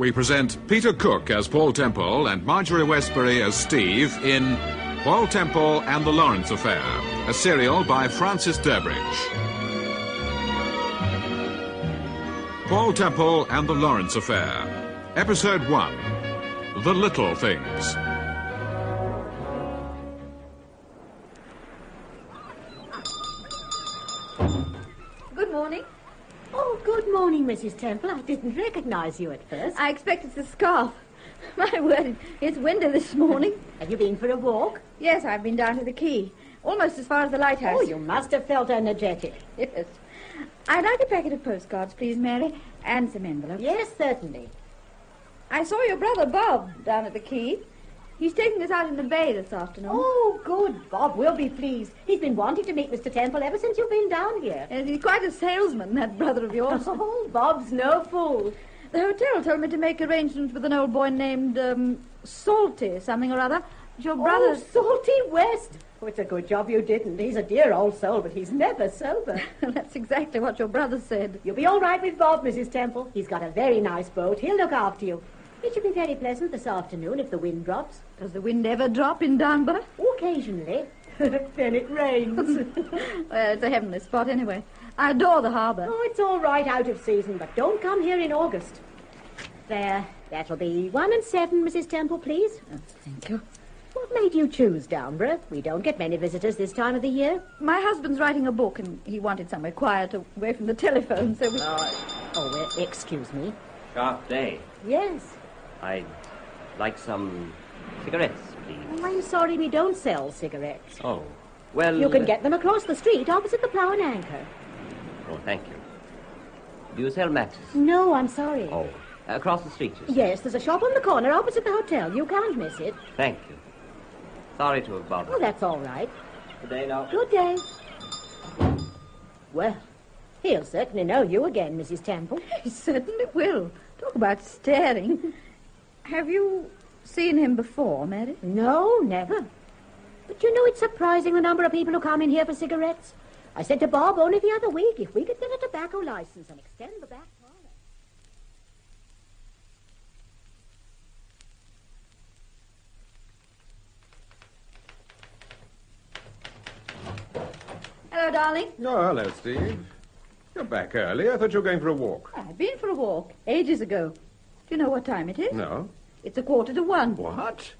we present Peter Cook as Paul Temple and Marjorie Westbury as Steve in Paul Temple and the Lawrence Affair, a serial by Francis Durbridge. Paul Temple and the Lawrence Affair, Episode 1, The Little Things. Good morning. Oh, good morning, Mrs. Temple. I didn't recognise you at first. I expect it's the scarf. My word, it's windy this morning. Have you been for a walk? Yes, I've been down to the quay. Almost as far as the lighthouse. Oh, you must have felt energetic. Yes. I'd like a packet of postcards, please, Mary, and some envelopes. Yes, certainly. I saw your brother Bob down at the quay. He's taking us out in the bay this afternoon. Oh, good. Bob will be pleased. He's been wanting to meet Mr. Temple ever since you've been down here. Yes, he's quite a salesman, that brother of yours. Oh, Bob's no fool. The hotel told me to make arrangements with an old boy named Salty something or other. Your brother... Oh, Salty West. Oh, it's a good job you didn't. He's a dear old soul, but he's never sober. That's exactly what your brother said. You'll be all right with Bob, Mrs. Temple. He's got a very nice boat. He'll look after you. It should be very pleasant this afternoon if the wind drops. Does the wind ever drop in Downburgh? Occasionally. Then it rains. Well, it's a heavenly spot anyway. I adore the harbour. Oh, it's all right out of season, but don't come here in August. There, that'll be 1 and 7, Mrs. Temple, please. Oh, thank you. What made you choose Downburgh? We don't get many visitors this time of the year. My husband's writing a book, and he wanted somewhere quiet away from the telephone, so we... Excuse me. Sharp day. Yes. I'd like some cigarettes, please. Oh, I'm sorry we don't sell cigarettes. Oh, well... You can get them across the street opposite the Plough and Anchor. Oh, thank you. Do you sell matches? No, I'm sorry. Oh, across the street, you say? Yes, there's a shop on the corner opposite the hotel. You can't miss it. Thank you. Sorry to have bothered. Oh, that's all right. Good day now. Good day. Well, he'll certainly know you again, Mrs. Temple. He certainly will. Talk about staring. Have you seen him before, Mary? No, never. But you know, it's surprising the number of people who come in here for cigarettes. I said to Bob only the other week, if we could get a tobacco license and extend the back parlour. Hello, darling. Oh, hello, Steve. You're back early. I thought you were going for a walk. I've been for a walk ages ago. Do you know what time it is? No. It's 1:45. What?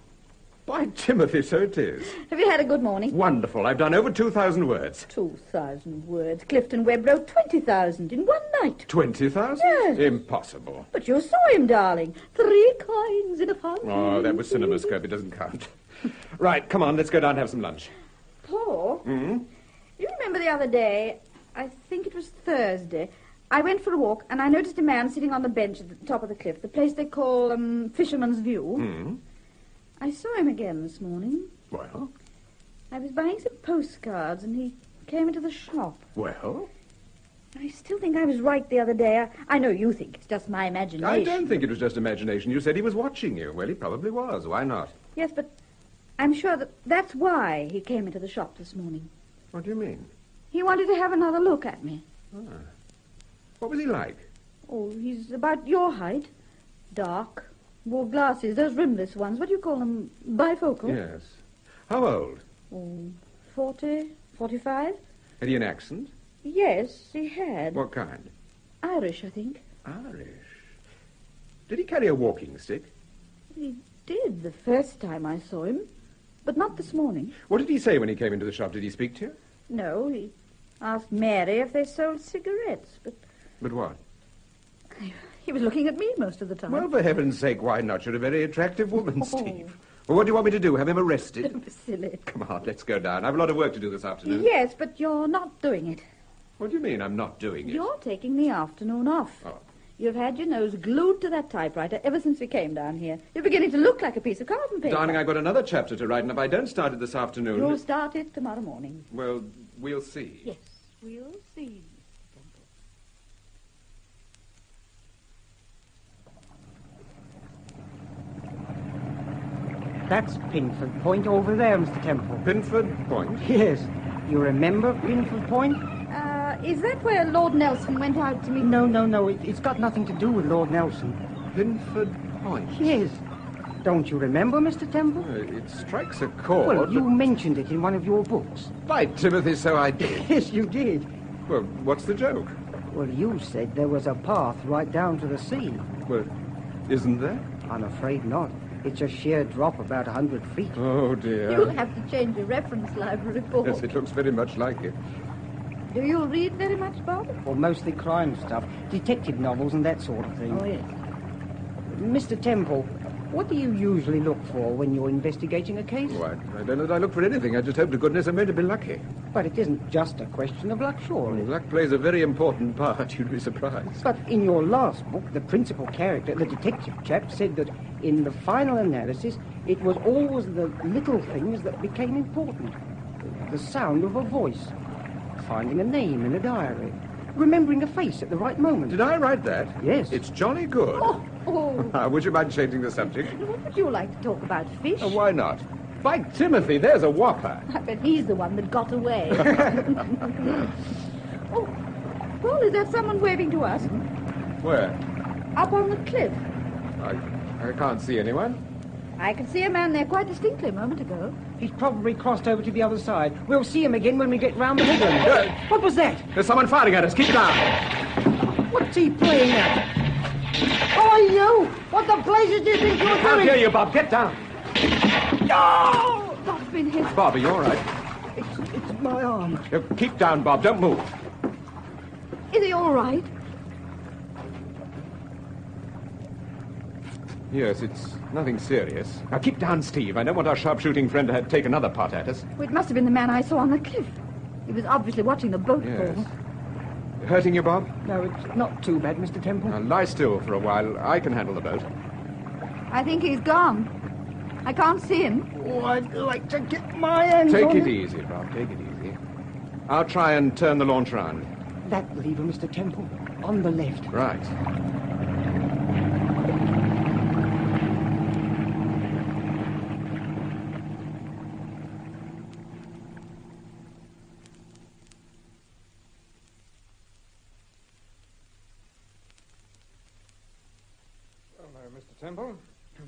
By Timothy, so it is. Have you had a good morning? Wonderful. I've done over 2,000 words. 2,000 words. Clifton Webb wrote 20,000 in one night. 20,000? Yes. Impossible. But you saw him, darling. 3 coins in a fountain. Oh, that was CinemaScope. It doesn't count. Right, come on, let's go down and have some lunch. Paul? You remember the other day, I think it was Thursday, I went for a walk and I noticed a man sitting on the bench at the top of the cliff, the place they call Fisherman's View. I saw him again this morning. Well? I was buying some postcards and he came into the shop. Well? I still think I was right the other day. I know you think it's just my imagination. I don't think it was just imagination. You said he was watching you. Well, he probably was. Why not? Yes, but I'm sure that's why he came into the shop this morning. What do you mean? He wanted to have another look at me. Ah. What was he like? Oh, he's about your height. Dark. Wore glasses, those rimless ones. What do you call them? Bifocal? Yes. How old? Oh, 40, 45. Had he an accent? Yes, he had. What kind? Irish, I think. Irish. Did he carry a walking stick? He did the first time I saw him, but not this morning. What did he say when he came into the shop? Did he speak to you? No, he asked Mary if they sold cigarettes, but... But what? He was looking at me most of the time. Well, for heaven's sake, why not? You're a very attractive woman, Steve. Well, what do you want me to do? Have him arrested? Don't be silly. Come on, let's go down. I have a lot of work to do this afternoon. Yes, but you're not doing it. What do you mean I'm not doing it? You're taking the afternoon off. Oh. You've had your nose glued to that typewriter ever since we came down here. You're beginning to look like a piece of carbon paper. Darling, I've got another chapter to write, and if I don't start it this afternoon... You'll start it tomorrow morning. Well, we'll see. Yes, we'll see. That's Pinford Point over there, Mr. Temple. Pinford Point? Yes. You remember Pinford Point? Is that where Lord Nelson went out to meet... No. It's got nothing to do with Lord Nelson. Binford Point. Yes. Don't you remember, Mr. Temple? It strikes a chord. Well, you mentioned it in one of your books. By Timothy, so I did. Yes, you did. Well, what's the joke? Well, you said there was a path right down to the sea. Well, isn't there? I'm afraid not. It's a sheer drop about 100 feet. Oh, dear. You'll have to change your reference library report. Yes, it looks very much like it. Do you read very much, Bob? Well, mostly crime stuff, detective novels and that sort of thing. Oh, yes. Mr. Temple, what do you usually look for when you're investigating a case? Oh, I don't know that I look for anything. I just hope to goodness I'm going to be lucky. But it isn't just a question of luck, surely. Luck plays a very important part. You'd be surprised. But in your last book, the principal character, the detective chap, said that in the final analysis, it was always the little things that became important. The sound of a voice, finding a name in a diary, remembering a face at the right moment. Did I write that? Yes. It's jolly good. Oh. Would you mind changing the subject? Would you like to talk about fish? Why not? By Timothy, there's a whopper. I bet he's the one that got away. Oh, Paul, is there someone waving to us? Where? Up on the cliff. I can't see anyone. I could see a man there quite distinctly a moment ago. He's probably crossed over to the other side. We'll see him again when we get round the headland. What was that? There's someone firing at us. Keep down. What's he playing at? Oh, you! What the blazes do you think you're Can't doing? hear you, Bob. Get down. Oh! Bob's been hit. Bob, are you all right? It's my arm. Keep down, Bob. Don't move. Is he all right? Yes, it's nothing serious. Now keep down, Steve. I don't want our sharpshooting friend to take another pot at us. Well, it must have been the man I saw on the cliff. He was obviously watching the boat Yes. fall. Hurting you, Bob? No, it's not too bad, Mr. Temple. Now lie still for a while. I can handle the boat. I think he's gone. I can't see him. Oh, I'd like to get my hands Take on it easy, Bob. Take it easy. I'll try and turn the launch around. That lever, Mr. Temple, on the left. Right. Mr. Temple,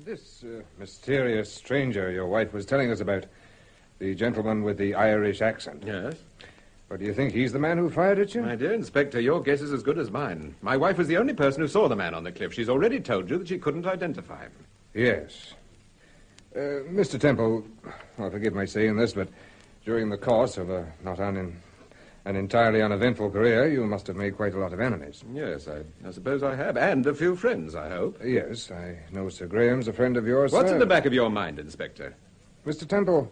this mysterious stranger your wife was telling us about, the gentleman with the Irish accent. Yes? But do you think he's the man who fired at you? My dear Inspector, your guess is as good as mine. My wife was the only person who saw the man on the cliff. She's already told you that she couldn't identify him. Yes. Mr. Temple, well, forgive my saying this, but during the course of an entirely uneventful career, you must have made quite a lot of enemies. Yes, I suppose I have. And a few friends, I hope. Yes, I know Sir Graham's a friend of yours, What's sir. in the back of your mind, Inspector? Mr. Temple,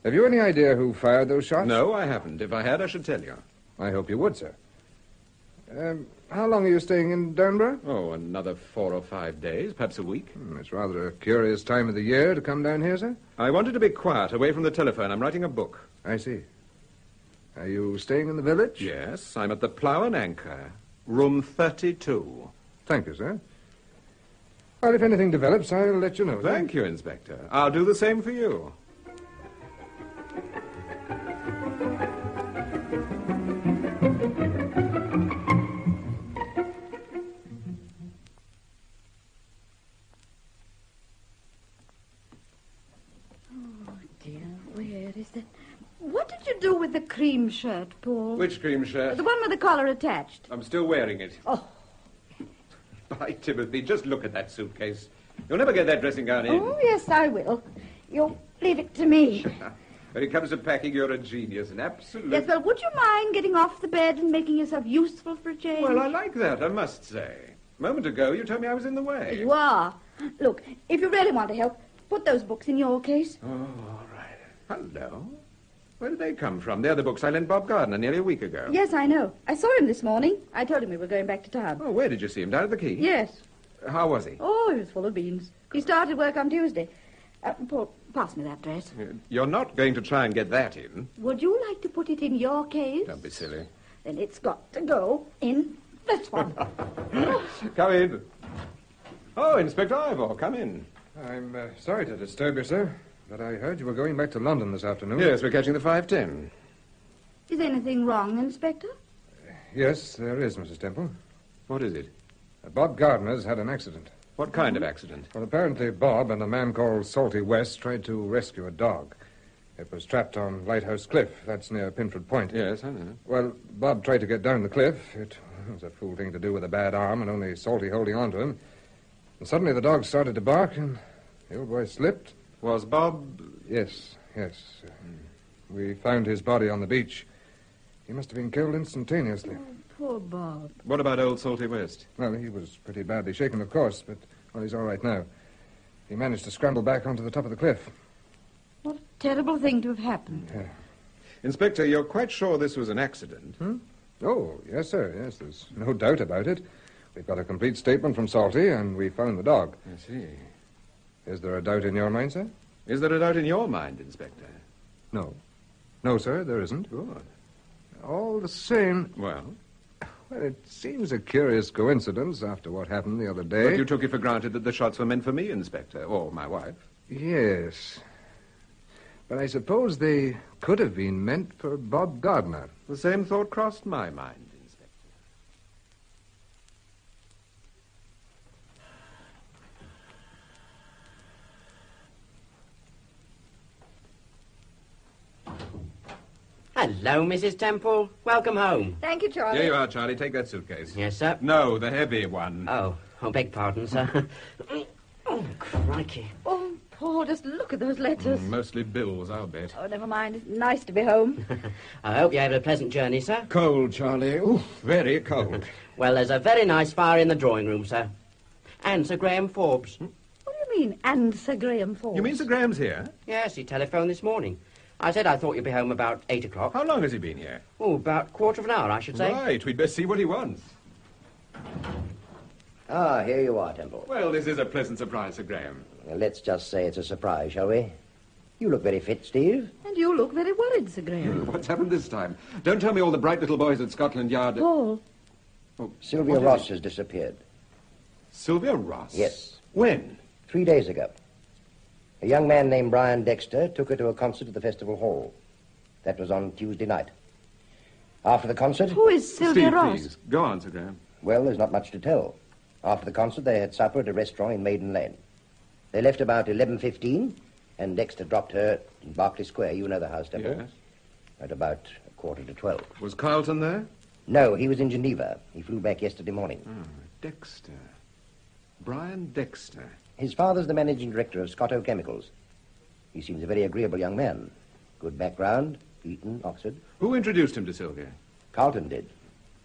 have you any idea who fired those shots? No, I haven't. If I had, I should tell you. I hope you would, sir. How long are you staying in Downburgh? Oh, another 4 or 5 days, perhaps a week. It's rather a curious time of the year to come down here, sir. I wanted to be quiet, away from the telephone. I'm writing a book. I see. Are you staying in the village? Yes, I'm at the Plough and Anchor, room 32. Thank you, sir. Well, if anything develops, I'll let you know. Thank you, Inspector. I'll do the same for you. What did you do with the cream shirt, Paul? Which cream shirt? The one with the collar attached. I'm still wearing it. Oh. By Timothy, just look at that suitcase. You'll never get that dressing gown in. Oh, yes, I will. You'll leave it to me. When it comes to packing, you're a genius, an absolute... Yes, well, would you mind getting off the bed and making yourself useful for a change? Well, I like that, I must say. A moment ago, you told me I was in the way. You are. Look, if you really want to help, put those books in your case. Oh, all right. Hello. Where did they come from? They're the books I lent Bob Gardner nearly a week ago. Yes, I know. I saw him this morning. I told him we were going back to town. Oh, where did you see him? Down at the quay? Yes. How was he? Oh, he was full of beans. He started work on Tuesday. Paul, pass me that dress. You're not going to try and get that in. Would you like to put it in your case? Don't be silly. Then it's got to go in this one. Come in. Oh, Inspector Ivor, come in. I'm sorry to disturb you, sir, but I heard you were going back to London this afternoon. Yes, we're catching the 5:10. Is anything wrong, Inspector? Yes, there is, Mrs. Temple. What is it? Bob Gardner's had an accident. What kind of accident? Well, apparently Bob and a man called Salty West tried to rescue a dog. It was trapped on Lighthouse Cliff. That's near Pinford Point. Yes, I know. Well, Bob tried to get down the cliff. It was a fool thing to do with a bad arm and only Salty holding on to him. And suddenly the dog started to bark and the old boy slipped. Was Bob... Yes. We found his body on the beach. He must have been killed instantaneously. Oh, poor Bob. What about old Salty West? Well, he was pretty badly shaken, of course, but he's all right now. He managed to scramble back onto the top of the cliff. What a terrible thing to have happened. Yeah. Inspector, you're quite sure this was an accident? Oh, yes, sir. Yes, there's no doubt about it. We've got a complete statement from Salty, and we found the dog. I see. Is there a doubt in your mind, sir? Is there a doubt in your mind, Inspector? No. No, sir, there isn't. Good. All the same... Well, it seems a curious coincidence after what happened the other day. but you took it for granted that the shots were meant for me, Inspector, or my wife. Yes. But I suppose they could have been meant for Bob Gardner. The same thought crossed my mind, Inspector. Hello, Mrs. Temple. Welcome home. Thank you, Charlie. Here you are, Charlie. Take that suitcase. Yes, sir. No, the heavy one. Oh, beg pardon, sir. Oh, crikey. Oh, Paul, just look at those letters. Mostly bills, I'll bet. Oh, never mind. It's nice to be home. I hope you had a pleasant journey, sir. Cold, Charlie. Ooh, very cold. Well, there's a very nice fire in the drawing room, sir. And Sir Graham Forbes. What do you mean, and Sir Graham Forbes? You mean Sir Graham's here? Yes, he telephoned this morning. I said I thought you'd be home about 8 o'clock. How long has he been here? Oh, about quarter of an hour, I should say. Right, we'd best see what he wants. Ah, here you are, Temple. Well, this is a pleasant surprise, Sir Graham. Well, let's just say it's a surprise, shall we? You look very fit, Steve. And you look very worried, Sir Graham. What's happened this time? Don't tell me all the bright little boys at Scotland Yard... Paul. Oh, Sylvia Ross has disappeared. Sylvia Ross? Yes. When? 3 days ago. A young man named Brian Dexter took her to a concert at the Festival Hall. That was on Tuesday night. After the concert... Who is Sylvia Steve, Ross? please. Go on, Sir Graham. Well, there's not much to tell. After the concert, they had supper at a restaurant in Maiden Lane. They left about 11:15, and Dexter dropped her in Berkeley Square. You know the house, Temple. Yes. At about 11:45. Was Carlton there? No, he was in Geneva. He flew back yesterday morning. Oh, Dexter. Brian Dexter. His father's the managing director of Scotto Chemicals. He seems a very agreeable young man. Good background, Eton, Oxford. Who introduced him to Sylvia? Carlton did.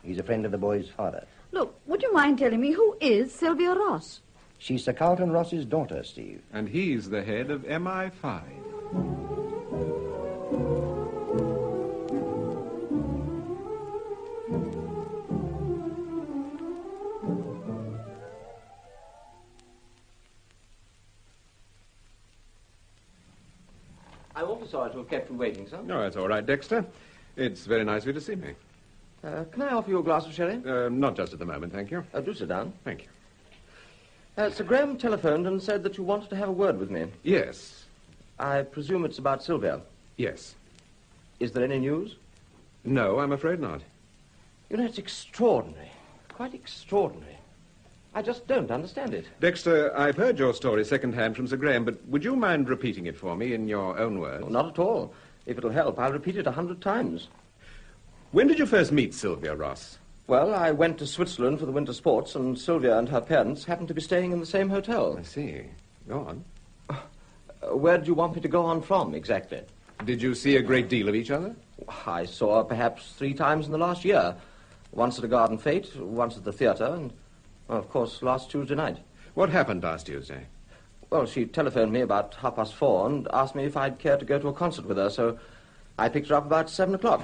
He's a friend of the boy's father. Look, would you mind telling me who is Sylvia Ross? She's Sir Carlton Ross's daughter, Steve. And he's the head of MI5. I'm awfully sorry to have kept you waiting, sir. No, that's all right, Dexter. It's very nice of you to see me. Can I offer you a glass of sherry? Not just at the moment, thank you. Do sit down. Thank you. Sir Graham telephoned and said that you wanted to have a word with me. Yes. I presume it's about Sylvia. Yes. Is there any news? No, I'm afraid not. You know, it's extraordinary. Quite extraordinary. I just don't understand it. Dexter, I've heard your story second-hand from Sir Graham, but would you mind repeating it for me in your own words? Oh, not at all. If it'll help, I'll repeat it 100 times. When did you first meet Sylvia Ross? Well, I went to Switzerland for the winter sports, and Sylvia and her parents happened to be staying in the same hotel. I see. Go on. Where do you want me to go on from, exactly? Did you see a great deal of each other? I saw her perhaps 3 times in the last year. Once at a garden fete, once at the theatre, and, well, of course, last Tuesday night. What happened last Tuesday? Well, she telephoned me about 4:30 and asked me if I'd care to go to a concert with her, so I picked her up about 7 o'clock.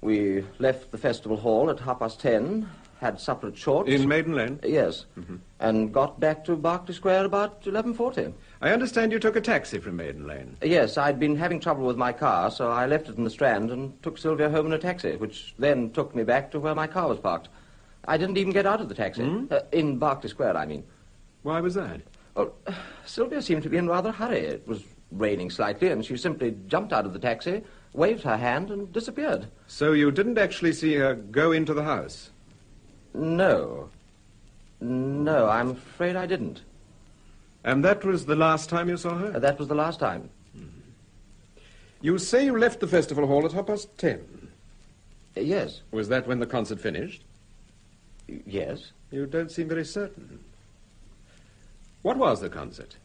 We left the festival hall at 10:30, had supper at Short's. In Maiden Lane? Yes. Mm-hmm. And got back to Berkeley Square about 11:40. I understand you took a taxi from Maiden Lane. Yes, I'd been having trouble with my car, so I left it in the Strand and took Sylvia home in a taxi, which then took me back to where my car was parked. I didn't even get out of the taxi. In Berkeley Square, I mean. Why was that? Well, Sylvia seemed to be in rather a hurry. It was raining slightly, and she simply jumped out of the taxi, waved her hand, and disappeared. So you didn't actually see her go into the house? No. No, I'm afraid I didn't. And that was the last time you saw her? That was the last time. You say you left the festival hall at 10:30. Yes. Was that when the concert finished? Yes. You don't seem very certain. What was the concert?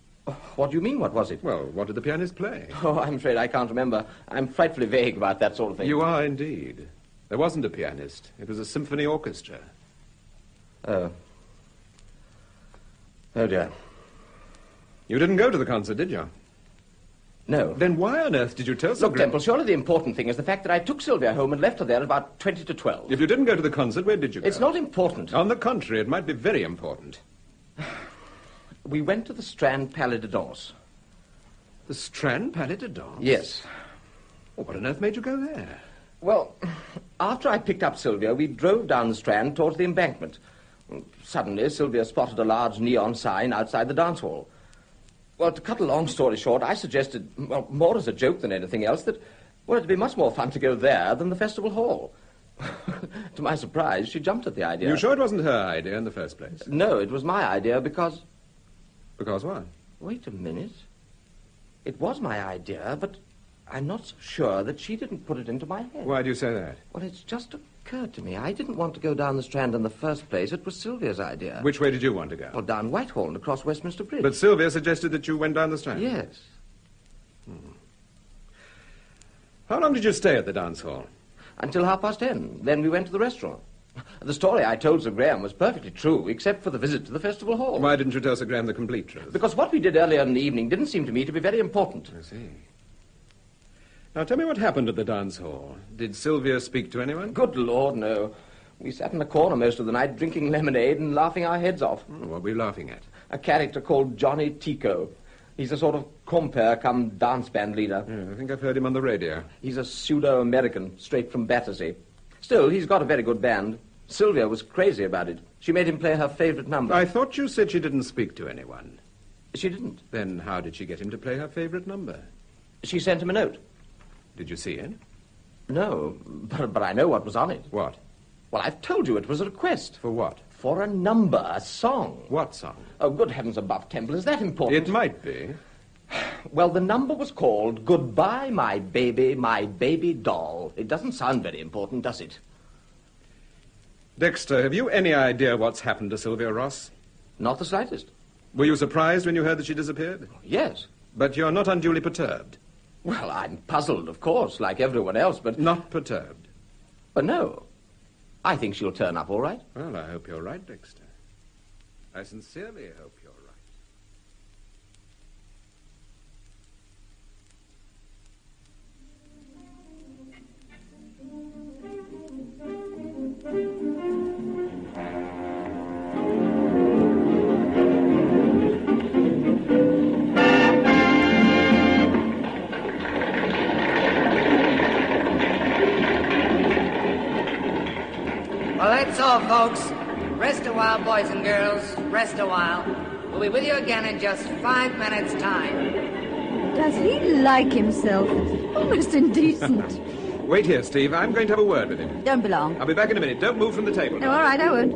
What do you mean, what was it? Well, what did the pianist play? Oh, I'm afraid I can't remember. I'm frightfully vague about that sort of thing. You are indeed. There wasn't a pianist. It was a symphony orchestra. Oh. Oh, dear. You didn't go to the concert, did you? No. Then why on earth did you tell Sir Look, Temple, surely the important thing is the fact that I took Sylvia home and left her there at about 20 to 12. If you didn't go to the concert, where did you go? It's not important. On the contrary, it might be very important. We went to the Strand Palais de Danse. The Strand Palais de Danse? Yes. Well, what on earth made you go there? Well, after I picked up Sylvia, we drove down the Strand towards the embankment. Suddenly, Sylvia spotted a large neon sign outside the dance hall. Well, to cut a long story short, I suggested, well, more as a joke than anything else, that, well, it'd be much more fun to go there than the festival hall. To my surprise, she jumped at the idea. You sure it wasn't her idea in the first place? No, it was my idea because... Because what? Wait a minute. It was my idea, but I'm not so sure that she didn't put it into my head. Why do you say that? Well, it's just occurred to me. I didn't want to go down the Strand in the first place. It was Sylvia's idea. Which way did you want to go? Well, down Whitehall and across Westminster Bridge. But Sylvia suggested that you went down the Strand? Yes. How long did you stay at the dance hall? Until 10:30. Then we went to the restaurant. The story I told Sir Graham was perfectly true, except for the visit to the festival hall. Why didn't you tell Sir Graham the complete truth? Because what we did earlier in the evening didn't seem to me to be very important. I see. Now, tell me what happened at the dance hall. Did Sylvia speak to anyone? Good Lord, no. We sat in a corner most of the night drinking lemonade and laughing our heads off. Oh, what were you laughing at? A character called Johnny Tico. He's a sort of compere come dance band leader. Yeah, I think I've heard him on the radio. He's a pseudo-American, straight from Battersea. Still, he's got a very good band. Sylvia was crazy about it. She made him play her favourite number. I thought you said she didn't speak to anyone. She didn't. Then how did she get him to play her favourite number? She sent him a note. Did you see it? No, but I know what was on it. What? Well, I've told you it was a request. For what? For a number, a song. What song? Oh, good heavens above, Temple, is that important? It might be. Well, the number was called Goodbye, My Baby Doll. It doesn't sound very important, does it? Dexter, have you any idea what's happened to Sylvia Ross? Not the slightest. Were you surprised when you heard that she disappeared? Yes. But you're not unduly perturbed? Well, I'm puzzled, of course, like everyone else, but... Not perturbed? But no. I think she'll turn up all right. Well, I hope you're right, Dexter. I sincerely hope you're right. Well, that's all, folks. Rest a while, boys and girls. Rest a while. We'll be with you again in just 5 minutes' time. Does he like himself? Almost indecent. Wait here, Steve. I'm going to have a word with him. Don't be long. I'll be back in a minute. Don't move from the table. Oh, all right, I won't.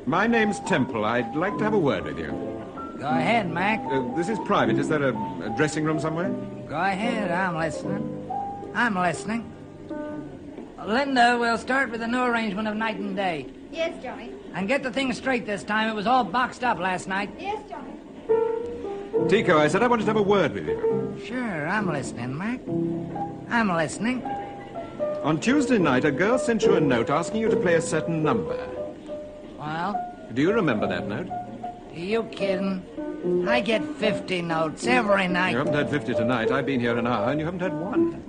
My name's Temple. I'd like to have a word with you. Go ahead, Mac. This is private. Is there a dressing room somewhere? Go ahead, I'm listening. I'm listening. Linda, we'll start with the new arrangement of night and day. Yes, Johnny. And get the thing straight this time. It was all boxed up last night. Yes, Johnny. Tico, I said I wanted to have a word with you. Sure, I'm listening, Mac. I'm listening. On Tuesday night, a girl sent you a note asking you to play a certain number. Well? Do you remember that note? Are you kidding? I get 50 notes every night. You haven't had 50 tonight. I've been here an hour, and you haven't had one.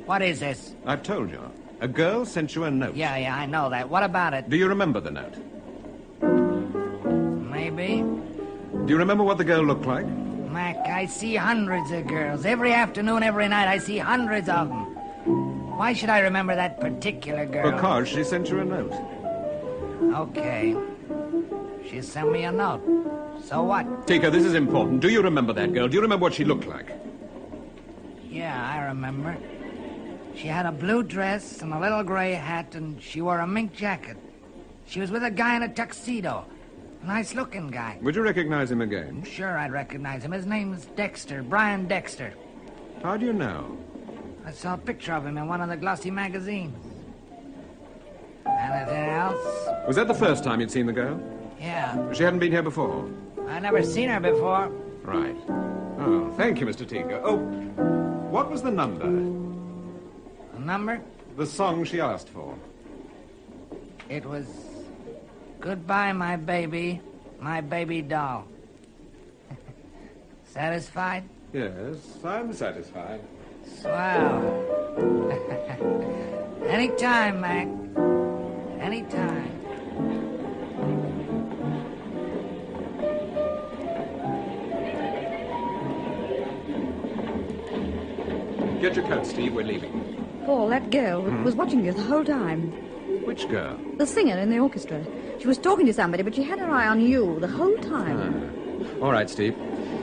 What is this? I've told you. A girl sent you a note. Yeah, I know that. What about it? Do you remember the note? Maybe. Do you remember what the girl looked like? Mac, I see hundreds of girls. Every afternoon, every night, I see hundreds of them. Why should I remember that particular girl? Because she sent you a note. Okay. She sent me a note. So what? Tico, this is important. Do you remember that girl? Do you remember what she looked like? Yeah, I remember. She had a blue dress and a little gray hat, and she wore a mink jacket. She was with a guy in a tuxedo. Nice-looking guy. Would you recognize him again? Sure, I'd recognize him. His name's Dexter, Brian Dexter. How do you know? I saw a picture of him in one of the glossy magazines. Anything else? Was that the first time you'd seen the girl? Yeah. She hadn't been here before? I'd never seen her before. Right. Oh, thank you, Mr. Teaker. Oh, what was the number? The number? The song she asked for. It was Goodbye, my baby doll. Satisfied? Yes, I'm satisfied. Swell. Anytime, Mac. Anytime. Get your coat, Steve. We're leaving. Paul, that girl was watching you the whole time. Which girl? The singer in the orchestra. She was talking to somebody, but she had her eye on you the whole time. All right, Steve.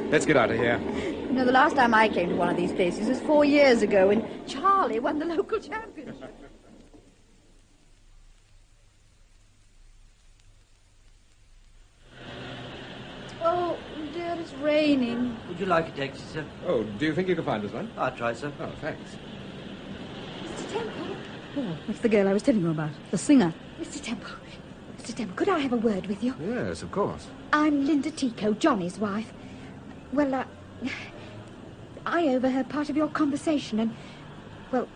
Let's get out of here. You know, the last time I came to one of these places was 4 years ago when Charlie won the local championship. Oh, dear, it's raining. Would you like a taxi, sir? Oh, do you think you can find us one? I'll try, sir. Oh, thanks. Mr. Temple. Oh, that's the girl I was telling you about. The singer. Mr. Temple. Mr. Temple, could I have a word with you? Yes, of course. I'm Linda Tico, Johnny's wife. Well, I overheard part of your conversation and, well,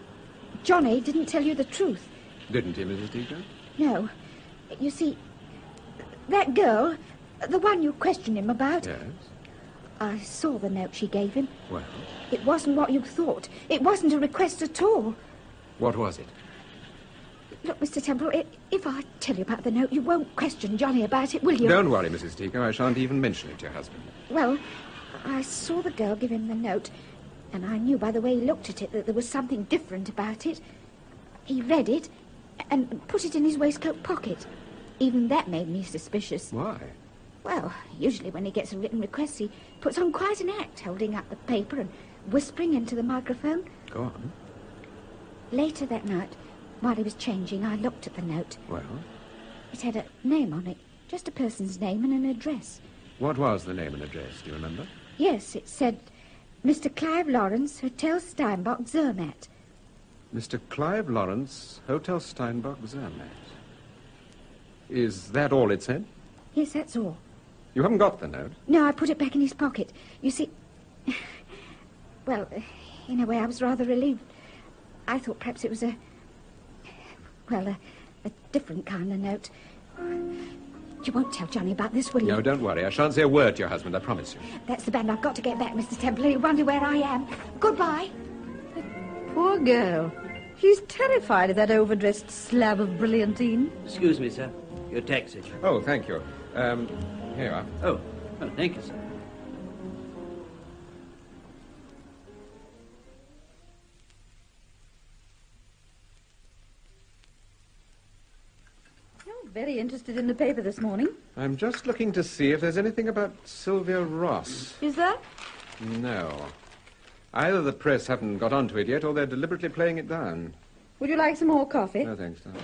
Johnny didn't tell you the truth. Didn't he, Mrs. Teaker? No. You see, that girl, the one you questioned him about... Yes? I saw the note she gave him. Well? It wasn't what you thought. It wasn't a request at all. What was it? Look, Mr. Temple, if I tell you about the note, you won't question Johnny about it, will you? Don't worry, Mrs. Tico. I shan't even mention it to your husband. Well, I saw the girl give him the note, and I knew by the way he looked at it that there was something different about it. He read it and put it in his waistcoat pocket. Even that made me suspicious. Why? Well, usually when he gets a written request, he puts on quite an act, holding up the paper and whispering into the microphone. Go on. Later that night, while he was changing, I looked at the note. Well? It had a name on it, just a person's name and an address. What was the name and address? Do you remember? Yes, it said, Mr. Clive Lawrence, Hotel Steinbock, Zermatt. Mr. Clive Lawrence, Hotel Steinbock, Zermatt. Is that all it said? Yes, that's all. You haven't got the note? No, I put it back in his pocket. You see, well, in a way, I was rather relieved. I thought perhaps it was a different kind of note. You won't tell Johnny about this, will you? No, don't worry. I shan't say a word to your husband, I promise you. That's the band. I've got to get back, Mr. Temple. You wonder where I am. Goodbye. Poor girl. She's terrified of that overdressed slab of brilliantine. Excuse me, sir. Your taxi. Oh, thank you. Here you are. Oh, thank you, sir. Very interested in the paper this morning. I'm just looking to see if there's anything about Sylvia Ross. Is there? No. Either the press haven't got onto it yet, or they're deliberately playing it down. Would you like some more coffee? No, thanks, darling.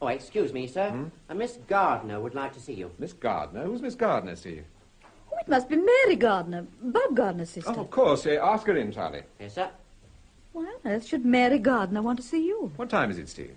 Oh, excuse me, sir. Miss Gardner would like to see you. Miss Gardner? Who's Miss Gardner, Steve? Oh, it must be Mary Gardner, Bob Gardner's sister. Oh, of course. Ask her in, Charlie. Yes, sir. Well, on earth should Mary Gardner want to see you? What time is it, Steve?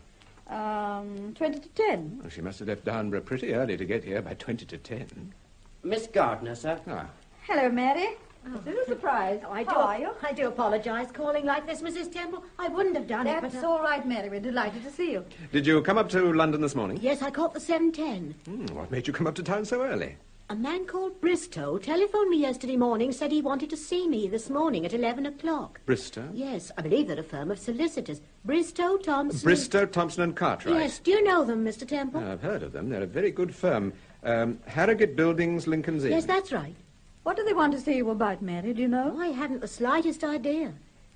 20 to 10. Well, she must have left Downburgh pretty early to get here by 20 to 10. Miss Gardner, sir. Ah. Hello, Mary. A little surprised. Oh, How are you? I do apologize calling like this, Mrs. Temple. I wouldn't have done it, That's but... all right, Mary. We're delighted to see you. Did you come up to London this morning? Yes, I caught the 7:10. What made you come up to town so early? A man called Bristow telephoned me yesterday morning, said he wanted to see me this morning at 11 o'clock. Bristow? Yes, I believe they're a firm of solicitors. Bristow, Thompson... Bristow, Thompson and Cartwright? Yes, do you know them, Mr. Temple? I've heard of them. They're a very good firm. Harrogate Buildings, Lincoln's Inn. Yes, that's right. What do they want to see you about, Mary? Do you know? Oh, I hadn't the slightest idea.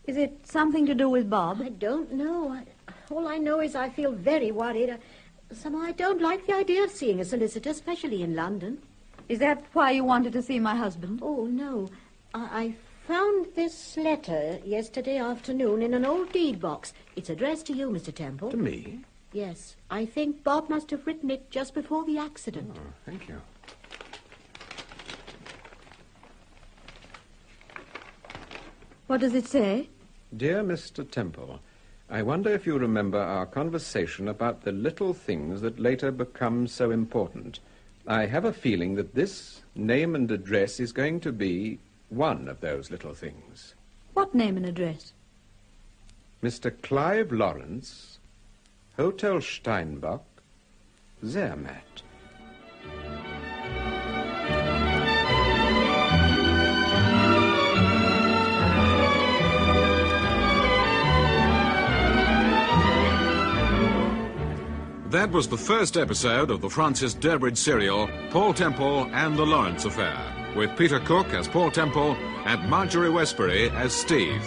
Is it something to do with Bob? I don't know. All I know is I feel very worried. Somehow I don't like the idea of seeing a solicitor, especially in London. Is that why you wanted to see my husband? Oh, no. I found this letter yesterday afternoon in an old deed box. It's addressed to you, Mr. Temple. To me? Yes. I think Bob must have written it just before the accident. Oh, thank you. What does it say? Dear Mr. Temple, I wonder if you remember our conversation about the little things that later become so important. I have a feeling that this name and address is going to be one of those little things. What name and address? Mr. Clive Lawrence, Hotel Steinbock, Zermatt. That was the first episode of the Francis Durbridge serial, Paul Temple and the Lawrence Affair, with Peter Cook as Paul Temple and Marjorie Westbury as Steve.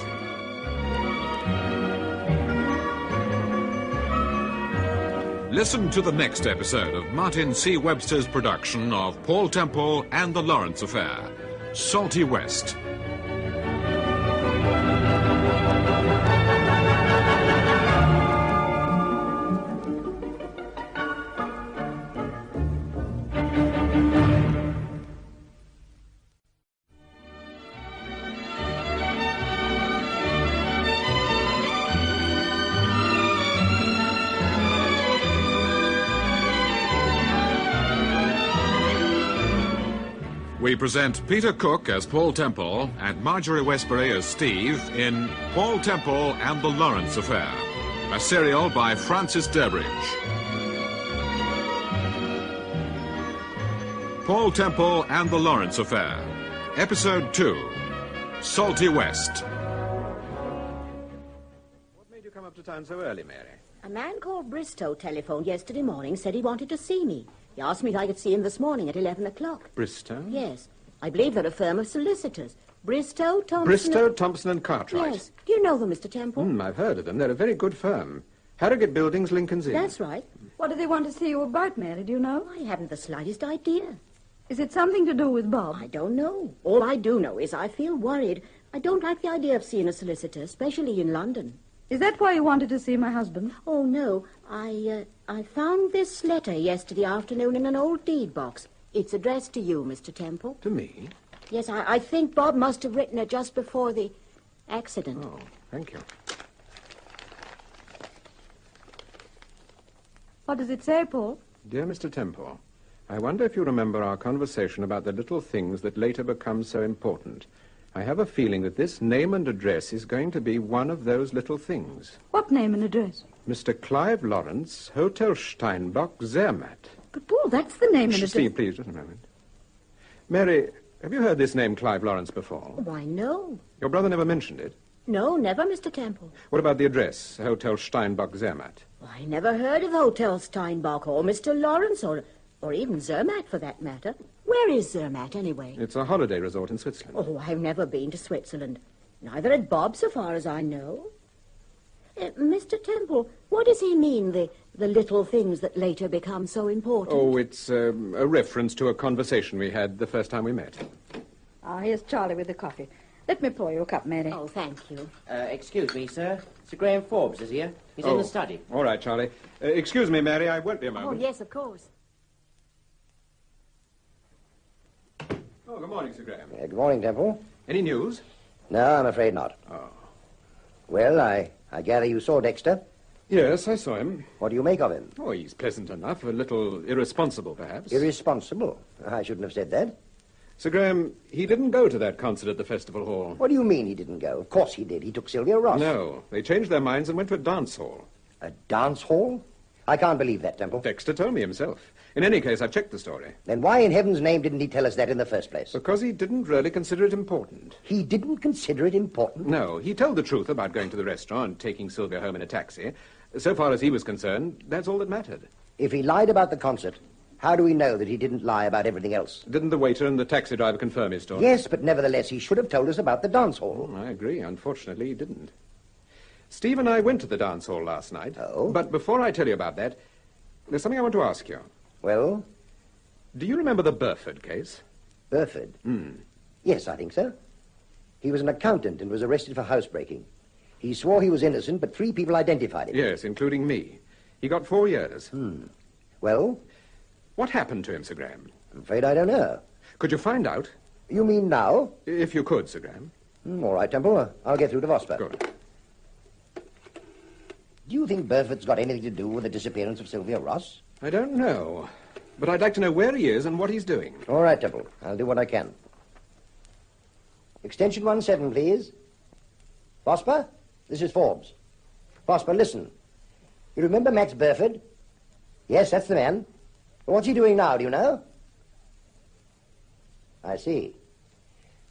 Listen to the next episode of Martin C. Webster's production of Paul Temple and the Lawrence Affair, Salty West. We present Peter Cook as Paul Temple and Marjorie Westbury as Steve in Paul Temple and the Lawrence Affair, a serial by Francis Durbridge. Paul Temple and the Lawrence Affair, Episode 2, Salty West. What made you come up to town so early, Mary? A man called Bristow telephoned yesterday morning, said he wanted to see me. He asked me if I could see him this morning at 11 o'clock. Bristow? Yes. I believe they're a firm of solicitors. Bristow, Thompson... Bristow, Thompson and Cartwright? Yes. Do you know them, Mr. Temple? I've heard of them. They're a very good firm. Harrogate Buildings, Lincoln's Inn. That's right. What do they want to see you about, Mary? Do you know? I haven't the slightest idea. Is it something to do with Bob? I don't know. All I do know is I feel worried. I don't like the idea of seeing a solicitor, especially in London. Is that why you wanted to see my husband? Oh, no. I found this letter yesterday afternoon in an old deed box. It's addressed to you, Mr. Temple. To me? Yes, I think Bob must have written it just before the accident. Oh, thank you. What does it say, Paul? Dear Mr. Temple, I wonder if you remember our conversation about the little things that later become so important. I have a feeling that this name and address is going to be one of those little things. What name and address? Mr. Clive Lawrence, Hotel Steinbock, Zermatt. But, Paul, that's the name and address... Steve, please, just a moment. Mary, have you heard this name Clive Lawrence before? Why, no. Your brother never mentioned it? No, never, Mr. Temple. What about the address, Hotel Steinbock, Zermatt? I never heard of Hotel Steinbock or Mr. Lawrence or even Zermatt, for that matter. Where is Zermatt, anyway? It's a holiday resort in Switzerland. Oh, I've never been to Switzerland. Neither had Bob, so far as I know. Mr. Temple, what does he mean, the little things that later become so important? Oh, it's a reference to a conversation we had the first time we met. Ah, here's Charlie with the coffee. Let me pour you a cup, Mary. Oh, thank you. Excuse me, sir. Sir Graham Forbes is here. He's in the study. All right, Charlie. Excuse me, Mary, I won't be a moment. Oh, yes, of course. Oh, good morning, Sir Graham. Good morning, Temple. Any news? No, I'm afraid not. Oh. Well, I gather you saw Dexter? Yes, I saw him. What do you make of him? Oh, he's pleasant enough. A little irresponsible, perhaps. Irresponsible? I shouldn't have said that. Sir Graham, he didn't go to that concert at the festival hall. What do you mean he didn't go? Of course he did. He took Sylvia Ross. No, they changed their minds and went to a dance hall. A dance hall? I can't believe that, Temple. Dexter told me himself. In any case, I've checked the story. Then why in heaven's name didn't he tell us that in the first place? Because he didn't really consider it important. He didn't consider it important? No, he told the truth about going to the restaurant and taking Sylvia home in a taxi. So far as he was concerned, that's all that mattered. If he lied about the concert, how do we know that he didn't lie about everything else? Didn't the waiter and the taxi driver confirm his story? Yes, but nevertheless, he should have told us about the dance hall. I agree. Unfortunately, he didn't. Steve and I went to the dance hall last night. Oh? But before I tell you about that, there's something I want to ask you. Well? Do you remember the Burford case? Burford? Yes, I think so. He was an accountant and was arrested for housebreaking. He swore he was innocent, but 3 people identified him. Yes, including me. He got 4 years. Well? What happened to him, Sir Graham? I'm afraid I don't know. Could you find out? You mean now? If you could, Sir Graham. All right, Temple. I'll get through to Webster. Good. Do you think Burford's got anything to do with the disappearance of Sylvia Ross? I don't know. But I'd like to know where he is and what he's doing. All right, Temple. I'll do what I can. Extension 17, please. Vosper, this is Forbes. Vosper, listen. You remember Max Burford? Yes, that's the man. What's he doing now, do you know? I see.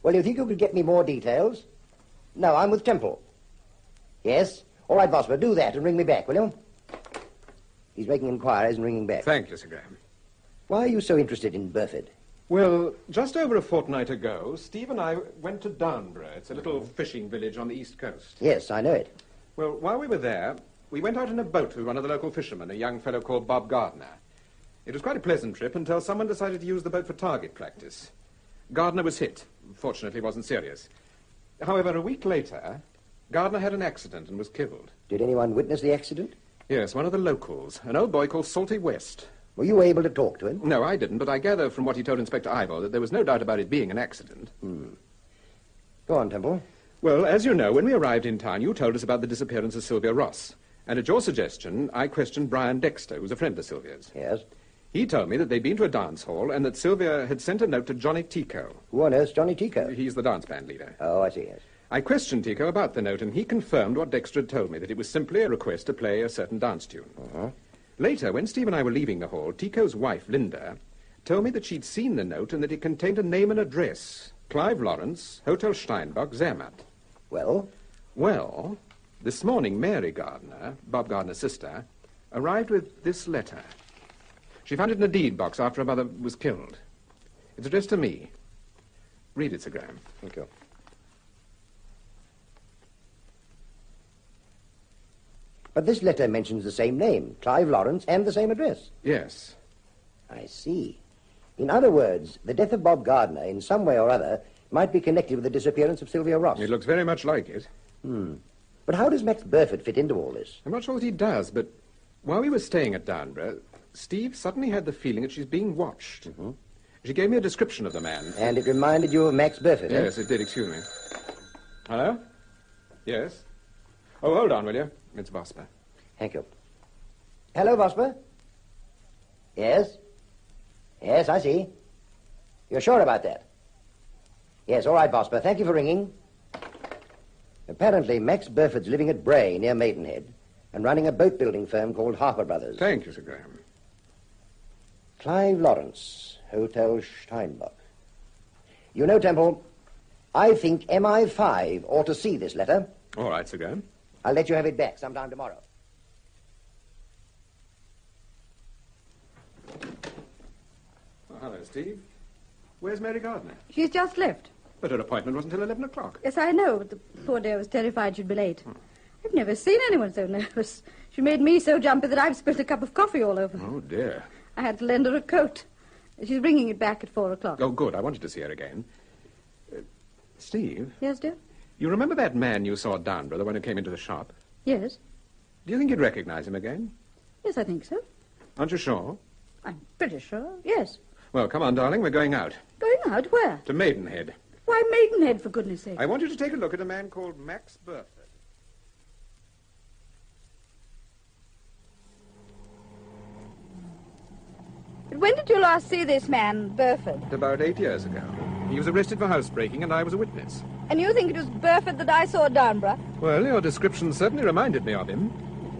Well, you think you could get me more details? No, I'm with Temple. Yes? All right, Vosper, do that and ring me back, will you? He's making inquiries and ringing back. Thank you, Sir Graham. Why are you so interested in Burford? Well, just over a fortnight ago, Steve and I went to Downburgh. It's a little fishing village on the east coast. Yes, I know it. Well, while we were there, we went out in a boat with one of the local fishermen, a young fellow called Bob Gardner. It was quite a pleasant trip until someone decided to use the boat for target practice. Gardner was hit. Fortunately, it wasn't serious. However, a week later, Gardner had an accident and was killed. Did anyone witness the accident? Yes, one of the locals, an old boy called Salty West. Were you able to talk to him? No, I didn't, but I gather from what he told Inspector Ivor that there was no doubt about it being an accident. Go on, Temple. Well, as you know, when we arrived in town, you told us about the disappearance of Sylvia Ross. And at your suggestion, I questioned Brian Dexter, who's a friend of Sylvia's. Yes? He told me that they'd been to a dance hall and that Sylvia had sent a note to Johnny Tico. Who on earth's Johnny Tico? He's the dance band leader. Oh, I see, yes. I questioned Tico about the note, and he confirmed what Dexter had told me, that it was simply a request to play a certain dance tune. Later, when Steve and I were leaving the hall, Tico's wife, Linda, told me that she'd seen the note and that it contained a name and address. Clive Lawrence, Hotel Steinbock, Zermatt. Well? Well, this morning, Mary Gardner, Bob Gardner's sister, arrived with this letter. She found it in a deed box after her mother was killed. It's addressed to me. Read it, Sir Graham. Thank you. But this letter mentions the same name, Clive Lawrence, and the same address. Yes. I see. In other words, the death of Bob Gardner, in some way or other, might be connected with the disappearance of Sylvia Ross. It looks very much like it. But how does Max Burford fit into all this? I'm not sure that he does, but while we were staying at Downburgh, Steve suddenly had the feeling that she's being watched. She gave me a description of the man. And it reminded you of Max Burford, Yes, it did. Excuse me. Hello? Yes? Oh, hold on, will you? It's Vosper. Thank you. Hello, Vosper? Yes? Yes, I see. You're sure about that? Yes, all right, Vosper. Thank you for ringing. Apparently, Max Burford's living at Bray, near Maidenhead, and running a boat-building firm called Harper Brothers. Thank you, Sir Graham. Clive Lawrence, Hotel Steinbock. You know, Temple, I think MI5 ought to see this letter. All right, Sir Graham. I'll let you have it back sometime tomorrow. Oh, hello, Steve. Where's Mary Gardner? She's just left. But her appointment wasn't until 11 o'clock. Yes, I know, but the poor dear was terrified she'd be late. I've never seen anyone so nervous. She made me so jumpy that I've spilled a cup of coffee all over. Oh, dear. I had to lend her a coat. She's bringing it back at 4 o'clock. Oh, good. I wanted to see her again. Steve? Yes, dear? You remember that man you saw at Downburgh, the one who came into the shop? Yes. Do you think you'd recognize him again? Yes, I think so. Aren't you sure? I'm pretty sure, yes. Well, come on, darling. We're going out. Going out? Where? To Maidenhead. Why Maidenhead, for goodness sake? I want you to take a look at a man called Max Burford. But when did you last see this man, Burford? About 8 years ago. He was arrested for housebreaking, and I was a witness. And you think it was Burford that I saw at Downburgh? Well, your description certainly reminded me of him.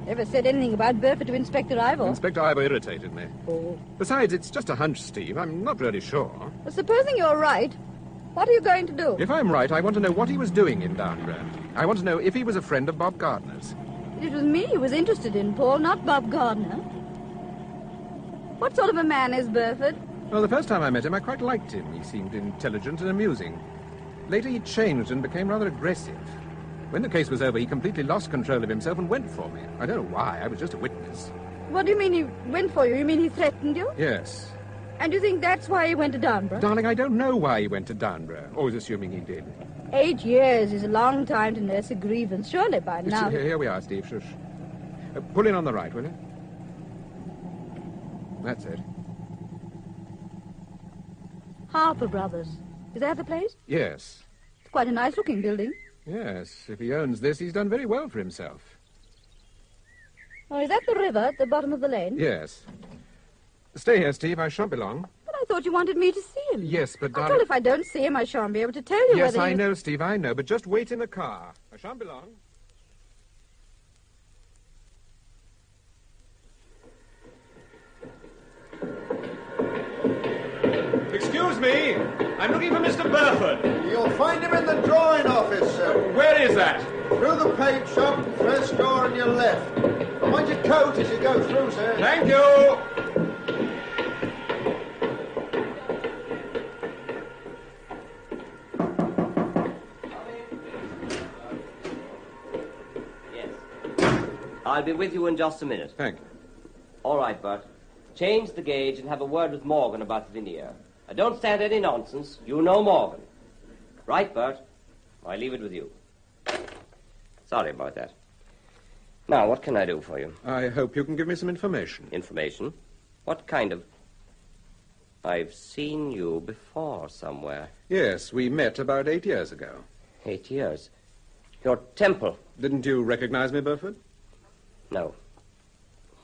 Never said anything about Burford to Inspector Ivor. Inspector Ivor irritated me. Oh. Besides, it's just a hunch, Steve. I'm not really sure. Well, supposing you're right, what are you going to do? If I'm right, I want to know what he was doing in Downburgh. I want to know if he was a friend of Bob Gardner's. It was me he was interested in, Paul, not Bob Gardner. What sort of a man is Burford? Well, the first time I met him, I quite liked him. He seemed intelligent and amusing. Later, he changed and became rather aggressive. When the case was over, he completely lost control of himself and went for me. I don't know why. I was just a witness. What do you mean he went for you? You mean he threatened you? Yes. And you think that's why he went to Downburgh? Darling, I don't know why he went to Downburgh. Always assuming he did. 8 years is a long time to nurse a grievance. Surely by now... Here we are, Steve. Shush. Pull in on the right, will you? That's it. Harper Brothers. Is that the place? Yes. It's quite a nice-looking building. Yes, if he owns this, he's done very well for himself. Oh, is that the river at the bottom of the lane? Yes. Stay here, Steve. I shan't be long. But I thought you wanted me to see him. Yes, but I thought if I don't see him, I shan't be able to tell you Yes, whether I he... know, Steve, I know, but just wait in the car. I shan't be long. Excuse me. I'm looking for Mr. Burford. You'll find him in the drawing office, sir. Where is that? Through the paint shop, first door on your left. Mind your coat as you go through, sir. Thank you. I'll be with you in just a minute. Thank you. All right, Bert. Change the gauge and have a word with Morgan about the veneer. I don't stand any nonsense. You know Morgan. Right, Bert? I leave it with you. Sorry about that. Now, what can I do for you? I hope you can give me some information. Information? What kind of... I've seen you before somewhere. Yes, we met about 8 years ago. 8 years? Your Temple. Didn't you recognize me, Burford? No.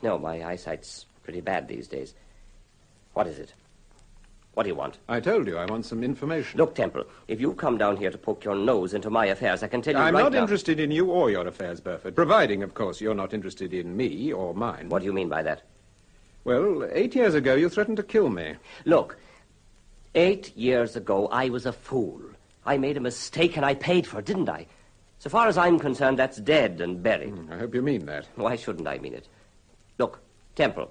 No, my eyesight's pretty bad these days. What is it? What do you want? I told you I want some information. Look, Temple, if you come down here to poke your nose into my affairs, I can tell you I'm right now... not interested in you or your affairs, Burford, providing, of course, you're not interested in me or mine. What do you mean by that? Well, 8 years ago, you threatened to kill me. Look, 8 years ago, I was a fool. I made a mistake and I paid for it, didn't I? So far as I'm concerned, that's dead and buried. I hope you mean that. Why shouldn't I mean it? Look, Temple,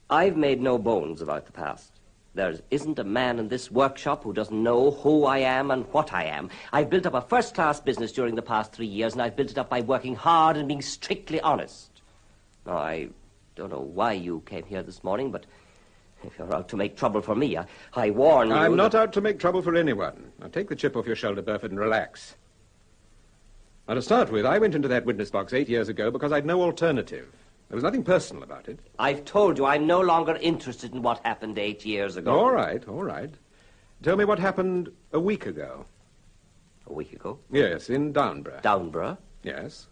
I've made no bones about the past. There isn't a man in this workshop who doesn't know who I am and what I am. I've built up a first-class business during the past 3 years, and I've built it up by working hard and being strictly honest. Now, I don't know why you came here this morning, but if you're out to make trouble for me, I warn you... I'm not out to make trouble for anyone. Now, take the chip off your shoulder, Burford, and relax. Now, to start with, I went into that witness box 8 years ago because I'd no alternative. There was nothing personal about it. I've told you I'm no longer interested in what happened 8 years ago. All right, all right. Tell me what happened a week ago. A week ago? Yes, in Downburgh. Downburgh? Yes.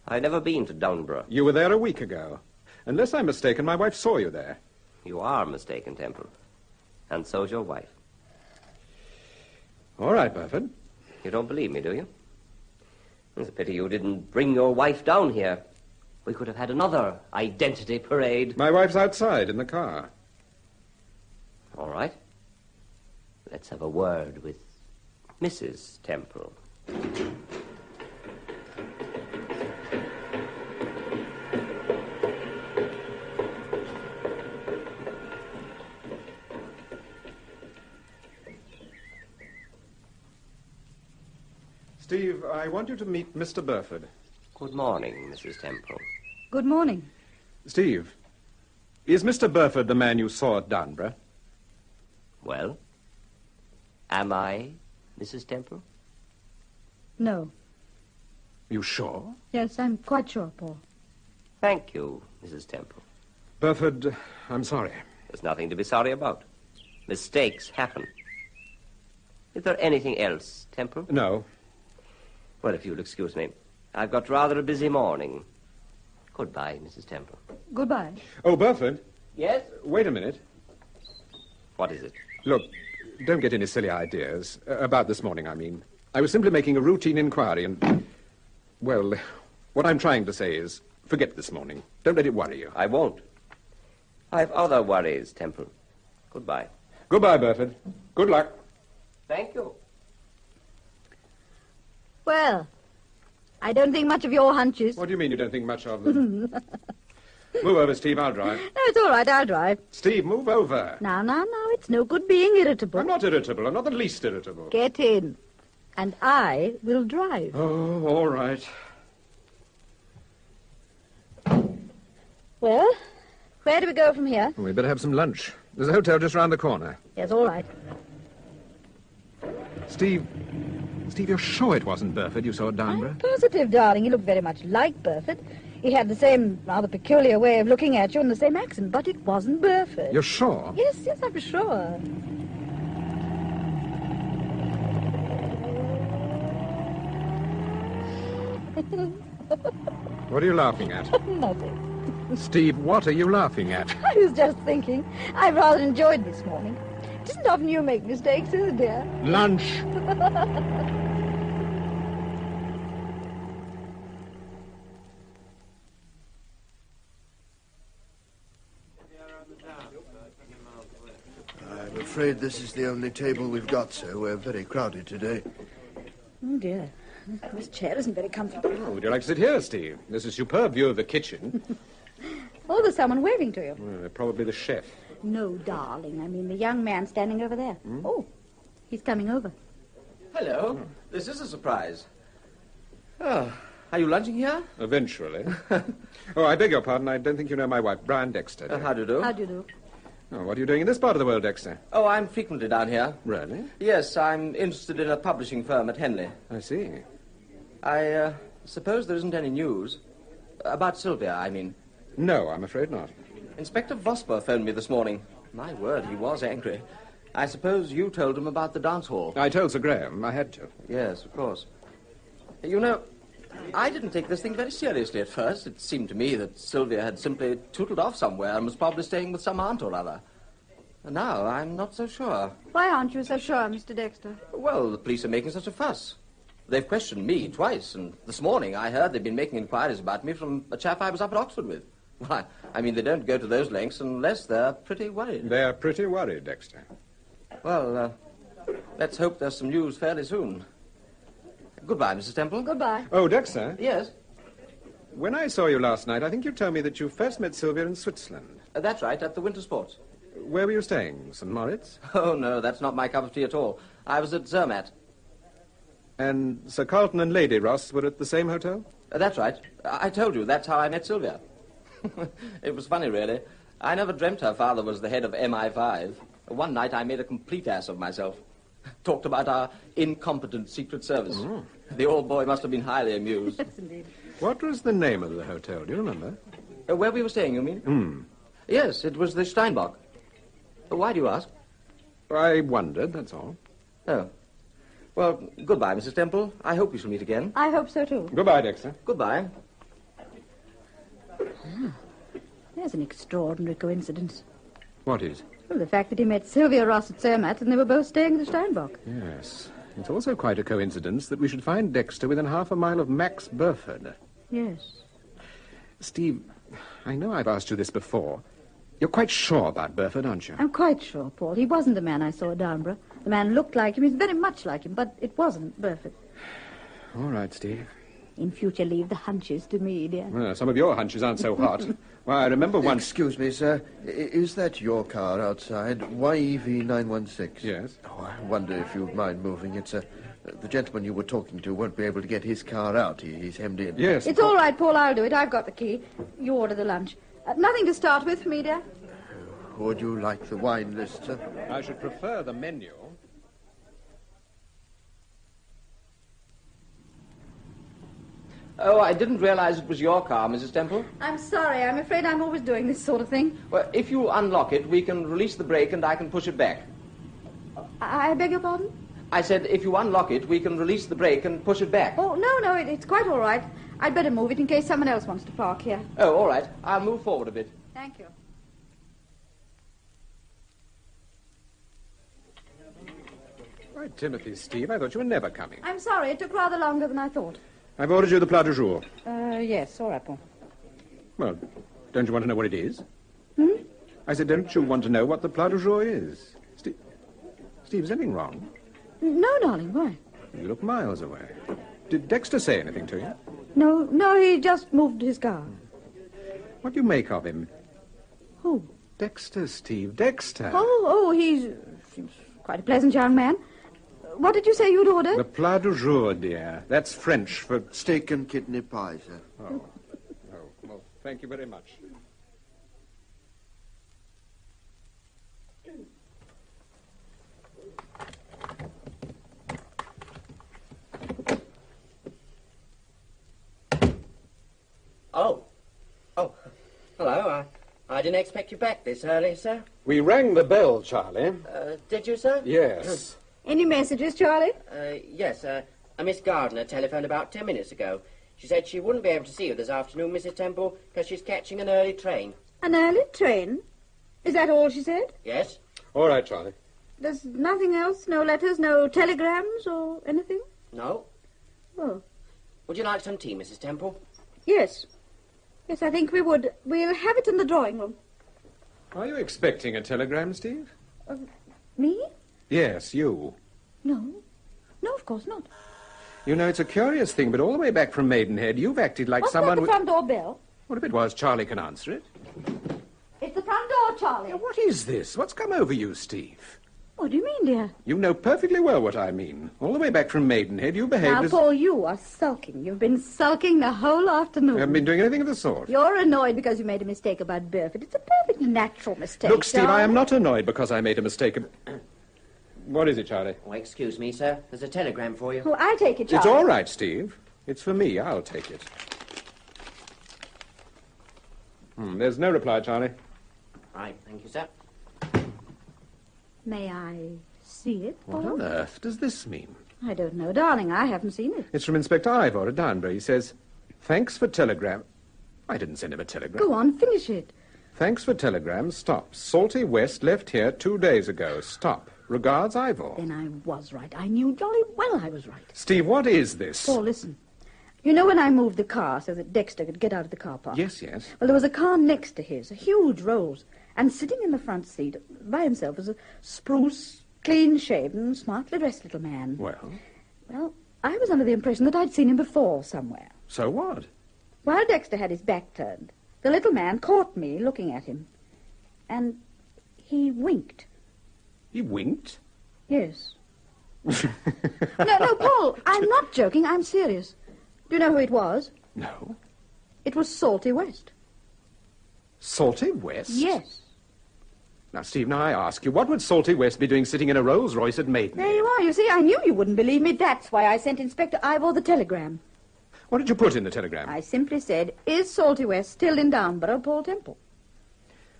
I've never been to Downburgh. You were there a week ago. Unless I'm mistaken, my wife saw you there. You are mistaken, Temple. And so's your wife. All right, Burford. You don't believe me, do you? It's a pity you didn't bring your wife down here. We could have had another identity parade. My wife's outside in the car. All right. Let's have a word with Mrs. Temple. Steve, I want you to meet Mr. Burford. Good morning, Mrs. Temple. Good morning. Steve, is Mr. Burford the man you saw at Downburgh? Well, am I Mrs. Temple? No. You sure? Yes, I'm quite sure, Paul. Thank you, Mrs. Temple. Burford, I'm sorry. There's nothing to be sorry about. Mistakes happen. Is there anything else, Temple? No. Well, if you'll excuse me, I've got rather a busy morning. Goodbye, Mrs. Temple. Goodbye. Oh, Burford. Yes? Wait a minute. What is it? Look, don't get any silly ideas. About this morning, I mean. I was simply making a routine inquiry and... Well, what I'm trying to say is, forget this morning. Don't let it worry you. I won't. I've other worries, Temple. Goodbye. Goodbye, Burford. Good luck. Thank you. Well, I don't think much of your hunches. What do you mean you don't think much of them? Move over, Steve. I'll drive. No, it's all right. I'll drive. Steve, move over. Now. It's no good being irritable. I'm not irritable. I'm not the least irritable. Get in. And I will drive. Oh, all right. Well, where do we go from here? We'd better have some lunch. There's a hotel just round the corner. Yes, all right. Steve, Steve, you're sure it wasn't Burford you saw at Downburgh? I'm positive, darling. He looked very much like Burford. He had the same rather peculiar way of looking at you and the same accent, but it wasn't Burford. You're sure? Yes, I'm sure. What are you laughing at? Nothing. Steve, what are you laughing at? I was just thinking. I rather enjoyed this morning. It isn't often you make mistakes, is it, dear? Lunch. I'm afraid this is the only table we've got, sir. We're very crowded today. Oh, dear. This chair isn't very comfortable. Oh, would you like to sit here, Steve? There's a superb view of the kitchen. Oh, there's someone waving to you. Well, probably the chef. No, darling. I mean the young man standing over there. Oh, he's coming over. Hello. This is a surprise. Oh, are you lunching here? Eventually. Oh, I beg your pardon. I don't think you know my wife, Brian Dexter. Do you? How do you do? How do you do? Oh, what are you doing in this part of the world, Dexter? Oh, I'm frequently down here. Really? Yes, I'm interested in a publishing firm at Henley. I see. I suppose there isn't any news. About Sylvia, I mean. No, I'm afraid not. Inspector Vosper phoned me this morning. My word, he was angry. I suppose you told him about the dance hall. I told Sir Graham. I had to. Yes, of course. You know, I didn't take this thing very seriously at first. It seemed to me that Sylvia had simply tootled off somewhere and was probably staying with some aunt or other. And now I'm not so sure. Why aren't you so sure, Mr. Dexter? Well, the police are making such a fuss. They've questioned me twice, and this morning I heard they've been making inquiries about me from a chap I was up at Oxford with. Why, I mean, they don't go to those lengths unless they're pretty worried. They're pretty worried, Dexter. Well, let's hope there's some news fairly soon. Goodbye, Mrs. Temple. Goodbye. Oh, Dexter. Yes? When I saw you last night, I think you told me that you first met Sylvia in Switzerland. That's right, at the Winter Sports. Where were you staying? St. Moritz? Oh, no, that's not my cup of tea at all. I was at Zermatt. And Sir Carlton and Lady Ross were at the same hotel? That's right. I told you, that's how I met Sylvia. It was funny, really. I never dreamt her father was the head of MI5. One night I made a complete ass of myself. Talked about our incompetent Secret Service. Mm. The old boy must have been highly amused. Yes, indeed. What was the name of the hotel? Do you remember? Where we were staying, you mean? Hmm. Yes, it was the Steinbock. Why do you ask? I wondered, that's all. Oh. Well, goodbye, Mrs. Temple. I hope we shall meet again. I hope so, too. Goodbye, Dexter. Goodbye. There's an extraordinary coincidence. What is? Well, the fact that he met Sylvia Ross at Zermatt and they were both staying at the Steinbock. Yes. It's also quite a coincidence that we should find Dexter within half a mile of Max Burford. Yes. Steve, I know I've asked you this before. You're quite sure about Burford, aren't you? I'm quite sure, Paul. He wasn't the man I saw at Downburgh. The man looked like him. He's very much like him, but it wasn't Burford. All right, Steve. In future, leave the hunches to me, dear. Well, some of your hunches aren't so hot. Why, I remember once... Excuse me, sir. Is that your car outside? YEV 916? Yes. Oh, I wonder if you'd mind moving. It's the gentleman you were talking to won't be able to get his car out. He's hemmed in. Yes. It's all right, Paul. I'll do it. I've got the key. You order the lunch. Nothing to start with for me, dear. Would you like the wine list, sir? I should prefer the menu. Oh, I didn't realize it was your car, Mrs. Temple. I'm sorry. I'm afraid I'm always doing this sort of thing. Well, if you unlock it, we can release the brake and I can push it back. I beg your pardon? I said, if you unlock it, we can release the brake and push it back. Oh, no, it's quite all right. I'd better move it in case someone else wants to park here. Oh, all right. I'll move forward a bit. Thank you. Right, Timothy, Steve, I thought you were never coming. I'm sorry. It took rather longer than I thought. I've ordered you the plat du jour. Yes, all right, Paul. Well, don't you want to know what it is? Hmm? I said, don't you want to know what the plat du jour is? Steve, is anything wrong? No, darling, why? You look miles away. Did Dexter say anything to you? No, he just moved his car. What do you make of him? Who? Dexter, Steve, Dexter. Oh, seems quite a pleasant young man. What did you say you'd order? The plat du jour, dear. That's French for... Steak and kidney pie, sir. Oh, well, thank you very much. I didn't expect you back this early, sir. We rang the bell, Charlie. Did you, sir? Yes. Any messages, Charlie? Yes, a Miss Gardner telephoned about 10 minutes ago. She said she wouldn't be able to see you this afternoon, Mrs. Temple, because she's catching an early train. An early train? Is that all she said? Yes. All right, Charlie. There's nothing else? No letters, no telegrams or anything? No. Oh. Would you like some tea, Mrs. Temple? Yes. Yes, I think we would. We'll have it in the drawing room. Are you expecting a telegram, Steve? Me? Yes, you. No. No, of course not. You know, it's a curious thing, but all the way back from Maidenhead, you've acted like What's someone... the front door bell? What if it was? Charlie can answer it. It's the front door, Charlie. Now, what is this? What's come over you, Steve? What do you mean, dear? You know perfectly well what I mean. All the way back from Maidenhead, you behaved Now, as... Paul, you are sulking. You've been sulking the whole afternoon. I haven't been doing anything of the sort. You're annoyed because you made a mistake about Burford. It's a perfectly natural mistake. Look, Steve, I darling. am not annoyed because I made a mistake. What is it, Charlie? Oh, excuse me, sir. There's a telegram for you. Oh, I take it, Charlie. It's all right, Steve. It's for me. I'll take it. There's no reply, Charlie. Right, thank you, sir. May I see it, Paul? What on earth does this mean? I don't know, darling. I haven't seen it. It's from Inspector Ivor at Downburgh. He says, thanks for telegram. I didn't send him a telegram. Go on, finish it. Thanks for telegram. Stop. Salty West left here 2 days ago. Stop. Regards, Ivor. Then I was right. I knew jolly well I was right. Steve, what is this? Paul, listen. You know when I moved the car so that Dexter could get out of the car park? Yes, yes. Well, there was a car next to his, a huge Rolls, and sitting in the front seat by himself was a spruce, clean-shaven, smartly dressed little man. Well, I was under the impression that I'd seen him before somewhere. So what? While Dexter had his back turned, the little man caught me looking at him, and he winked. He winked? Yes. No, Paul, I'm not joking. I'm serious. Do you know who it was? No. It was Salty West. Salty West? Yes. Now, Steve, now I ask you, what would Salty West be doing sitting in a Rolls-Royce at Maidenhead? There you are. You see, I knew you wouldn't believe me. That's why I sent Inspector Ivor the telegram. What did you put in the telegram? I simply said, is Salty West still in Downburgh, Paul Temple?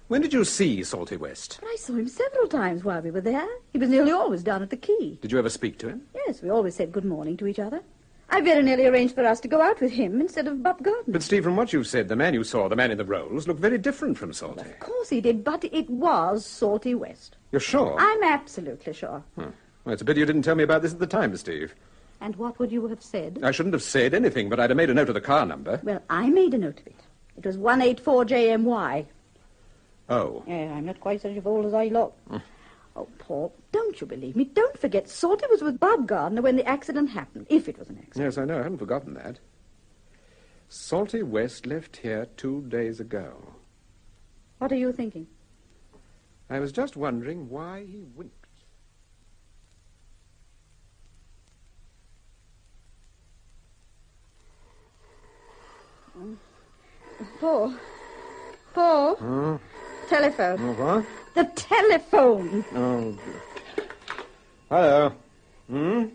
When did you see Salty West? I saw him several times while we were there. He was nearly always down at the quay. Did you ever speak to him? Yes, we always said good morning to each other. I very nearly arranged for us to go out with him instead of Bob Gardner. But, Steve, from what you've said, the man you saw, the man in the Rolls, looked very different from Salty. Of course he did, but it was Salty West. You're sure? I'm absolutely sure. Well, it's a pity you didn't tell me about this at the time, Steve. And what would you have said? I shouldn't have said anything, but I'd have made a note of the car number. Well, I made a note of it. It was 184JMY. Oh. Yeah, I'm not quite such a fool as I look. Oh, Paul, don't you believe me? Don't forget, Salty was with Bob Gardner when the accident happened, if it was an accident. Yes, I know. I haven't forgotten that. Salty West left here 2 days ago. What are you thinking? I was just wondering why he winked. Paul? Paul? Telephone. What? The telephone. Oh, hello.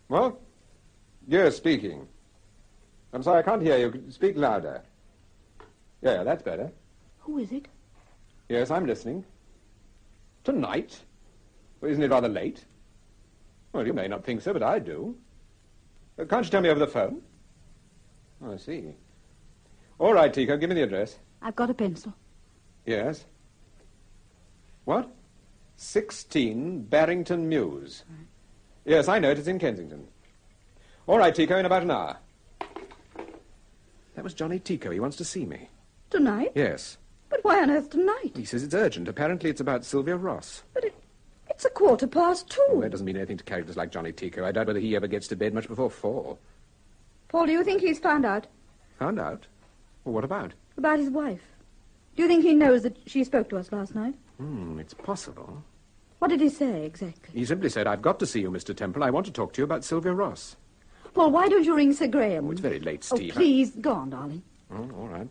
What? Yes, speaking. I'm sorry, I can't hear you. Speak louder. Yeah, that's better. Who is it? Yes, I'm listening. Tonight? Well, isn't it rather late? Well, you may not think so, but I do. Can't you tell me over the phone? Oh, I see. All right, Tico, give me the address. I've got a pencil. Yes. What? 16 Barrington Mews. Right. Yes, I know it. It's in Kensington. All right, Tico, in about an hour. That was Johnny Tico. He wants to see me. Tonight? Yes. But why on earth tonight? He says it's urgent. Apparently it's about Sylvia Ross. But it's 2:15. Oh, that doesn't mean anything to characters like Johnny Tico. I doubt whether he ever gets to bed much before 4. Paul, do you think he's found out? Found out? Well, what about? About his wife. Do you think he knows that she spoke to us last night? It's possible. What did he say, exactly? He simply said, I've got to see you, Mr. Temple. I want to talk to you about Sylvia Ross. Paul, why don't you ring Sir Graham? Oh, it's very late, Steve. Oh, please, go on, darling. Oh, all right.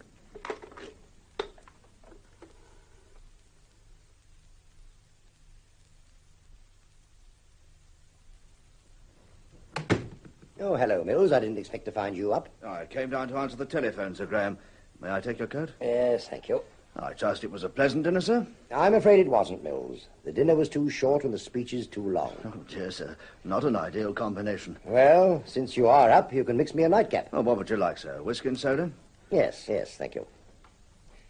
Oh, hello, Mills. I didn't expect to find you up. I came down to answer the telephone, Sir Graham. May I take your coat? Yes, thank you. I trust it was a pleasant dinner, sir? I'm afraid it wasn't, Mills. The dinner was too short and the speeches too long. Oh, dear, sir. Not an ideal combination. Well, since you are up, you can mix me a nightcap. Oh, what would you like, sir? Whiskey and soda? Yes, thank you.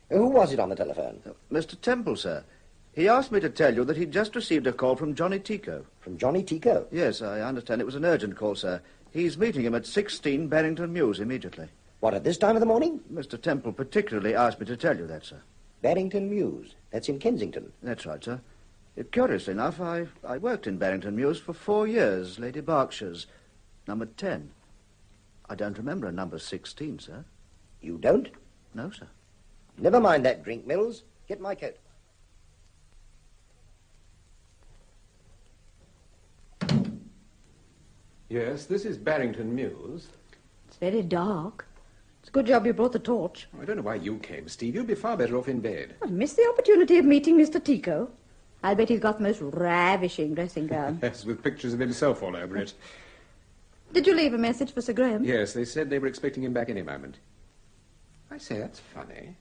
Who was it on the telephone? Mr. Temple, sir. He asked me to tell you that he'd just received a call from Johnny Tico. From Johnny Tico? Yes, I understand it was an urgent call, sir. He's meeting him at 16 Barrington Mews immediately. What, at this time of the morning? Mr. Temple particularly asked me to tell you that, sir. Barrington Mews. That's in Kensington. That's right, sir. Curiously enough, I worked in Barrington Mews for 4 years, Lady Berkshire's. Number 10. I don't remember a number 16, sir. You don't? No, sir. Never mind that drink, Mills. Get my coat. Yes, this is Barrington Mews. It's very dark. It's a good job you brought the torch. I don't know why you came, Steve. You'd be far better off in bed. I've missed the opportunity of meeting Mr. Tico. I'll bet he's got the most ravishing dressing gown. Yes, with pictures of himself all over it. Did you leave a message for Sir Graham? Yes, they said they were expecting him back any moment. I say, that's funny.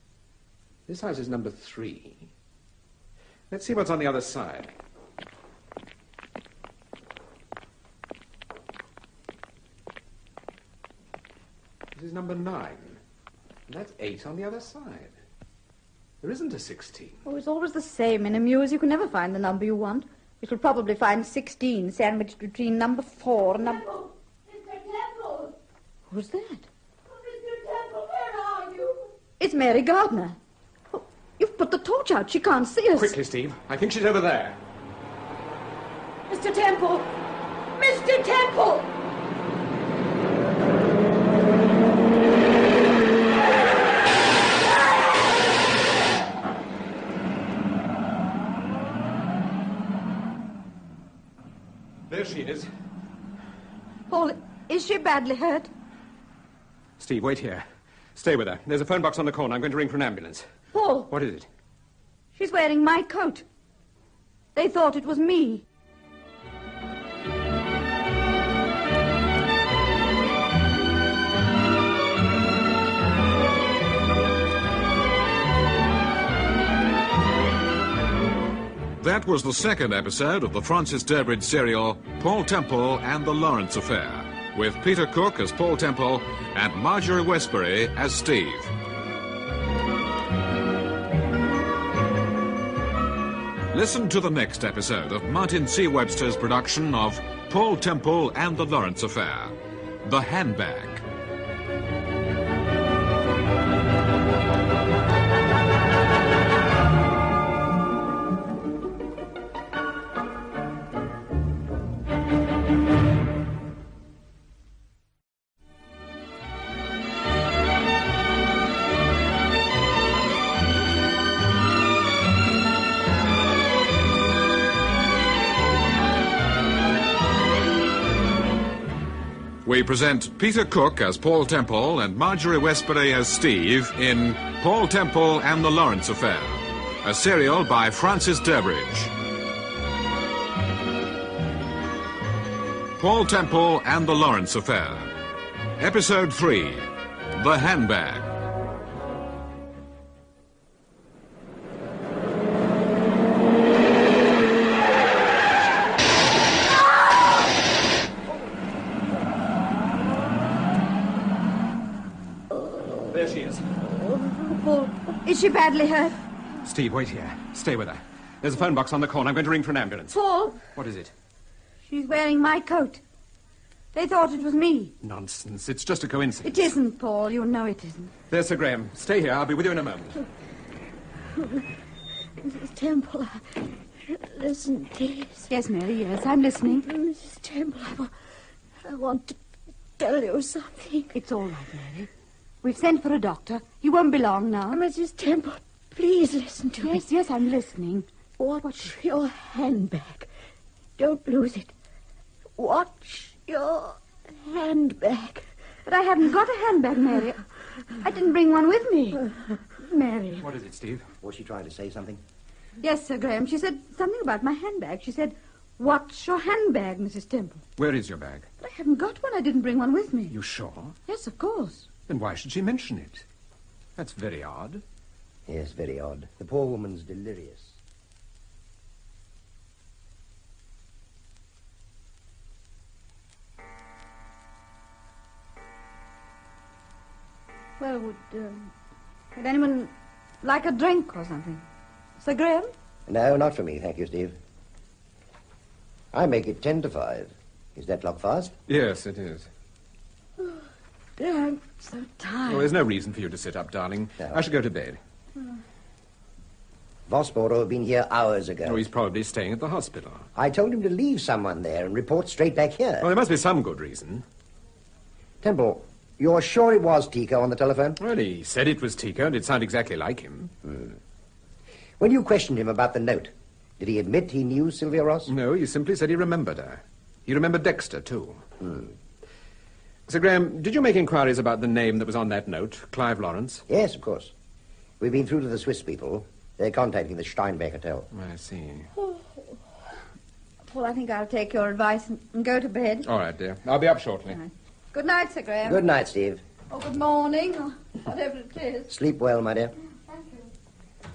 This house is number 3. Let's see what's on the other side. This is number 9. And that's 8 on the other side. There isn't a 16. Oh, it's always the same in a mews. You can never find the number you want. You shall probably find 16 sandwiched between number 4 and number... Temple! Mr. Temple! Who's that? Mr. Temple, where are you? It's Mary Gardner. Oh, you've put the torch out. She can't see us. Quickly, Steve. I think she's over there. Mr. Temple! Mr. Temple! There she is. Paul, is she badly hurt? Steve, wait here. Stay with her. There's a phone box on the corner. I'm going to ring for an ambulance. Paul. What is it? She's wearing my coat. They thought it was me. That was the second episode of the Francis Durbridge serial, Paul Temple and the Lawrence Affair, with Peter Cook as Paul Temple and Marjorie Westbury as Steve. Listen to the next episode of Martin C. Webster's production of Paul Temple and the Lawrence Affair, The Handbag. We present Peter Cook as Paul Temple and Marjorie Westbury as Steve in Paul Temple and the Lawrence Affair, a serial by Francis Durbridge. Paul Temple and the Lawrence Affair, Episode 3, The Handbag. There she is. Paul, is she badly hurt? Steve, wait here. Stay with her. There's a phone box on the corner. I'm going to ring for an ambulance. Paul, What is it? she's wearing my coat. They thought it was me. Nonsense. It's just a coincidence. It isn't, Paul. You know it isn't. There's Sir Graham. Stay here. I'll be with you in a moment. Mrs. Temple, listen, please. Yes, Mary, yes, I'm listening. Mrs. Temple, I want to tell you something. It's all right, Mary. We've sent for a doctor. He won't be long now. Mrs. Temple, please listen to me. Yes, yes, I'm listening. Watch your handbag. Don't lose it. Watch your handbag. But I haven't got a handbag, Mary. I didn't bring one with me. Mary. What is it, Steve? Was she trying to say something? Yes, Sir Graham. She said something about my handbag. She said, "Watch your handbag, Mrs. Temple." Where is your bag? But I haven't got one. I didn't bring one with me. You sure? Yes, of course. Then why should she mention it? That's very odd. Yes, very odd. The poor woman's delirious. Well, would anyone like a drink or something? Sir Graham? No, not for me, thank you, Steve. I make it 10 to 5. Is that clock fast? Yes, it is. Dear, I'm so tired. Well, there's no reason for you to sit up, darling. No. I shall go to bed. Vosper have been here hours ago. Oh, he's probably staying at the hospital. I told him to leave someone there and report straight back here. Well, there must be some good reason. Temple, you're sure it was Tico on the telephone? Well, he said it was Tico, and it sounded exactly like him. When you questioned him about the note, did he admit he knew Sylvia Ross? No, he simply said he remembered her. He remembered Dexter, too. Sir Graham, did you make inquiries about the name that was on that note, Clive Lawrence? Yes, of course. We've been through to the Swiss people. They're contacting the Steinbeck Hotel. I see. Paul, I think I'll take your advice and go to bed. All right, dear. I'll be up shortly. Right. Good night, Sir Graham. Good night, Steve. Oh, good morning, or whatever it is. Sleep well, my dear. Thank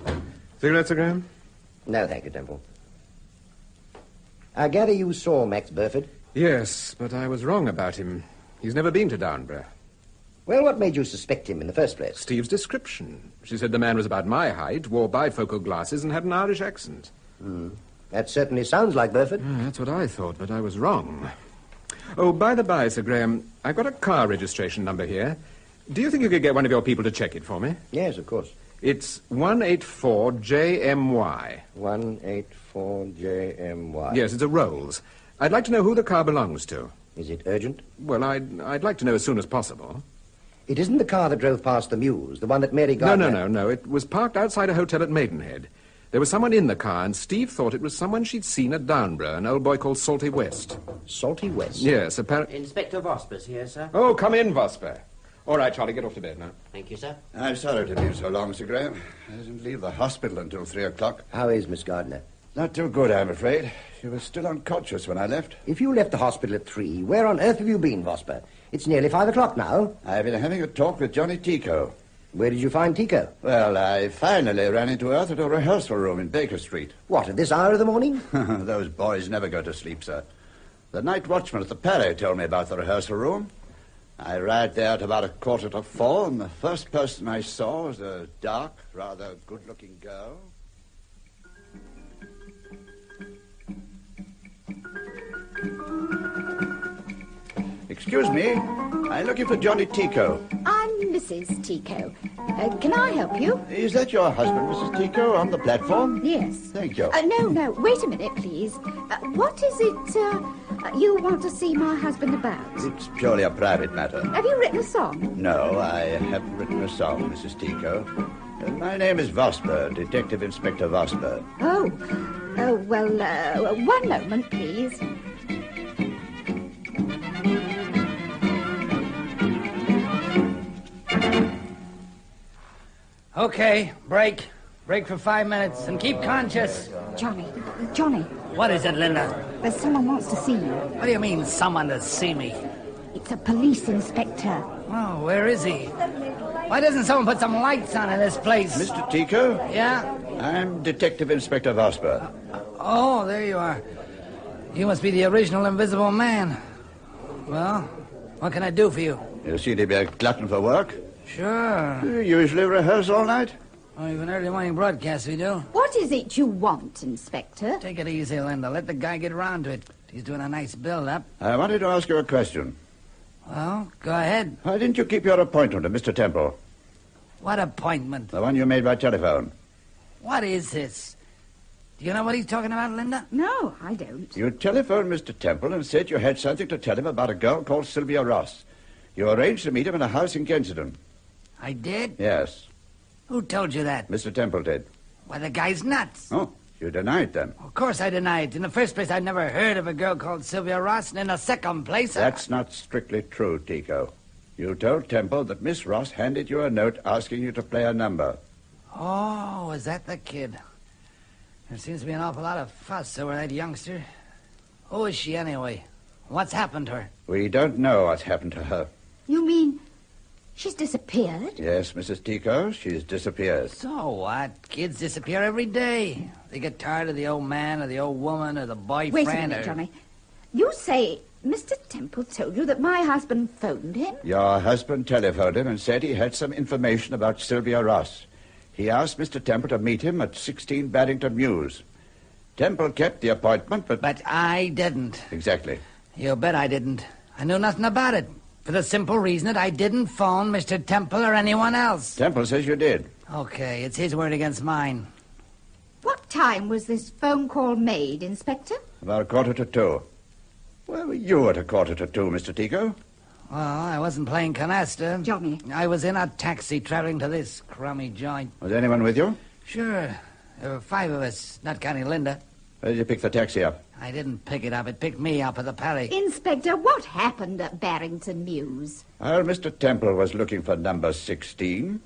you. Cigarette, Sir Graham? No, thank you, Temple. I gather you saw Max Burford? Yes, but I was wrong about him. He's never been to Downburgh. Well, what made you suspect him in the first place? Steve's description. She said the man was about my height, wore bifocal glasses, and had an Irish accent. That certainly sounds like Burford. That's what I thought, but I was wrong. Oh, by the by, Sir Graham, I've got a car registration number here. Do you think you could get one of your people to check it for me? Yes, of course. It's 184JMY. 184JMY. Yes, it's a Rolls. I'd like to know who the car belongs to. Is it urgent? Well, I'd like to know as soon as possible. It isn't the car that drove past the Mews, the one that Mary Gardner... No. It was parked outside a hotel at Maidenhead. There was someone in the car, and Steve thought it was someone she'd seen at Downburgh, an old boy called Salty West. Salty West? Yes, apparently... Inspector Vosper's here, sir. Oh, come in, Vosper. All right, Charlie, get off to bed now. Thank you, sir. I'm sorry to be so long, Sir Graham. I didn't leave the hospital until 3 o'clock. How is Miss Gardner? Not too good, I'm afraid. She was still unconscious when I left. If you left the hospital at 3, where on earth have you been, Vosper? It's nearly 5 o'clock now. I've been having a talk with Johnny Tico. Where did you find Tico? Well, I finally ran into Earth at a rehearsal room in Baker Street. What, at this hour of the morning? Those boys never go to sleep, sir. The night watchman at the Peril told me about the rehearsal room. I arrived there at about 3:45, and the first person I saw was a dark, rather good-looking girl. Excuse me. I'm looking for Johnny Tico. I'm Mrs. Tico. Can I help you? Is that your husband, Mrs. Tico, on the platform? Yes. Thank you. No. Wait a minute, please. What is it you want to see my husband about? It's purely a private matter. Have you written a song? No, I haven't written a song, Mrs. Tico. My name is Vosper, Detective Inspector Vosper. Oh, well, one moment, please. Okay, break. Break for 5 minutes and keep conscious. Johnny. What is it, Linda? There's someone wants to see you. What do you mean, someone to see me? It's a police inspector. Oh, where is he? Why doesn't someone put some lights on in this place? Mr. Tico? Yeah? I'm Detective Inspector Vosper. Oh, there you are. You must be the original Invisible Man. Well, what can I do for you? You seem to be a glutton for work. Sure. You usually rehearse all night? Oh, you've an early morning broadcast, we do. What is it you want, Inspector? Take it easy, Linda. Let the guy get around to it. He's doing a nice build-up. I wanted to ask you a question. Well, go ahead. Why didn't you keep your appointment to Mr. Temple? What appointment? The one you made by telephone. What is this? Do you know what he's talking about, Linda? No, I don't. You telephoned Mr. Temple and said you had something to tell him about a girl called Sylvia Ross. You arranged to meet him in a house in Kensington. I did? Yes. Who told you that? Mr. Temple did. Why, the guy's nuts. Oh, you denied them. Of course I deny it. In the first place, I'd never heard of a girl called Sylvia Ross, and in the second place... That's not strictly true, Tico. You told Temple that Miss Ross handed you a note asking you to play a number. Oh, was that the kid? There seems to be an awful lot of fuss over that youngster. Who is she, anyway? What's happened to her? We don't know what's happened to her. You mean She's disappeared. Yes, Mrs. Tico, she's disappeared. So what? Kids disappear every day. They get tired of the old man or the old woman or the boyfriend. Wait a minute, Johnny. You say Mr. Temple told you that my husband phoned him? Your husband telephoned him and said he had some information about Sylvia Ross. He asked Mr. Temple to meet him at 16 Barrington Mews. Temple kept the appointment, but... But I didn't. Exactly. You bet I didn't. I knew nothing about it. For the simple reason that I didn't phone Mr. Temple or anyone else. Temple says you did. Okay, it's his word against mine. What time was this phone call made, Inspector? About 1:45. Where were you at 1:45, Mr. Tico? Well, I wasn't playing canasta. Johnny. I was in a taxi traveling to this crummy joint. Was anyone with you? Sure. There were 5 of us, not counting Linda. Where did you pick the taxi up? I didn't pick it up. It picked me up at the Pally. Inspector, what happened at Barrington Mews? Well, Mr. Temple was looking for number 16.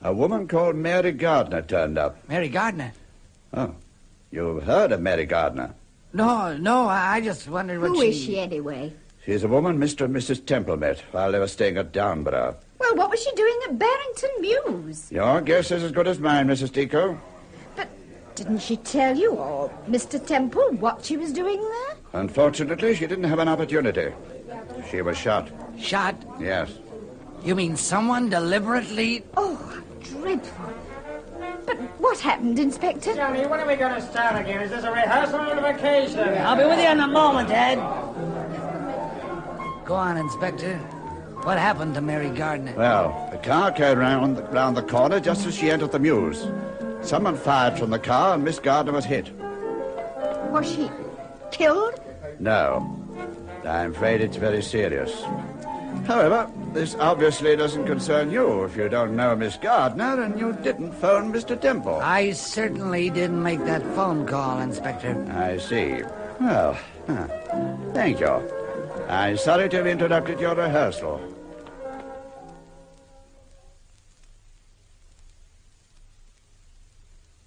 A woman called Mary Gardner turned up. Mary Gardner? Oh, you've heard of Mary Gardner? No, I just wondered what Who is she anyway? She's a woman Mr. and Mrs. Temple met while they were staying at Downburgh. Well, what was she doing at Barrington Mews? Your guess is as good as mine, Mrs. Tico. Didn't she tell you, or Mr. Temple, what she was doing there? Unfortunately, she didn't have an opportunity. She was shot. Shot? Yes. You mean someone deliberately... Oh, how dreadful. But what happened, Inspector? Johnny, when are we going to start again? Is this a rehearsal or a vacation? I'll be with you in a moment, Ed. Go on, Inspector. What happened to Mary Gardner? Well, the car came round the corner just as she entered the mews. Someone fired from the car and Miss Gardner was hit. Was she killed? No. I'm afraid it's very serious. However, this obviously doesn't concern you if you don't know Miss Gardner and you didn't phone Mr. Temple. I certainly didn't make that phone call, Inspector. I see. Well, thank you. I'm sorry to have interrupted your rehearsal.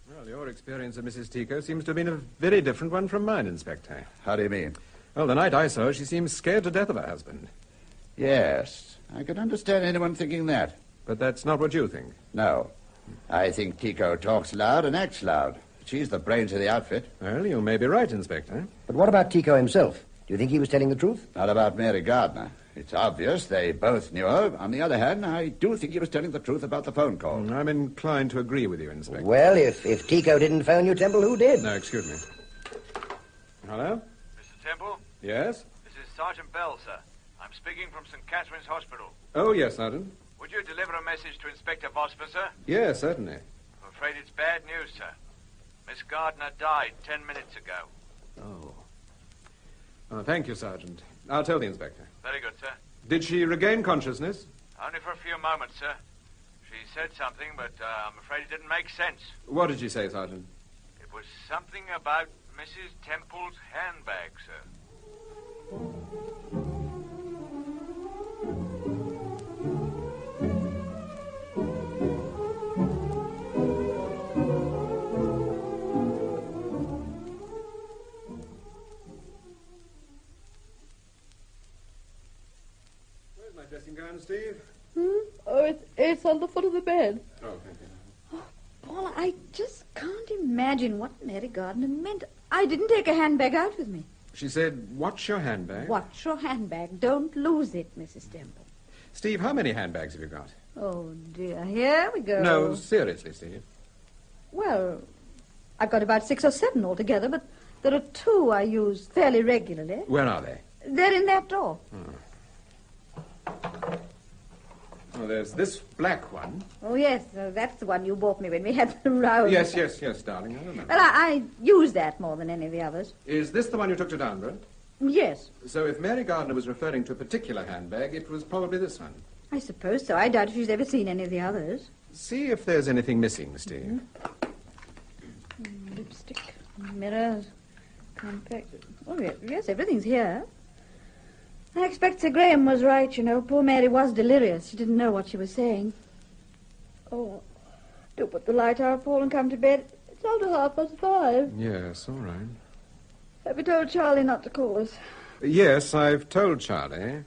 Well, your experience of Mrs. Tico seems to have been a very different one from mine, Inspector. How do you mean? Well, the night I saw her, she seemed scared to death of her husband. Yes, I can understand anyone thinking that. But that's not what you think. No. I think Tico talks loud and acts loud. She's the brains of the outfit. Well, you may be right, Inspector. But what about Tico himself? Do you think he was telling the truth? Not about Mary Gardner. It's obvious they both knew her. On the other hand, I do think he was telling the truth about the phone call. I'm inclined to agree with you, Inspector. Well, if Tico didn't phone you, Temple, who did? No, excuse me. Hello? Mr. Temple? Yes? This is Sergeant Bell, sir. I'm speaking from St. Catherine's Hospital. Oh, yes, Sergeant. Would you deliver a message to Inspector Vosper, sir? Yes, certainly. I'm afraid it's bad news, sir. Miss Gardner died 10 minutes ago. Oh, thank you, Sergeant. I'll tell the Inspector. Very good, sir. Did she regain consciousness? Only for a few moments, sir. She said something, but I'm afraid it didn't make sense. What did she say, Sergeant? It was something about Mrs. Temple's handbag, sir. Where's my dressing gown, Steve? Oh, it's on the foot of the bed. Oh, thank you. Paul, I just can't imagine what Mary Gardner meant. I didn't take a handbag out with me. She said, watch your handbag. Watch your handbag. Don't lose it, Mrs. Temple. Steve, how many handbags have you got? Oh, dear. Here we go. No, seriously, Steve. Well, I've got about 6 or 7 altogether, but there are 2 I use fairly regularly. Where are they? They're in that drawer. Oh, there's this black one. Oh, yes, that's the one you bought me when we had the row. Yes, darling, I remember. Well, I use that more than any of the others. Is this the one you took to Downburgh? Yes. So if Mary Gardner was referring to a particular handbag, it was probably this one. I suppose so. I doubt if she's ever seen any of the others. See if there's anything missing, Steve. Lipstick, mirrors, compact. Oh, yes, everything's here. I expect Sir Graham was right, you know. Poor Mary was delirious. She didn't know what she was saying. Oh, do put the light out, Paul, and come to bed. It's after 5:30. Yes, all right. Have you told Charlie not to call us? Yes, I've told Charlie.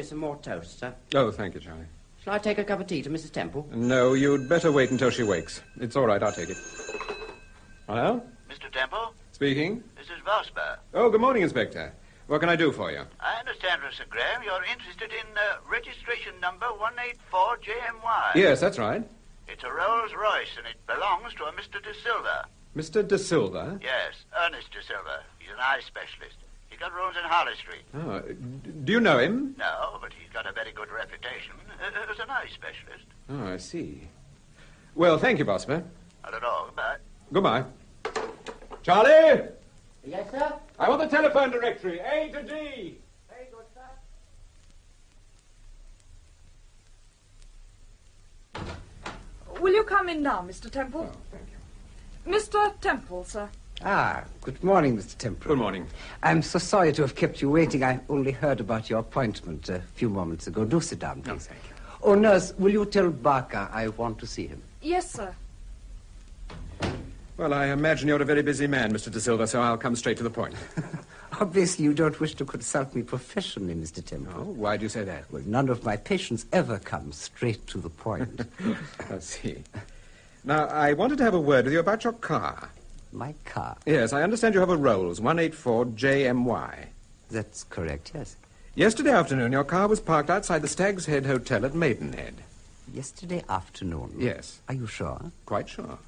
you some more toast, sir. Oh, thank you, Charlie. Shall I take a cup of tea to Mrs. Temple? No, you'd better wait until she wakes. It's all right, I'll take it. Hello? Mr. Temple, Speaking. this is Webster. Oh, good morning, Inspector. What can I do for you? I understand from Sir Graham you're interested in registration number 184JMY. Yes, that's right. It's a Rolls Royce, and it belongs to a Mr. De Silva. Mr. De Silva? Yes, Ernest De Silva. He's an eye specialist. He's got rooms in Harley Street. Oh, do you know him? No, but he's got a very good reputation as an eye specialist. Oh, I see. Well, thank you, Vosper. Not at all. Goodbye. Goodbye. Charlie! Yes, sir? I want the telephone directory, A to D. Very good, sir. Will you come in now, Mr. Temple? Oh, thank you. Mr. Temple, sir. Ah, good morning, Mr. Temple. Good morning. I'm so sorry to have kept you waiting. I only heard about your appointment a few moments ago. Do sit down, please. thank you. Oh, nurse, will you tell Barker I want to see him? Yes, sir. Well, I imagine you're a very busy man, Mr. De Silva, so I'll come straight to the point. Obviously, you don't wish to consult me professionally, Mr. Temple. Oh, why do you say that? Well, none of my patients ever come straight to the point. I see. Now, I wanted to have a word with you about your car. My car? Yes, I understand you have a Rolls 184JMY. That's correct, yes. Yesterday afternoon, your car was parked outside the Stag's Head Hotel at Maidenhead. Yesterday afternoon? Yes. Are you sure? Quite sure.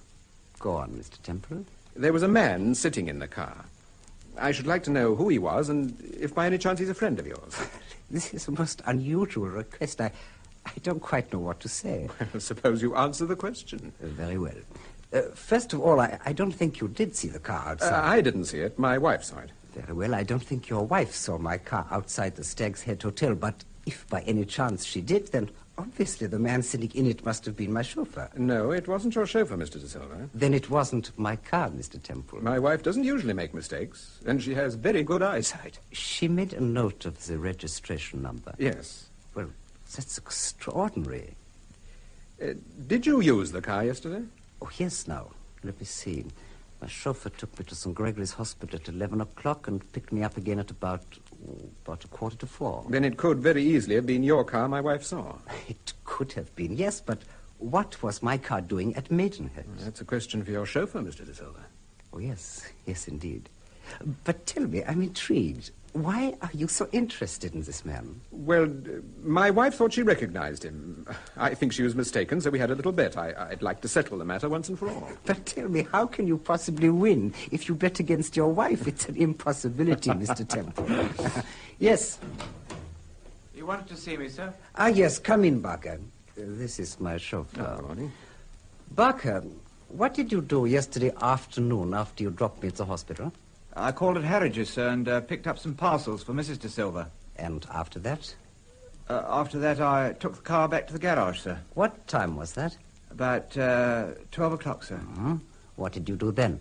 Go on, Mr. Temple. There was a man sitting in the car. I should like to know who he was and if by any chance he's a friend of yours. This is a most unusual request. I don't quite know what to say. Well, suppose you answer the question. Very well. First of all, I don't think you did see the car outside. I didn't see it. My wife saw it. Very well. I don't think your wife saw my car outside the Stag's Head Hotel, but if by any chance she did, then obviously the man sitting in it must have been my chauffeur. No, it wasn't your chauffeur, Mr. De Silva. Then it wasn't my car, Mr. Temple. My wife doesn't usually make mistakes, and she has very good eyesight. She made a note of the registration number. Yes. Well, that's extraordinary. Did you use the car yesterday? Oh, yes, now. Let me see. My chauffeur took me to St. Gregory's Hospital at 11 o'clock and picked me up again at about 3:45. Then it could very easily have been your car my wife saw. It could have been, yes, but what was my car doing at Maidenhead? That's a question for your chauffeur, Mr. De Silva. Oh, yes, indeed. But tell me, I'm intrigued. Why are you so interested in this man? Well, my wife thought she recognized him. I think she was mistaken, so we had a little bet. I'd like to settle the matter once and for all. But tell me, how can you possibly win if you bet against your wife? It's an impossibility, Mr. Temple. Yes. You wanted to see me, sir? Ah, yes, come in, Barker. This is my chauffeur. Good morning. Barker, what did you do yesterday afternoon after you dropped me at the hospital? I called at Harridge's, sir, and picked up some parcels for Mrs. De Silva. And after that? After that, I took the car back to the garage, sir. What time was that? About 12 o'clock, sir. Mm-hmm. What did you do then?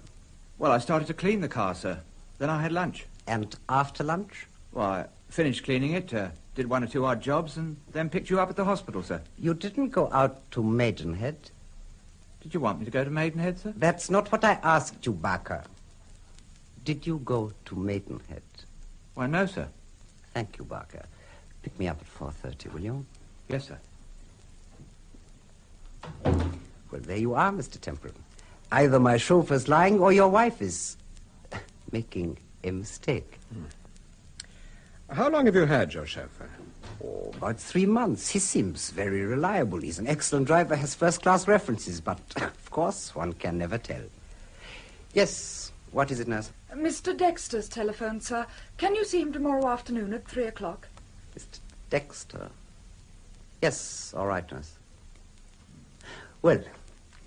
Well, I started to clean the car, sir. Then I had lunch. And after lunch? Well, I finished cleaning it, did one or two odd jobs, and then picked you up at the hospital, sir. You didn't go out to Maidenhead? Did you want me to go to Maidenhead, sir? That's not what I asked you, Barker. Did you go to Maidenhead? Why, no, sir. Thank you, Barker. Pick me up at 4:30, will you? Yes, sir. Well, there you are, Mr. Temple. Either my chauffeur's lying or your wife is making a mistake. How long have you had your chauffeur? Oh, about 3 months. He seems very reliable. He's an excellent driver, has first-class references, but, of course, one can never tell. Yes, what is it, nurse? Mr. Dexter's telephone, sir. Can you see him tomorrow afternoon at 3 o'clock? Mr. Dexter? Yes, all right, nurse. Well,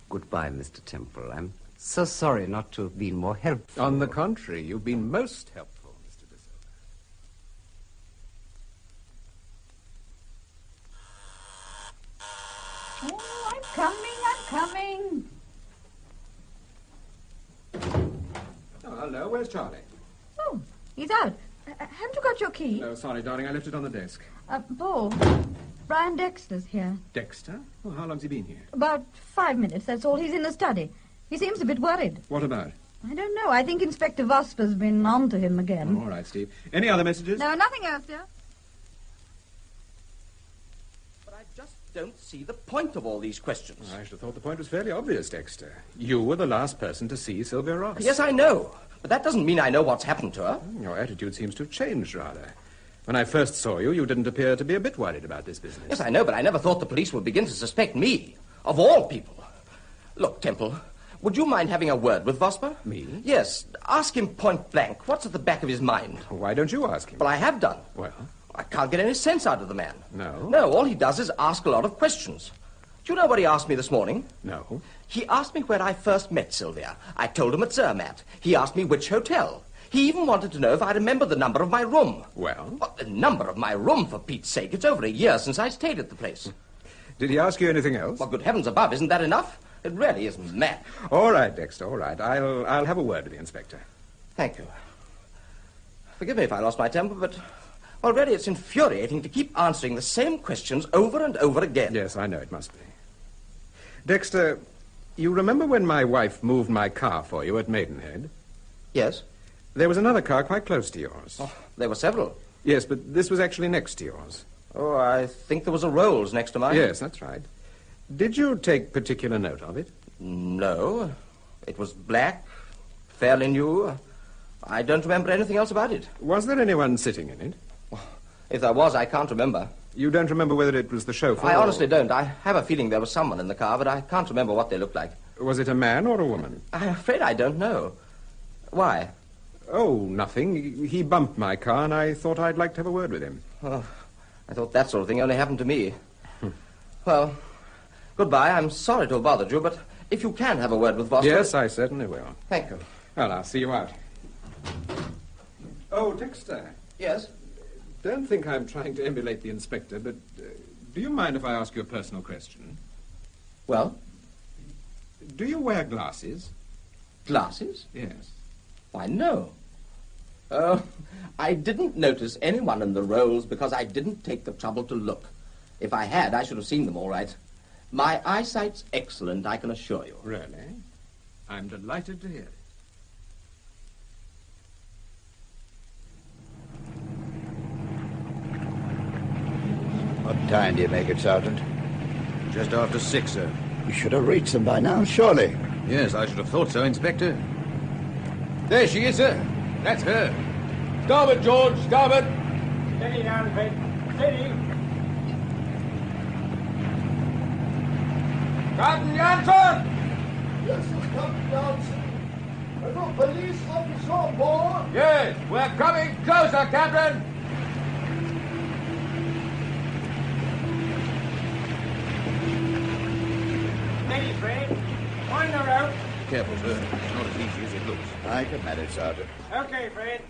goodbye, Mr. Temple. I'm so sorry not to have been more helpful. On the contrary, you've been most helpful, Mr. De Silva. Oh, I'm coming. Oh, hello. Where's Charlie? Oh, he's out. Haven't you got your key? No, sorry, darling. I left it on the desk. Paul, Brian Dexter's here. Dexter? Well, how long's he been here? About 5 minutes, that's all. He's in the study. He seems a bit worried. What about? I don't know. I think Inspector Vosper's been on to him again. Oh, all right, Steve. Any other messages? No, nothing else, dear. don't see the point of all these questions. I should have thought the point was fairly obvious, Dexter. You were the last person to see Sylvia Ross. Yes, I know. But that doesn't mean I know what's happened to her. Your attitude seems to have changed, rather. When I first saw you, you didn't appear to be a bit worried about this business. Yes, I know, but I never thought the police would begin to suspect me. Of all people. Look, Temple, would you mind having a word with Vosper? Me? Yes. Ask him point blank. What's at the back of his mind? Why don't you ask him? Well, I have done. Well? I can't get any sense out of the man. No? No, all he does is ask a lot of questions. Do you know what he asked me this morning? No. He asked me where I first met Sylvia. I told him at Zermatt. He asked me which hotel. He even wanted to know if I remembered the number of my room. Well? The number of my room, for Pete's sake. It's over a year since I stayed at the place. Did he ask you anything else? Well, good heavens above, isn't that enough? It really is mad. All right, Dexter, all right. I'll have a word with the inspector. Thank you. Forgive me if I lost my temper, but already it's infuriating to keep answering the same questions over and over again. Yes, I know it must be. Dexter, you remember when my wife moved my car for you at Maidenhead? Yes. There was another car quite close to yours. Oh, there were several. Yes, but this was actually next to yours. Oh, I think there was a Rolls next to mine. Yes, that's right. Did you take particular note of it? No. It was black, fairly new. I don't remember anything else about it. Was there anyone sitting in it? If there was, I can't remember. You don't remember whether it was the chauffeur? I honestly don't. I have a feeling there was someone in the car, but I can't remember what they looked like. Was it a man or a woman? I'm afraid I don't know. Why? Oh, nothing. He bumped my car, and I thought I'd like to have a word with him. Oh, I thought that sort of thing only happened to me. Well, goodbye. I'm sorry to have bothered you, but if you can have a word with Vosper... Yes, I certainly will. Thank you. Well, I'll see you out. Oh, Dexter. Yes? Don't think I'm trying to emulate the inspector, but do you mind if I ask you a personal question? Well? Do you wear glasses? Glasses? Yes. Why, no. Oh, I didn't notice anyone in the Rolls because I didn't take the trouble to look. If I had, I should have seen them all right. My eyesight's excellent, I can assure you. Really? I'm delighted to hear it. What time do you make it, Sergeant? Just after 6, sir. You should have reached them by now, surely. Yes, I should have thought so, Inspector. There she is, sir. That's her. Starboard, George, starboard. Steady now, Fred. Steady. Captain Jansen! Yes, it's Captain Jansen. I've got police officer on board. Yes, we're coming closer, Captain. Steady, Fred. On the rope. Careful, sir. It's not as easy as it looks. I can manage, Sergeant. Okay, Fred.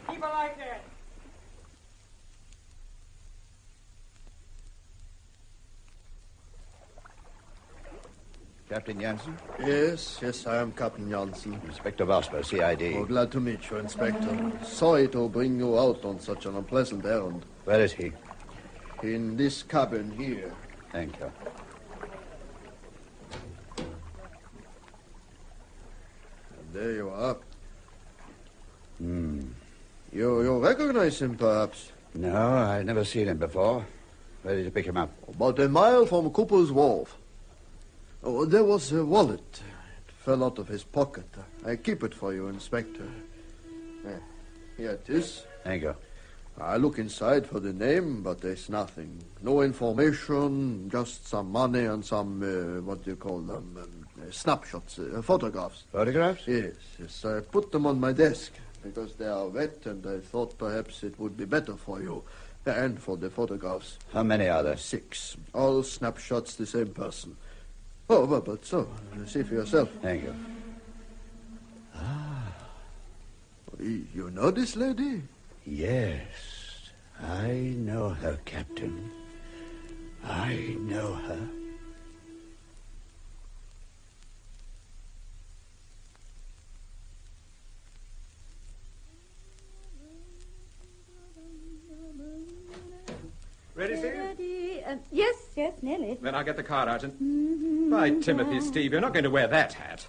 Keep her like that. Captain Jansen? Yes, I am Captain Jansen. Inspector Vosper, CID. Oh, glad to meet you, Inspector. Sorry to bring you out on such an unpleasant errand. Where is he? In this cabin here. Thank you. There you are. Hmm. You recognize him, perhaps? No, I've never seen him before. Where did you pick him up? About a mile from Couple's Wharf. Oh, there was a wallet. It fell out of his pocket. I keep it for you, Inspector. Here it is. Thank you. I look inside for the name, but there's nothing. No information, just some money and some, what do you call them, snapshots, photographs. Photographs? Yes. I put them on my desk because they are wet, and I thought perhaps it would be better for you and for the photographs. How many are there? 6. All snapshots the same person. Oh, but so, see for yourself. Thank you. You know this lady? Yes, I know her, Captain. I know her. Ready, Steve? Ready. Yes, nearly. Then I'll get the car out and... By Timothy, Steve, you're not going to wear that hat.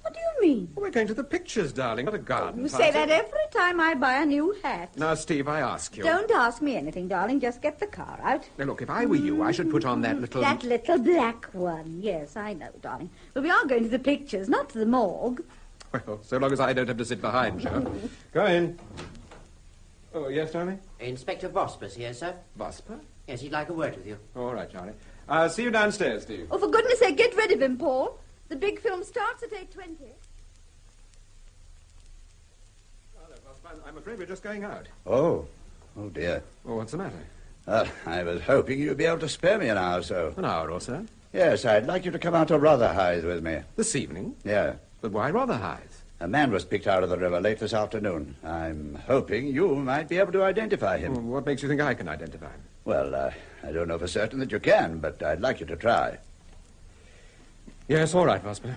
What do you mean? We're going to the pictures, darling, not a garden You party. say that every time I buy a new hat. Now, Steve, I ask you. Don't ask me anything, darling. Just get the car out. Now, look, if I were you, I should put on that little... That little black one. Yes, I know, darling. But we are going to the pictures, not to the morgue. Well, so long as I don't have to sit behind you. Go in. Oh, yes, darling? Inspector Vosper's here, sir. Vosper? Yes, he'd like a word with you. All right, Charlie. I'll see you downstairs, Steve. Oh, for goodness sake, get rid of him, Paul. The big film starts at 8:20. I'm afraid we're just going out. Oh dear. Oh, what's the matter? I was hoping you'd be able to spare me an hour or so. An hour or so? Yes, I'd like you to come out to Rotherhithe with me. This evening? Yeah. But why Rotherhithe? A man was picked out of the river late this afternoon. I'm hoping you might be able to identify him. Well, what makes you think I can identify him? Well, I don't know for certain that you can, but I'd like you to try. Yes, all right, Vosper.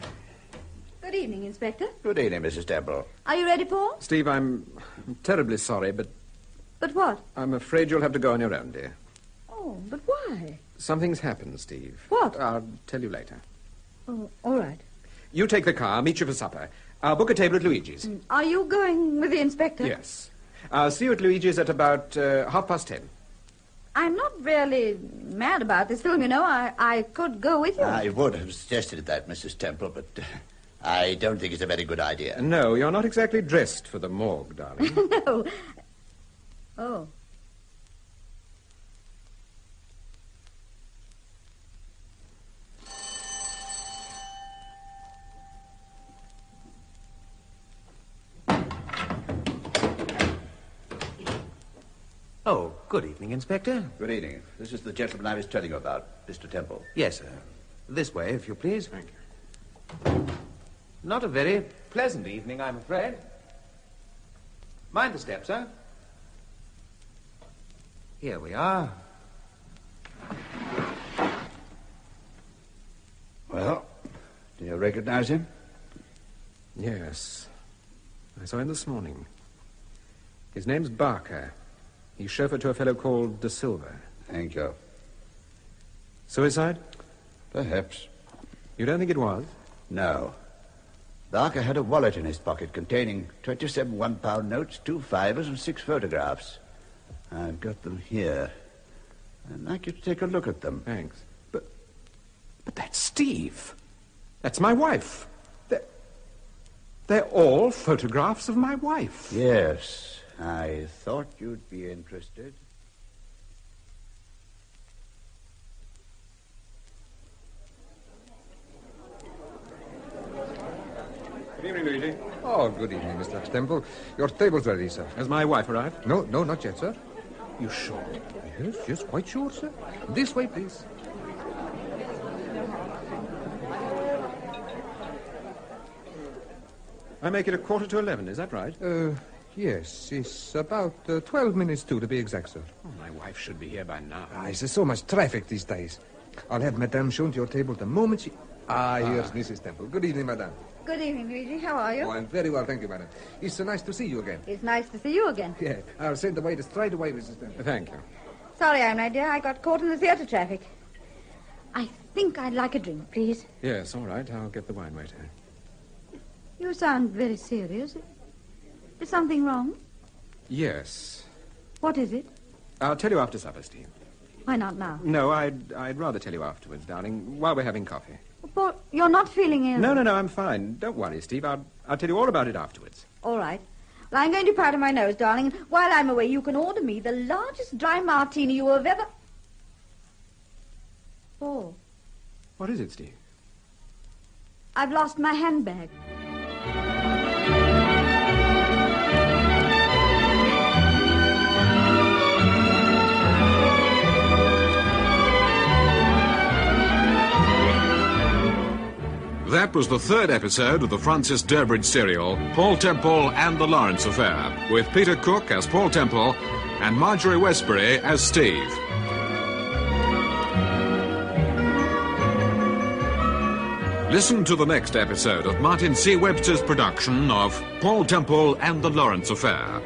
Good evening, Inspector. Good evening, Mrs. Temple. Are you ready, Paul? Steve, I'm terribly sorry, but... But what? I'm afraid you'll have to go on your own, dear. Oh, but why? Something's happened, Steve. What? I'll tell you later. Oh, all right. You take the car, I'll meet you for supper. I'll book a table at Luigi's. Are you going with the Inspector? Yes. I'll see you at Luigi's at about 10:30. I'm not really mad about this film, you know. I could go with you. I would have suggested that, Mrs. Temple, but I don't think it's a very good idea. No, you're not exactly dressed for the morgue, darling. No. Oh. Oh, good evening, Inspector. Good evening. This is the gentleman I was telling you about, Mr. Temple. Yes, sir. This way, if you please. Thank you. Not a very pleasant evening, I'm afraid. Mind the step, sir. Here we are. Well, do you recognize him? Yes. I saw him this morning. His name's Barker. He's chauffeur to a fellow called De Silva. Thank you. Suicide? Perhaps. You don't think it was? No. Barker had a wallet in his pocket containing 27 one-pound notes, 2 fivers, and 6 photographs. I've got them here. I'd like you to take a look at them. Thanks. But that's Steve. That's my wife. They're all photographs of my wife. Yes. I thought you'd be interested. Good evening, Luigi. Oh, good evening, Mr. Temple. Your table's ready, sir. Has my wife arrived? No, not yet, sir. You sure? Yes, quite sure, sir. This way, please. I make it 11:15, is that right? Yes, it's about 12 minutes to be exact, sir. Oh, my wife should be here by now. There's so much traffic these days. I'll have Madame shown to your table the moment she... here's Mrs. Temple. Good evening, Madame. Good evening, Luigi. How are you? Oh, I'm very well, thank you, Madame. It's so nice to see you again. It's nice to see you again. Yeah, I'll send the waiters straight away, Mrs. Temple. Thank you. Sorry, my dear. I got caught in the theatre traffic. I think I'd like a drink, please. Yes, all right. I'll get the wine waiter. You sound very serious. Is something wrong? Yes. What is it? I'll tell you after supper, Steve. Why not now? No, I'd rather tell you afterwards, darling, while we're having coffee. Paul, you're not feeling ill. No, I'm fine. Don't worry, Steve. I'll tell you all about it afterwards. All right. Well, I'm going to powder my nose, darling. And while I'm away, you can order me the largest dry martini you have ever... Paul. What is it, Steve? I've lost my handbag. That was the third episode of the Francis Durbridge serial, Paul Temple and the Lawrence Affair, with Peter Cook as Paul Temple and Marjorie Westbury as Steve. Listen to the next episode of Martin C. Webster's production of Paul Temple and the Lawrence Affair.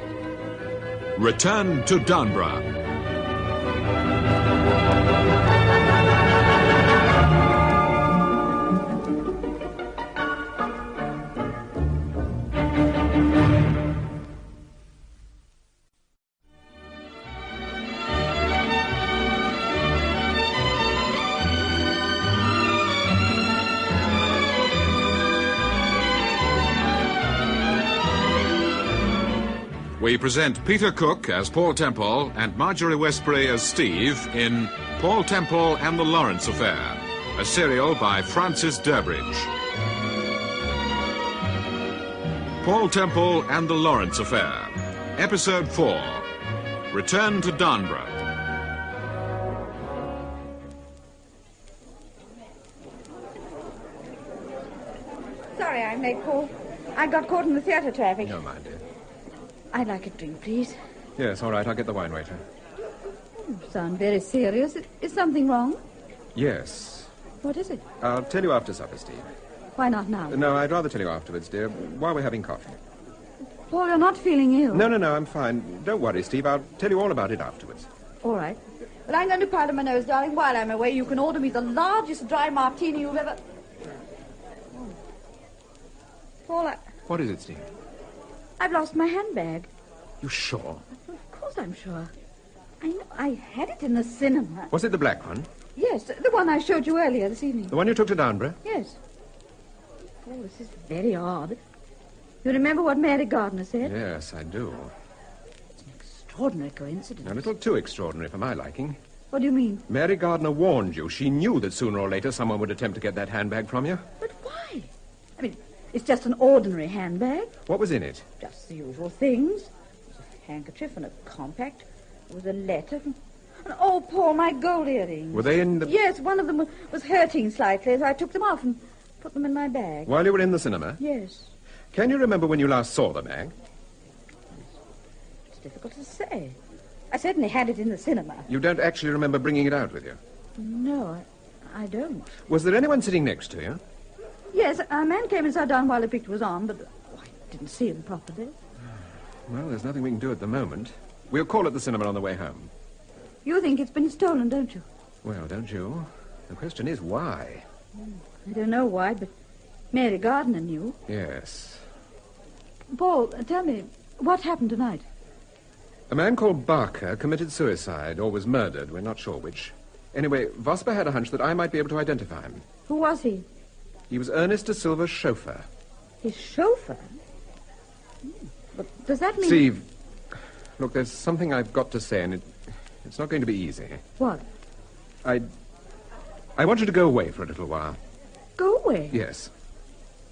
Return to Downburgh. we present Peter Cook as Paul Temple and Marjorie Westbury as Steve in Paul Temple and the Lawrence Affair, a serial by Francis Durbridge. Paul Temple and the Lawrence Affair, Episode 4, Return to Downburgh. Sorry I'm late, Paul. I got caught in the theatre traffic. No, mind, dear. I'd like a drink, please. Yes, all right, I'll get the wine waiter. You sound very serious. Is something wrong? Yes. What is it? I'll tell you after supper, Steve. Why not now? No, I'd rather tell you afterwards, dear, while we're having coffee. Paul, you're not feeling ill. No, I'm fine. Don't worry, Steve. I'll tell you all about it afterwards. All right. But I'm going to powder my nose, darling. While I'm away, you can order me the largest dry martini you've ever... Paul, What is it, Steve? I've lost my handbag. You sure? Of course I'm sure. I know. I had it in the cinema. Was it the black one? Yes, the one I showed you earlier this evening. The one you took to Downburgh? Yes. Oh, this is very odd. You remember what Mary Gardner said? Yes, I do. It's an extraordinary coincidence. A little too extraordinary for my liking. What do you mean? Mary Gardner warned you. She knew that sooner or later someone would attempt to get that handbag from you. But why? I mean, it's just an ordinary handbag. What was in it? Just the usual things. There was a handkerchief and a compact. There was a letter. And, oh, Paul, my gold earrings. Were they in the... Yes, one of them was hurting slightly, so I took them off and put them in my bag. While you were in the cinema? Yes. Can you remember when you last saw the bag? It's difficult to say. I certainly had it in the cinema. You don't actually remember bringing it out with you? No, I don't. Was there anyone sitting next to you? Yes, a man came and sat down while the picture was on, but I didn't see him properly. Well, there's nothing we can do at the moment. We'll call at the cinema on the way home. You think it's been stolen, don't you? Well, don't you? The question is why? I don't know why, but Mary Gardner knew. Yes. Paul, tell me, what happened tonight? A man called Barker committed suicide, or was murdered. We're not sure which. Anyway, Vosper had a hunch that I might be able to identify him. Who was he? He was Ernest de Silva's chauffeur. His chauffeur? But does that mean... Steve, look, there's something I've got to say, and it's not going to be easy. What? I want you to go away for a little while. Go away? Yes.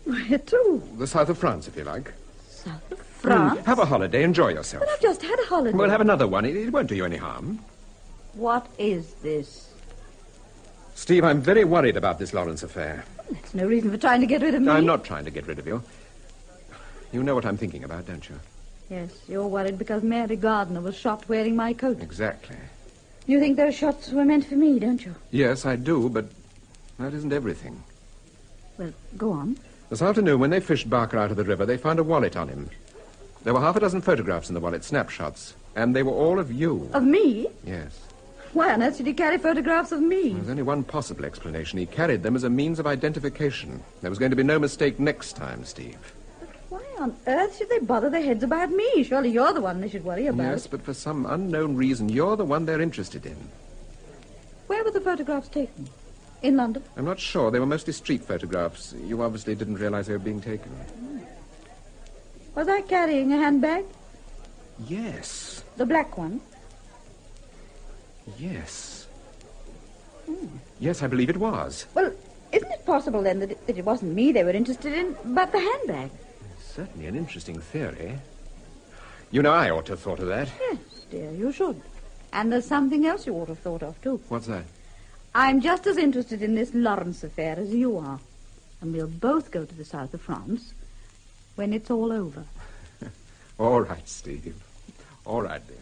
Where to? The south of France, if you like. South of France? Have a holiday. Enjoy yourself. But I've just had a holiday. Well, have another one. It won't do you any harm. What is this? Steve, I'm very worried about this Lawrence affair. That's no reason for trying to get rid of me. I'm not trying to get rid of you. You know what I'm thinking about, don't you? Yes, you're worried because Mary Gardner was shot wearing my coat. Exactly. You think those shots were meant for me, don't you? Yes, I do, but that isn't everything. Well, go on. This afternoon, when they fished Barker out of the river, they found a wallet on him. There were half a dozen photographs in the wallet, snapshots, and they were all of you. Of me? Yes. Why on earth did he carry photographs of me? There's only one possible explanation. He carried them as a means of identification. There was going to be no mistake next time, Steve. But why on earth should they bother their heads about me? Surely you're the one they should worry about. Yes, but for some unknown reason, you're the one they're interested in. Where were the photographs taken? In London? I'm not sure. They were mostly street photographs. You obviously didn't realize they were being taken. Was I carrying a handbag? Yes. The black one? Yes. Yes, I believe it was. Well, isn't it possible, then, that it wasn't me they were interested in, but the handbag? Certainly an interesting theory. You know, I ought to have thought of that. Yes, dear, you should. And there's something else you ought to have thought of, too. What's that? I'm just as interested in this Lawrence affair as you are. And we'll both go to the south of France when it's all over. All right, Steve. All right, dear.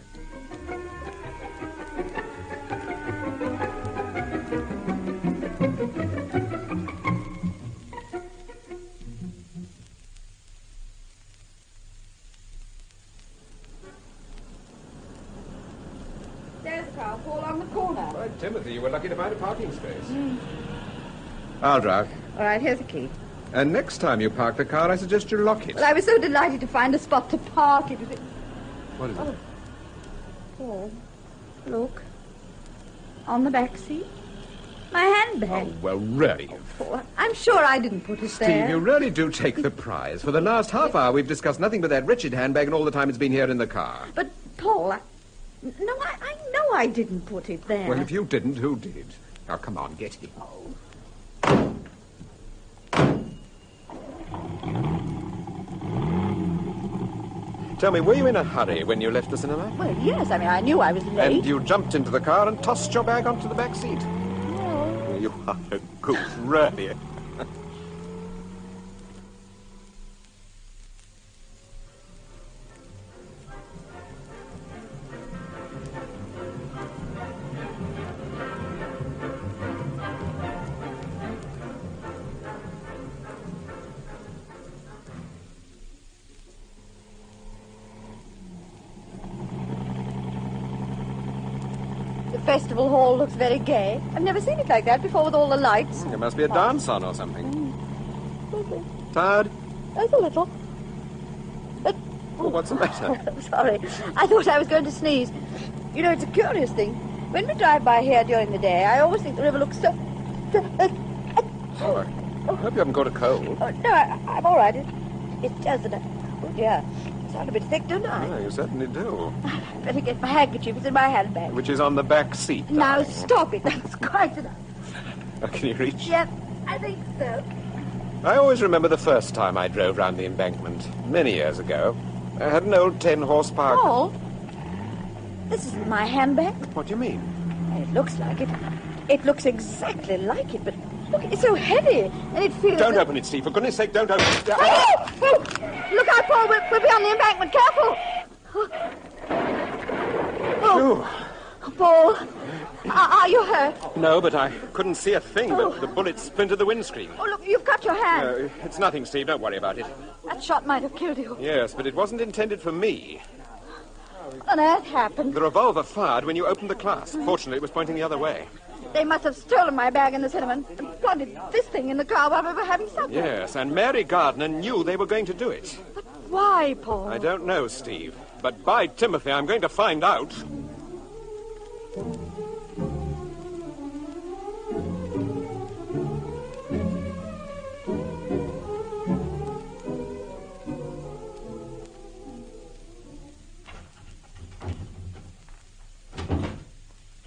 There's the car, Paul, on the corner. Right, Timothy, you were lucky to find a parking space. I'll drive. All right, here's the key. And next time you park the car, I suggest you lock it. Well, I was so delighted to find a spot to park it. What is it? Paul, look. On the back seat. My handbag. Oh, well, really. Oh, I'm sure I didn't put it there. Steve, you really do take the prize. For the last half hour, we've discussed nothing but that wretched handbag, and all the time it's been here in the car. But, Paul, I know I didn't put it there. Well, if you didn't, who did? Now, come on, get it. Tell me, were you in a hurry when you left the cinema? Well, yes. I mean, I knew I was late. And you jumped into the car and tossed your bag onto the back seat? No. You are a goose, really. The festival hall looks very gay. I've never seen it like that before with all the lights. There must be a dance on or something. Tired? Just a little. But... Oh, what's the matter? Sorry. I thought I was going to sneeze. You know, it's a curious thing. When we drive by here during the day, I always think the river looks so... Oh, I hope you haven't caught a cold. Oh, no, I'm all right. It's just that... Oh, dear. I sound a bit thick, don't I? Yeah, you certainly do. Better get my handkerchief. It's in my handbag. Which is on the back seat. Now, darling. stop it. That's quite enough. Oh, can you reach? Yep, I think so. I always remember the first time I drove round the embankment, many years ago. I had an old 10-horsepower... Paul, this isn't my handbag. What do you mean? It looks like it. It looks exactly like it, but look, it's so heavy, and it feels... Don't open it, Steve. For goodness sake, don't open it. Oh! Oh! Look out, Paul. We'll be on the embankment. Careful. Oh, Paul, are you hurt? No, but I couldn't see a thing. The bullet splintered the windscreen. Oh, look, you've cut your hand. It's nothing, Steve. Don't worry about it. That shot might have killed you. Yes, but it wasn't intended for me. What on earth happened? The revolver fired when you opened the class. Fortunately, it was pointing the other way. They must have stolen my bag in the cinema and planted this thing in the car while we were having supper. Yes, and Mary Gardner knew they were going to do it. But why, Paul? I don't know, Steve. But by Timothy, I'm going to find out.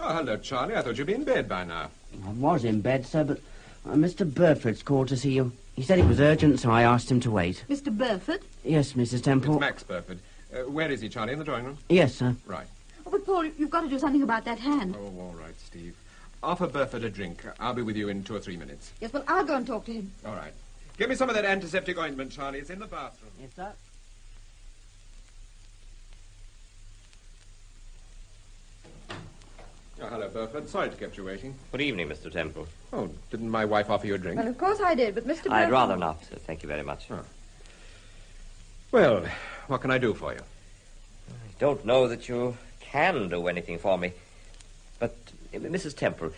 Oh, hello, Charlie. I thought you'd be in bed by now. I was in bed, sir, but Mr. Burford's called to see you. He said it was urgent, so I asked him to wait. Mr. Burford? Yes, Mrs. Temple. It's Max Burford. Where is he, Charlie? In the drawing room? Yes, sir. Right. Oh, but, Paul, you've got to do something about that hand. Oh, all right, Steve. Offer Burford a drink. I'll be with you in 2 or 3 minutes. Yes, well, I'll go and talk to him. All right. Give me some of that antiseptic ointment, Charlie. It's in the bathroom. Yes, sir. Oh, hello, Burford. Sorry to keep you waiting. Good evening, Mr. Temple. Oh, didn't my wife offer you a drink? Well, of course I did, but Mr. Burford... I'd rather not, sir. Thank you very much. Oh. Well, what can I do for you? I don't know that you can do anything for me. But, Mrs. Temple,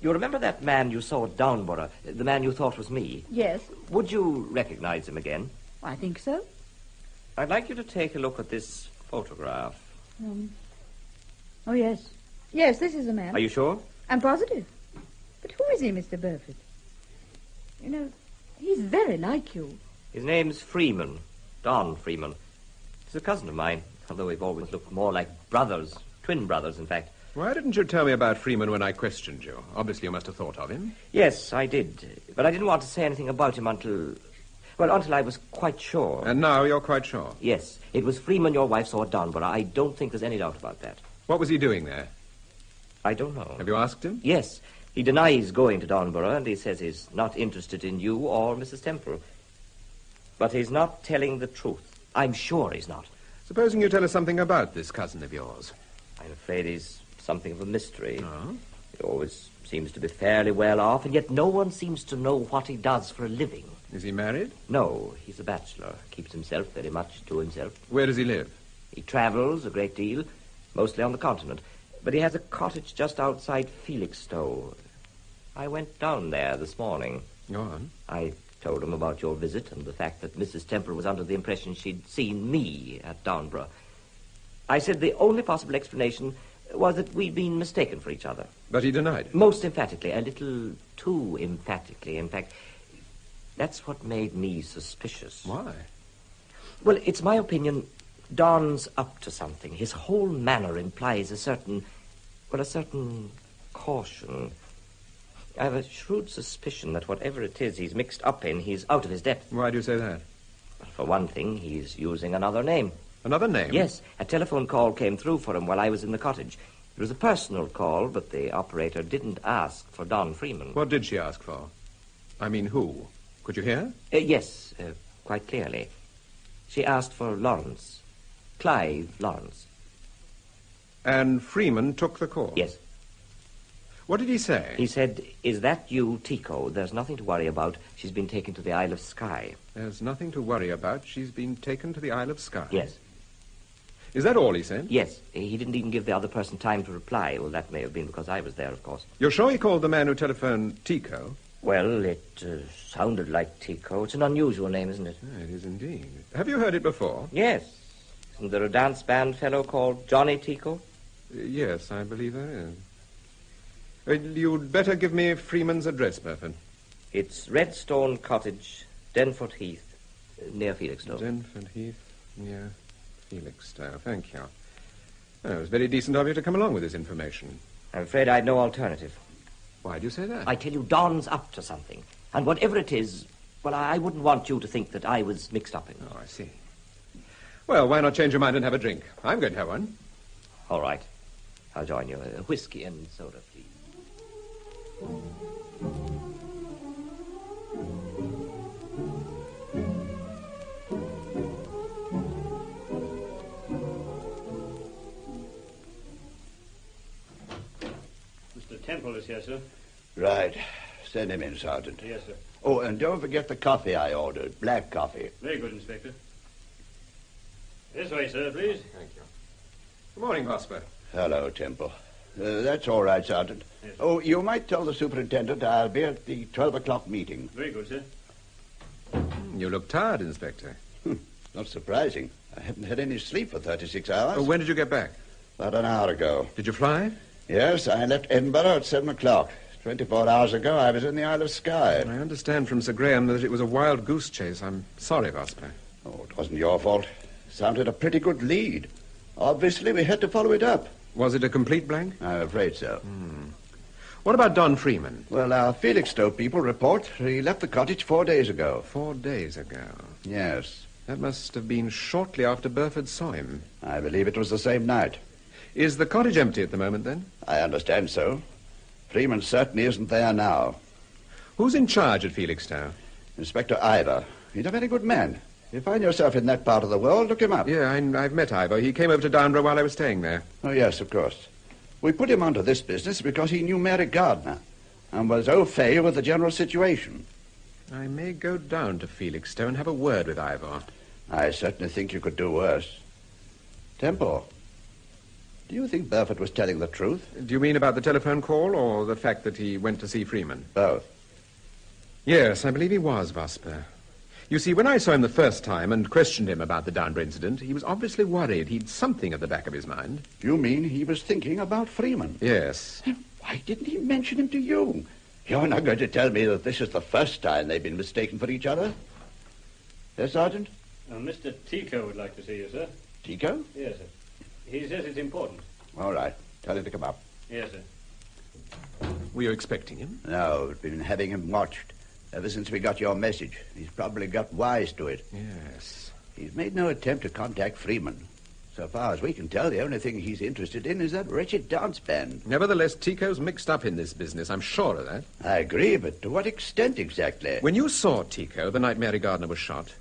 you remember that man you saw at Downburgh, the man you thought was me? Yes. Would you recognize him again? I think so. I'd like you to take a look at this photograph. Oh, yes. Yes, this is the man. Are you sure? I'm positive. But who is he, Mr. Burford? You know, he's very like you. His name's Freeman, Don Freeman. He's a cousin of mine, although we've always looked more like brothers, twin brothers, in fact. Why didn't you tell me about Freeman when I questioned you? Obviously, you must have thought of him. Yes, I did. But I didn't want to say anything about him until I was quite sure. And now you're quite sure? Yes. It was Freeman your wife saw at Downburgh. I don't think there's any doubt about that. What was he doing there? I don't know. Have you asked him? Yes. He denies going to Downburgh, and he says he's not interested in you or Mrs. Temple. But he's not telling the truth. I'm sure he's not. Supposing you tell us something about this cousin of yours. I'm afraid he's something of a mystery. Oh? He always seems to be fairly well off, and yet no one seems to know what he does for a living. Is he married? No, he's a bachelor. Keeps himself very much to himself. Where does he live? He travels a great deal, mostly on the continent. But he has a cottage just outside Felixstowe. I went down there this morning. Go on. I told him about your visit and the fact that Mrs. Temple was under the impression she'd seen me at Downburgh. I said the only possible explanation was that we'd been mistaken for each other. But he denied it? Most emphatically, a little too emphatically. In fact, that's what made me suspicious. Why? Well, it's my opinion Don's up to something. His whole manner implies a certain caution. I have a shrewd suspicion that whatever it is he's mixed up in, he's out of his depth. Why do you say that? Well, for one thing, he's using another name. Another name? Yes. A telephone call came through for him while I was in the cottage. It was a personal call, but the operator didn't ask for Don Freeman. What did she ask for? I mean, who? Could you hear? Yes, quite clearly. She asked for Lawrence. Clive Lawrence. And Freeman took the call? Yes. What did he say? He said, "Is that you, Tico? There's nothing to worry about. She's been taken to the Isle of Skye." There's nothing to worry about. She's been taken to the Isle of Skye. Yes. Is that all he said? Yes. He didn't even give the other person time to reply. Well, that may have been because I was there, of course. You're sure he called the man who telephoned Tico? Well, it sounded like Tico. It's an unusual name, isn't it? It is indeed. Have you heard it before? Yes. Isn't there a dance band fellow called Johnny Tico? Yes, I believe there is. You'd better give me Freeman's address, Burford. It's Redstone Cottage, Denford Heath, near Felixstowe. Denford Heath, near Felixstowe. Thank you. It was very decent of you to come along with this information. I'm afraid I'd no alternative. Why do you say that? I tell you, Don's up to something. And whatever it is, well, I wouldn't want you to think that I was mixed up in it. Oh, I see. Well, why not change your mind and have a drink? I'm going to have one. All right. I'll join you. A whiskey and soda, please. Mr. Temple is here, sir. Right. Send him in, Sergeant. Yes, sir. Oh, and don't forget the coffee I ordered. Black coffee. Very good, Inspector. This way, sir, please. Thank you. Good morning, Vosper. Hello, Temple. That's all right, Sergeant. Yes. Oh, you might tell the superintendent I'll be at the 12 o'clock meeting. Very good, sir. You look tired, Inspector. Not surprising. I haven't had any sleep for 36 hours. When did you get back? About an hour ago. Did you fly? Yes, I left Edinburgh at 7 o'clock. 24 hours ago, I was in the Isle of Skye. I understand from Sir Graham that it was a wild goose chase. I'm sorry, Vosper. Oh, it wasn't your fault. Sounded a pretty good lead. Obviously, we had to follow it up. Was it a complete blank? I'm afraid so. What about Don Freeman? Well, our Felixstowe people report he left the cottage 4 days ago. 4 days ago? Yes. That must have been shortly after Burford saw him. I believe it was the same night. Is the cottage empty at the moment, then? I understand so. Freeman certainly isn't there now. Who's in charge at Felixstowe? Inspector Ivor. He's a very good man. If you find yourself in that part of the world, look him up. Yeah, I've met Ivor. He came over to Downburgh while I was staying there. Oh, yes, of course. We put him onto this business because he knew Mary Gardner and was au fait with the general situation. I may go down to Felixstowe and have a word with Ivor. I certainly think you could do worse. Temple, do you think Burford was telling the truth? Do you mean about the telephone call or the fact that he went to see Freeman? Both. Yes, I believe he was, Vosper. You see, when I saw him the first time and questioned him about the Downburgh incident, he was obviously worried. He'd something at the back of his mind. You mean he was thinking about Freeman? Yes. Why didn't he mention him to you? You're not going to tell me that this is the first time they've been mistaken for each other? Yes, Sergeant? Mr. Tico would like to see you, sir. Tico? Yes, sir. He says it's important. All right. Tell him to come up. Yes, sir. Were you expecting him? No, we've been having him watched ever since we got your message. He's probably got wise to it. Yes. He's made no attempt to contact Freeman. So far as we can tell, the only thing he's interested in is that wretched dance band. Nevertheless, Tico's mixed up in this business. I'm sure of that. I agree, but to what extent exactly? When you saw Tico the night Mary Gardner was shot,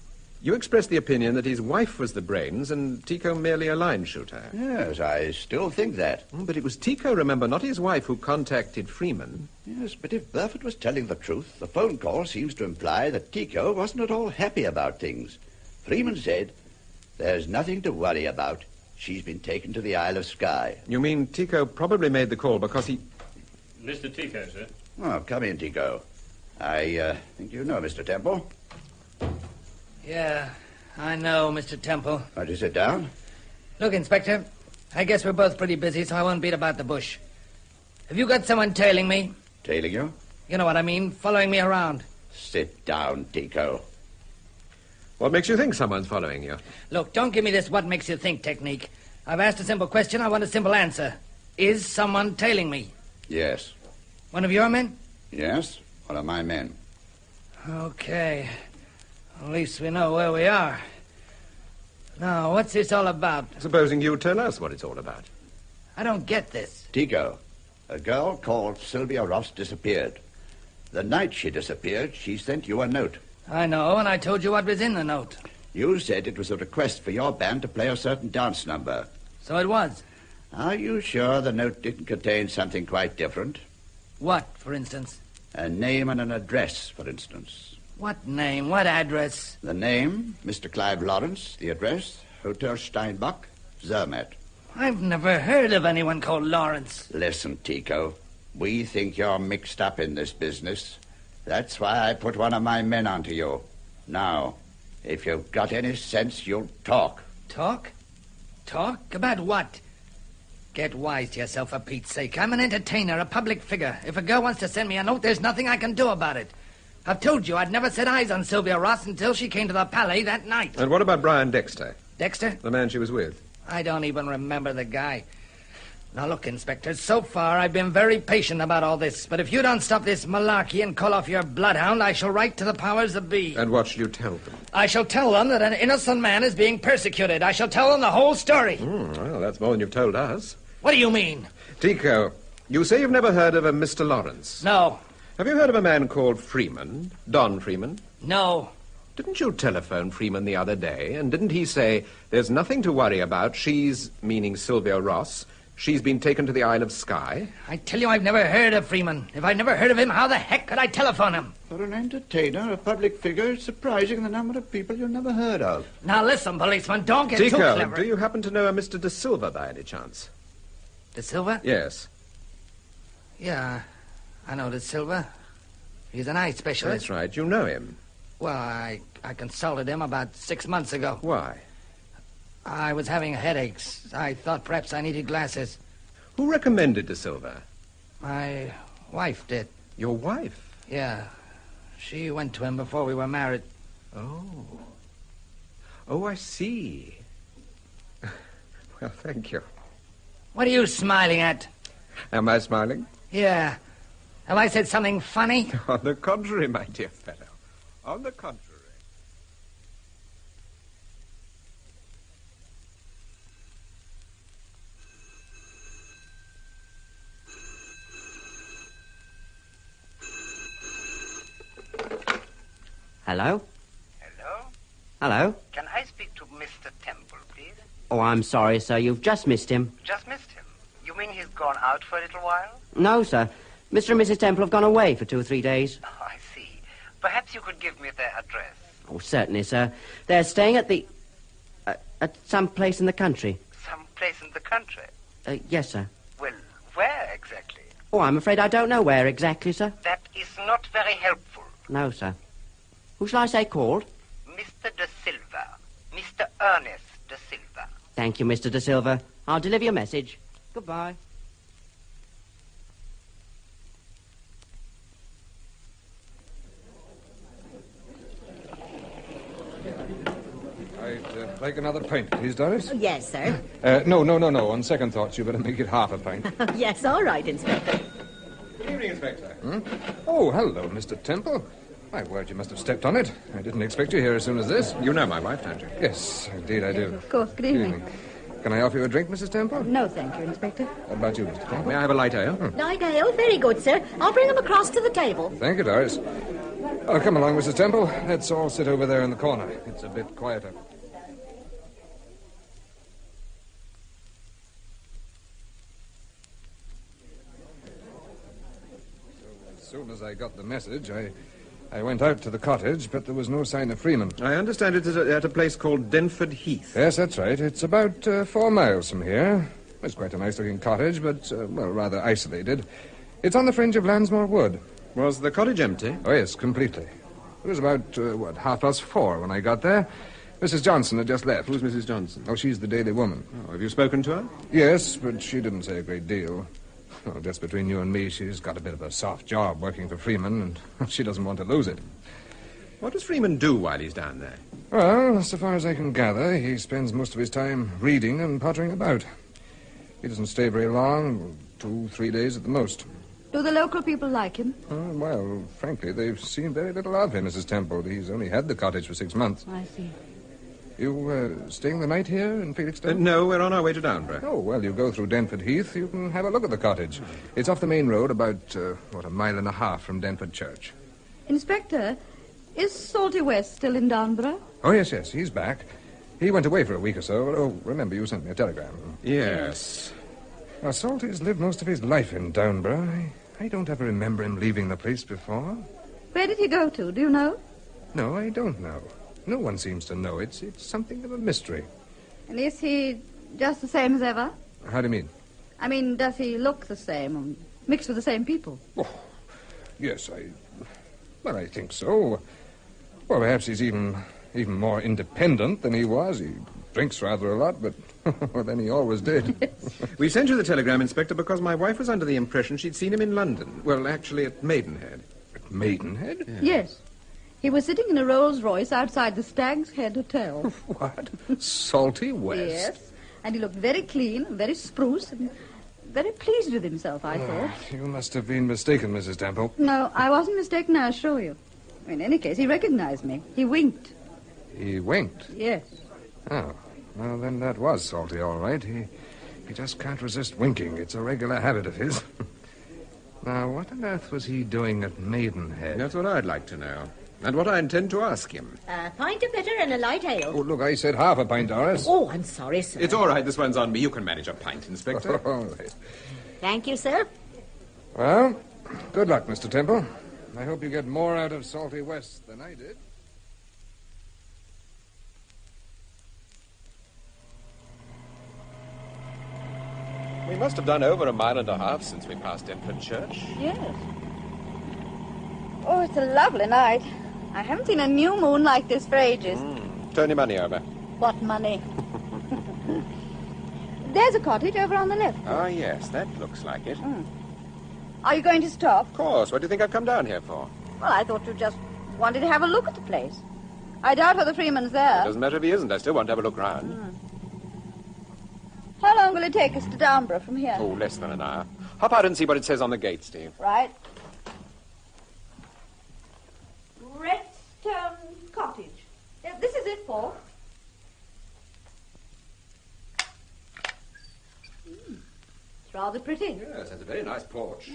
you expressed the opinion that his wife was the brains and Tico merely a line shooter. Yes, I still think that. But it was Tico, remember, not his wife, who contacted Freeman. Yes, but if Burford was telling the truth, the phone call seems to imply that Tico wasn't at all happy about things. Freeman said, "There's nothing to worry about. She's been taken to the Isle of Skye." You mean Tico probably made the call because he... Mr. Tico, sir. Oh, come in, Tico. I think you know Mr. Temple. Yeah, I know, Mr. Temple. Won't you sit down? Look, Inspector, I guess we're both pretty busy, so I won't beat about the bush. Have you got someone tailing me? Tailing you? You know what I mean, following me around. Sit down, Tico. What makes you think someone's following you? Look, don't give me this what makes you think technique. I've asked a simple question, I want a simple answer. Is someone tailing me? Yes. One of your men? Yes, one of my men. Okay. At least we know where we are. Now, what's this all about? Supposing you tell us what it's all about. I don't get this. Tico, a girl called Sylvia Ross disappeared. The night she disappeared, she sent you a note. I know, and I told you what was in the note. You said it was a request for your band to play a certain dance number. So it was. Are you sure the note didn't contain something quite different? What, for instance? A name and an address, for instance. What name? What address? The name, Mr. Clive Lawrence. The address, Hotel Steinbach, Zermatt. I've never heard of anyone called Lawrence. Listen, Tico. We think you're mixed up in this business. That's why I put one of my men onto you. Now, if you've got any sense, you'll talk. Talk? Talk? About what? Get wise to yourself, for Pete's sake. I'm an entertainer, a public figure. If a girl wants to send me a note, there's nothing I can do about it. I've told you I'd never set eyes on Sylvia Ross until she came to the Palais that night. And what about Brian Dexter? Dexter? The man she was with. I don't even remember the guy. Now, look, Inspector, so far I've been very patient about all this, but if you don't stop this malarkey and call off your bloodhound, I shall write to the powers that be. And what shall you tell them? I shall tell them that an innocent man is being persecuted. I shall tell them the whole story. Well, that's more than you've told us. What do you mean? Tico, you say you've never heard of a Mr. Lawrence. No. Have you heard of a man called Freeman? Don Freeman? No. Didn't you telephone Freeman the other day, and didn't he say, there's nothing to worry about, she's, meaning Sylvia Ross, she's been taken to the Isle of Skye? I tell you, I've never heard of Freeman. If I'd never heard of him, how the heck could I telephone him? For an entertainer, a public figure, it's surprising the number of people you've never heard of. Now listen, policeman, don't get Tico, too clever. do you happen to know a Mr. De Silva by any chance? De Silva? Yes. Yeah, I know De Silva. He's an eye specialist. That's right, you know him. Well, I consulted him about 6 months ago. Why? I was having headaches. I thought perhaps I needed glasses. Who recommended De Silva? My wife did. Your wife? Yeah. She went to him before we were married. Oh. Oh, I see. Well, thank you. What are you smiling at? Am I smiling? Yeah. Have I said something funny? On the contrary, my dear fellow. On the contrary. Hello? Hello? Hello? Can I speak to Mr. Temple, please? Oh, I'm sorry, sir. You've just missed him. Just missed him. You mean he's gone out for a little while? No, sir. Mr. and Mrs. Temple have gone away for 2 or 3 days. Oh, I see. Perhaps you could give me their address. Oh, certainly, sir. They're staying at the... at some place in the country. Some place in the country? Yes, sir. Well, where exactly? Oh, I'm afraid I don't know where exactly, sir. That is not very helpful. No, sir. Who shall I say called? Mr. De Silva. Mr. Ernest De Silva. Thank you, Mr. De Silva. I'll deliver your message. Goodbye. I'd like another pint, please, Doris. Oh, yes, sir. No. On second thoughts, you better make it half a pint. Yes, all right, Inspector. Good evening, Inspector. Oh, hello, Mr. Temple. My word, you must have stepped on it. I didn't expect you here as soon as this. You know my wife, don't you? Yes, indeed I do. Of course. Good evening. Can I offer you a drink, Mrs. Temple? No, thank you, Inspector. What about you, Mr. Temple? May I have a light ale? Light ale, very good, sir. I'll bring them across to the table. Thank you, Doris. Oh, come along, Mrs. Temple. Let's all sit over there in the corner. It's a bit quieter. As soon as I got the message, I went out to the cottage, but there was no sign of Freeman. I understand it is at a place called Denford Heath. Yes, that's right. It's about 4 miles from here. It's quite a nice-looking cottage, but, rather isolated. It's on the fringe of Lansmore Wood. Was the cottage empty? Oh, yes, completely. It was about, 4:30 when I got there. Mrs. Johnson had just left. Who's Mrs. Johnson? Oh, she's the Daily Woman. Oh, have you spoken to her? Yes, but she didn't say a great deal. Well, just between you and me, she's got a bit of a soft job working for Freeman, and she doesn't want to lose it. What does Freeman do while he's down there? Well, so far as I can gather, he spends most of his time reading and pottering about. He doesn't stay very long, 2-3 days at the most. Do the local people like him? Well, frankly, they've seen very little of him, Mrs. Temple. He's only had the cottage for 6 months. I see. You staying the night here in Felixstowe? No, we're on our way to Downburgh. Oh, well, you go through Denford Heath. You can have a look at the cottage. It's off the main road about, 1.5 miles from Denford Church. Inspector, is Salty West still in Downburgh? Oh, yes, he's back. He went away for a week or so. Oh, remember, you sent me a telegram. Yes. Now, Salty's lived most of his life in Downburgh. I don't ever remember him leaving the place before. Where did he go to? Do you know? No, I don't know. No one seems to know. It's something of a mystery. And is he just the same as ever? How do you mean? I mean, does he look the same and mix with the same people? Oh, yes, I think so. Well, perhaps he's even more independent than he was. He drinks rather a lot, but then he always did. We sent you the telegram, Inspector, because my wife was under the impression she'd seen him in London. Well, actually, at Maidenhead. At Maidenhead? Yes. He was sitting in a Rolls-Royce outside the Stag's Head Hotel. What? Salty West? Yes. And he looked very clean, very spruce, and very pleased with himself, I thought. You must have been mistaken, Mrs. Temple. No, I wasn't mistaken, I assure you. In any case, he recognized me. He winked. He winked? Yes. Oh, well, then that was Salty, all right. He just can't resist winking. It's a regular habit of his. Now, what on earth was he doing at Maidenhead? That's what I'd like to know. And what I intend to ask him. A pint of bitter and a light ale. Oh, look, I said half a pint, Doris. Oh, I'm sorry, sir. It's all right. This one's on me. You can manage a pint, Inspector. All right. Thank you, sir. Well, good luck, Mr. Temple. I hope you get more out of Salty West than I did. We must have done over 1.5 miles since we passed Denford Church. Yes. Oh, it's a lovely night. I haven't seen a new moon like this for ages. Turn your money over. What money? There's a cottage over on the left. Ah, yes, that looks like it. Are you going to stop? Of course. What do you think I've come down here for? Well, I thought you just wanted to have a look at the place. I doubt whether Freeman's there. It doesn't matter if he isn't. I still want to have a look round. How long will it take us to Downburgh from here? Oh, less than an hour. Hop out and see what it says on the gate, Steve. Right. Redstone Cottage. Yeah, this is it, Paul. It's rather pretty. Yes, it's a very nice porch.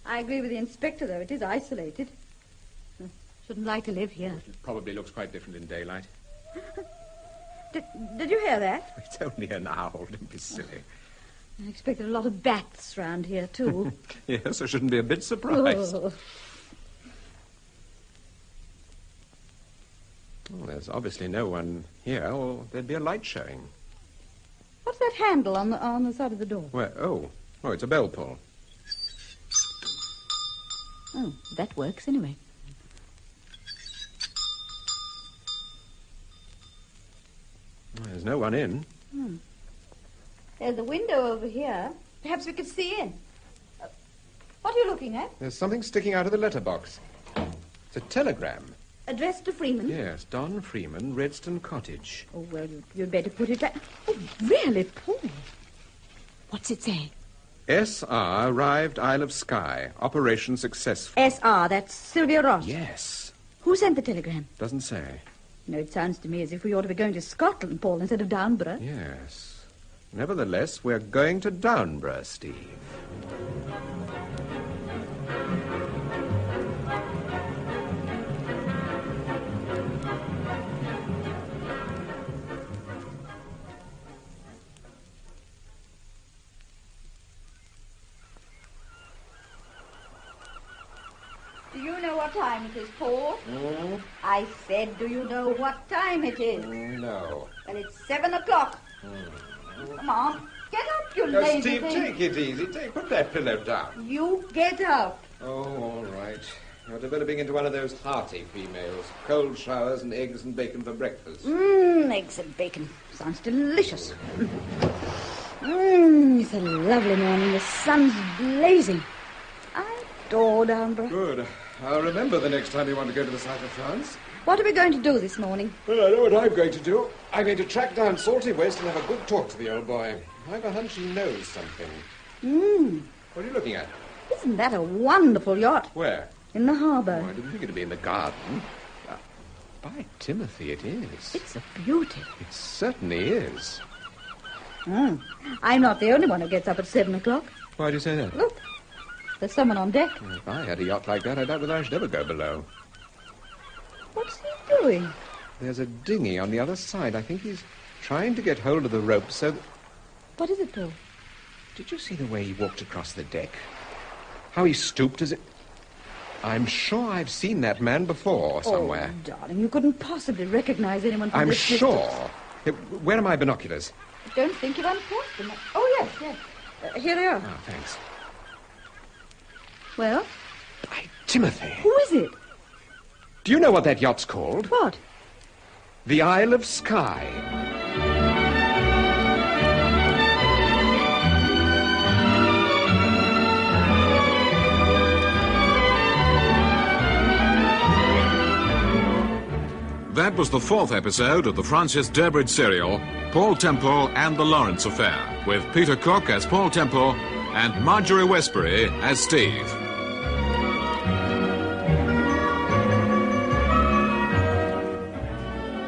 I agree with the inspector, though. It is isolated. Shouldn't like to live here. It probably looks quite different in daylight. Did you hear that? It's only an owl. Don't be silly. I expected a lot of bats round here, too. Yes, I shouldn't be a bit surprised. Oh. Well, there's obviously no one here, or there'd be a light showing. What's that handle on the side of the door? Where? Oh, it's a bell pull. Oh, that works anyway. Well, there's no one in. There's a window over here. Perhaps we could see in. What are you looking at? There's something sticking out of the letterbox. It's a telegram. Addressed to Freeman? Yes, Don Freeman, Redstone Cottage. Oh, well, you'd better put it back. Oh, really, Paul? What's it say? S.R. arrived Isle of Skye. Operation successful. S.R., that's Sylvia Ross. Yes. Who sent the telegram? Doesn't say. No, it sounds to me as if we ought to be going to Scotland, Paul, instead of Downburgh. Yes. Nevertheless, we're going to Downburgh, Steve. Do you know what time it is, Paul? I said, do you know what time it is? No. Well, it's 7 o'clock. Come on, get up, you lazy Steve, thing. take it easy. Put that pillow down. You get out. Oh, all right. You're developing into one of those hearty females. Cold showers and eggs and bacon for breakfast. Eggs and bacon. Sounds delicious. It's a lovely morning. The sun's blazing. I adore Downburgh. Good. I'll remember the next time you want to go to the south of France. What are we going to do this morning? Well, I know what I'm going to do. I'm going to track down Salty West and have a good talk to the old boy. I've a hunch he knows something. What are you looking at? Isn't that a wonderful yacht? Where? In the harbour. Oh, I didn't think it'd be in the garden. By Timothy, it is. It's a beauty. It certainly is. I'm not the only one who gets up at 7 o'clock. Why do you say that? Look, there's someone on deck. If I had a yacht like that, I doubt whether I should ever go below. What's he doing? There's a dinghy on the other side. I think he's trying to get hold of the rope so that... What is it, Bill? Did you see the way he walked across the deck? How he stooped as it... I'm sure I've seen that man before somewhere. Oh, darling, you couldn't possibly recognize anyone from this distance. I'm sure. Where are my binoculars? I don't think you've unpacked them. Oh, yes. Here they are. Oh, thanks. Well? By Timothy. Who is it? Do you know what that yacht's called? What? The Isle of Skye. That was the fourth episode of the Francis Durbridge serial, Paul Temple and the Lawrence Affair, with Peter Cook as Paul Temple and Marjorie Westbury as Steve.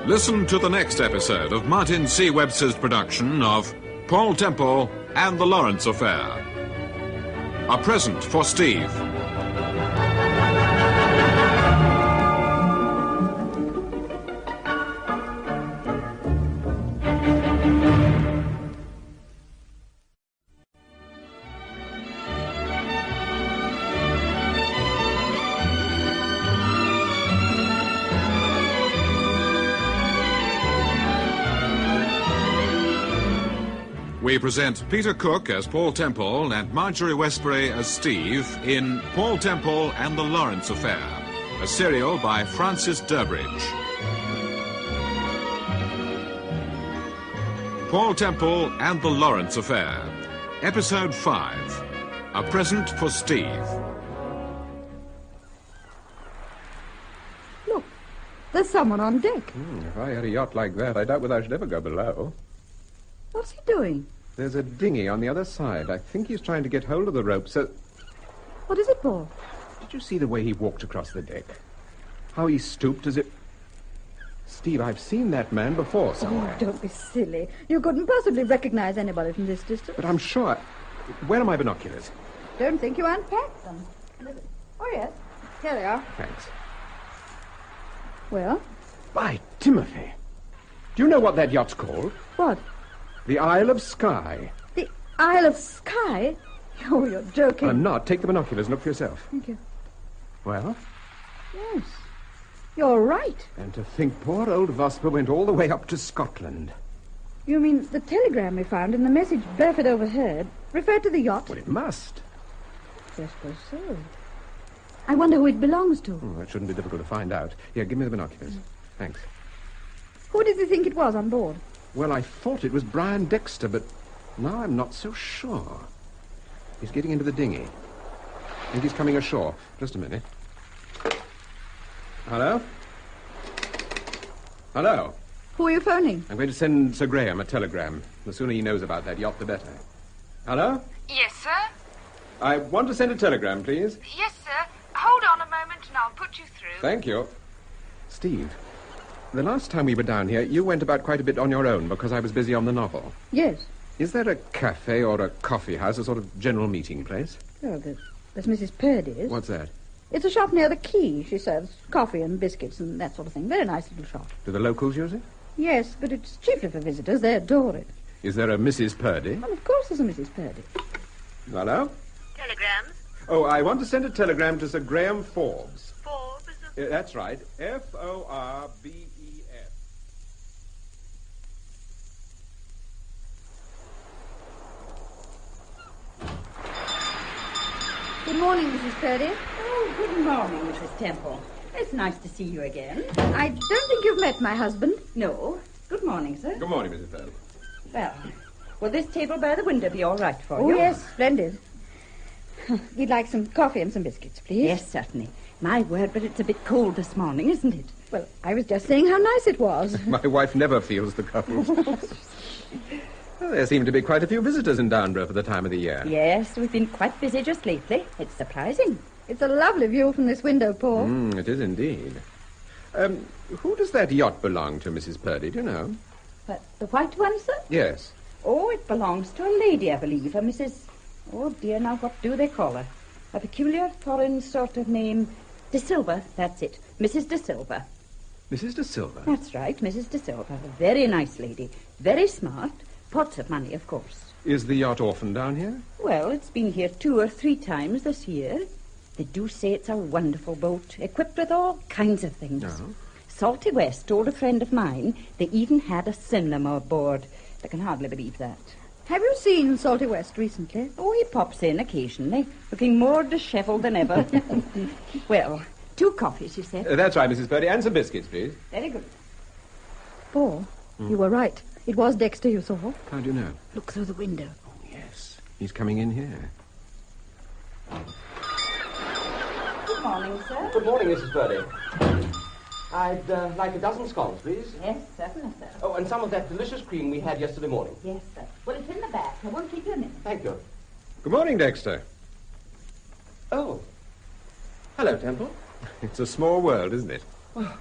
Listen to the next episode of Martin C. Webster's production of Paul Temple and the Lawrence Affair. A present for Steve. We present Peter Cook as Paul Temple and Marjorie Westbury as Steve in Paul Temple and the Lawrence Affair, a serial by Francis Durbridge. Paul Temple and the Lawrence Affair, Episode 5, A Present for Steve. Look, there's someone on deck. If I had a yacht like that, I doubt whether I should ever go below. What's he doing? There's a dinghy on the other side. I think he's trying to get hold of the rope, so... What is it, Paul? Did you see the way he walked across the deck? How he stooped as if... Steve, I've seen that man before somewhere. Oh, don't be silly. You couldn't possibly recognize anybody from this distance. But I'm sure... Where are my binoculars? Don't think you unpacked them. Oh, yes. Here they are. Thanks. Well? By Timothy. Do you know what that yacht's called? What? The Isle of Skye. The Isle of Skye? Oh, you're joking. I'm not. Take the binoculars and look for yourself. Thank you. Well? Yes. You're right. And to think poor old Webster went all the way up to Scotland. You mean the telegram we found and the message Burford overheard referred to the yacht? Well, it must. I suppose so. I wonder who it belongs to. Oh, that shouldn't be difficult to find out. Here, give me the binoculars. Thanks. Who did you think it was on board? Well, I thought it was Brian Dexter, but now I'm not so sure. He's getting into the dinghy. I think he's coming ashore. Just a minute. Hello? Hello? Who are you phoning? I'm going to send Sir Graham a telegram. The sooner he knows about that yacht, the better. Hello? Yes, sir? I want to send a telegram, please. Yes, sir. Hold on a moment and I'll put you through. Thank you. Steve, the last time we were down here, you went about quite a bit on your own because I was busy on the novel. Yes. Is there a cafe or a coffee house, a sort of general meeting place? Oh, there's Mrs. Purdy's. What's that? It's a shop near the quay. She serves coffee and biscuits and that sort of thing. Very nice little shop. Do the locals use it? Yes, but it's chiefly for visitors. They adore it. Is there a Mrs. Purdy? Well, of course there's a Mrs. Purdy. Hello? Telegrams? Oh, I want to send a telegram to Sir Graham Forbes. Forbes? That's right. Forbes. Good morning, Mrs. Purdy. Oh, Oh, good morning, Mrs. Temple. It's nice to see you again. I don't think you've met my husband. No. Good morning, sir. Good morning, Mrs. Forbes. Well, will this table by the window be all right for Oh, you? yes, splendid. We'd like some coffee and some biscuits, please. Yes, certainly. My word, but it's a bit cold this morning, isn't it? Well, I was just saying how nice it was. My wife never feels the cold. Well, there seem to be quite a few visitors in Downburgh for the time of the year. Yes, we've been quite busy just lately. It's surprising. It's a lovely view from this window, Paul. It is indeed. Who does that yacht belong to, Mrs. Purdy? Do you know? But the white one, sir? Yes. Oh, it belongs to a lady, I believe, a Mrs. Oh, dear, now what do they call her? A peculiar foreign sort of name. De Silva, that's it. Mrs. De Silva. Mrs. De Silva? That's right, Mrs. De Silva. A very nice lady. Very smart. Pots of money, of course. Is the yacht often down here? Well, it's been here 2 or 3 times this year. They do say it's a wonderful boat, equipped with all kinds of things. Oh. Salty West told a friend of mine they even had a cinema aboard. I can hardly believe that. Have you seen Salty West recently? Oh, he pops in occasionally, looking more dishevelled than ever. Well, 2 coffees, you said? That's right, Mrs. Purdy, and some biscuits, please. Very good. Paul, you were right. It was Dexter you saw. How do you know? Look through the window. Oh, yes. He's coming in here. Good morning, sir. Good morning, Mrs. Purdy. I'd like a dozen scones, please. Yes, certainly, sir. Oh, and some of that delicious cream we had yesterday morning. Yes, sir. Well, it's in the back. I won't keep you a minute. Thank you. Good morning, Dexter. Oh. Hello, Temple. It's a small world, isn't it? Well,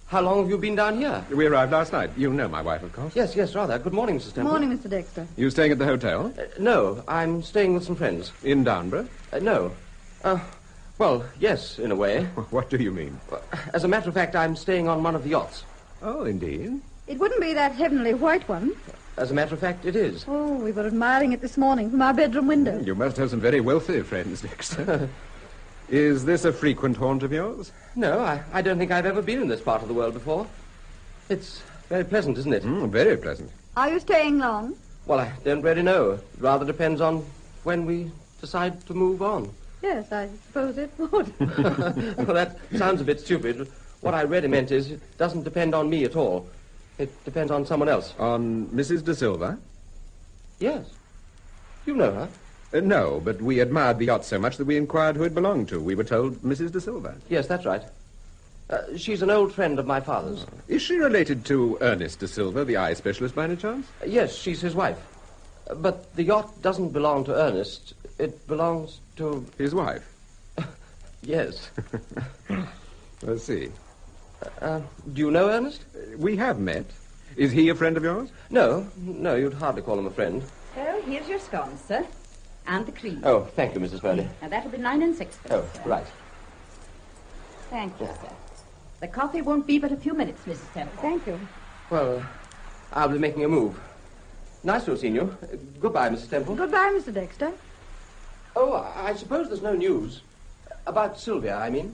how long have you been down here? We arrived last night. You know my wife, of course. Yes, rather. Good morning, Mrs. Temple. Morning, Mr. Dexter. You staying at the hotel? No, I'm staying with some friends. In Downburgh? No. Well, yes, in a way. What do you mean? As a matter of fact, I'm staying on one of the yachts. Oh, indeed. It wouldn't be that heavenly white one. As a matter of fact, it is. Oh, we were admiring it this morning from our bedroom window. You must have some very wealthy friends, Dexter. Is this a frequent haunt of yours? No, I don't think I've ever been in this part of the world before. It's very pleasant, isn't it? Very pleasant. Are you staying long? Well, I don't really know. It rather depends on when we decide to move on. Yes, I suppose it would. Well, that sounds a bit stupid. What I really meant is it doesn't depend on me at all. It depends on someone else. On Mrs. De Silva? Yes. You know her? No, but we admired the yacht so much that we inquired who it belonged to. We were told Mrs. De Silva. Yes, that's right. She's an old friend of my father's. Is she related to Ernest De Silva, the eye specialist, by any chance? Yes, she's his wife. But the yacht doesn't belong to Ernest. It belongs to... His wife? Yes. Let's see. Do you know Ernest? We have met. Is he a friend of yours? No, you'd hardly call him a friend. So, here's your scones, sir. And the cream. Oh, thank you, Mrs. Purdy. And that'll be 9 6. Oh, right. Thank you, sir. The coffee won't be but a few minutes, Mrs. Temple. Thank you. Well, I'll be making a move. Nice to have seen you. Goodbye, Mrs. Temple. Goodbye, Mr. Dexter. Oh, I suppose there's no news. About Sylvia, I mean.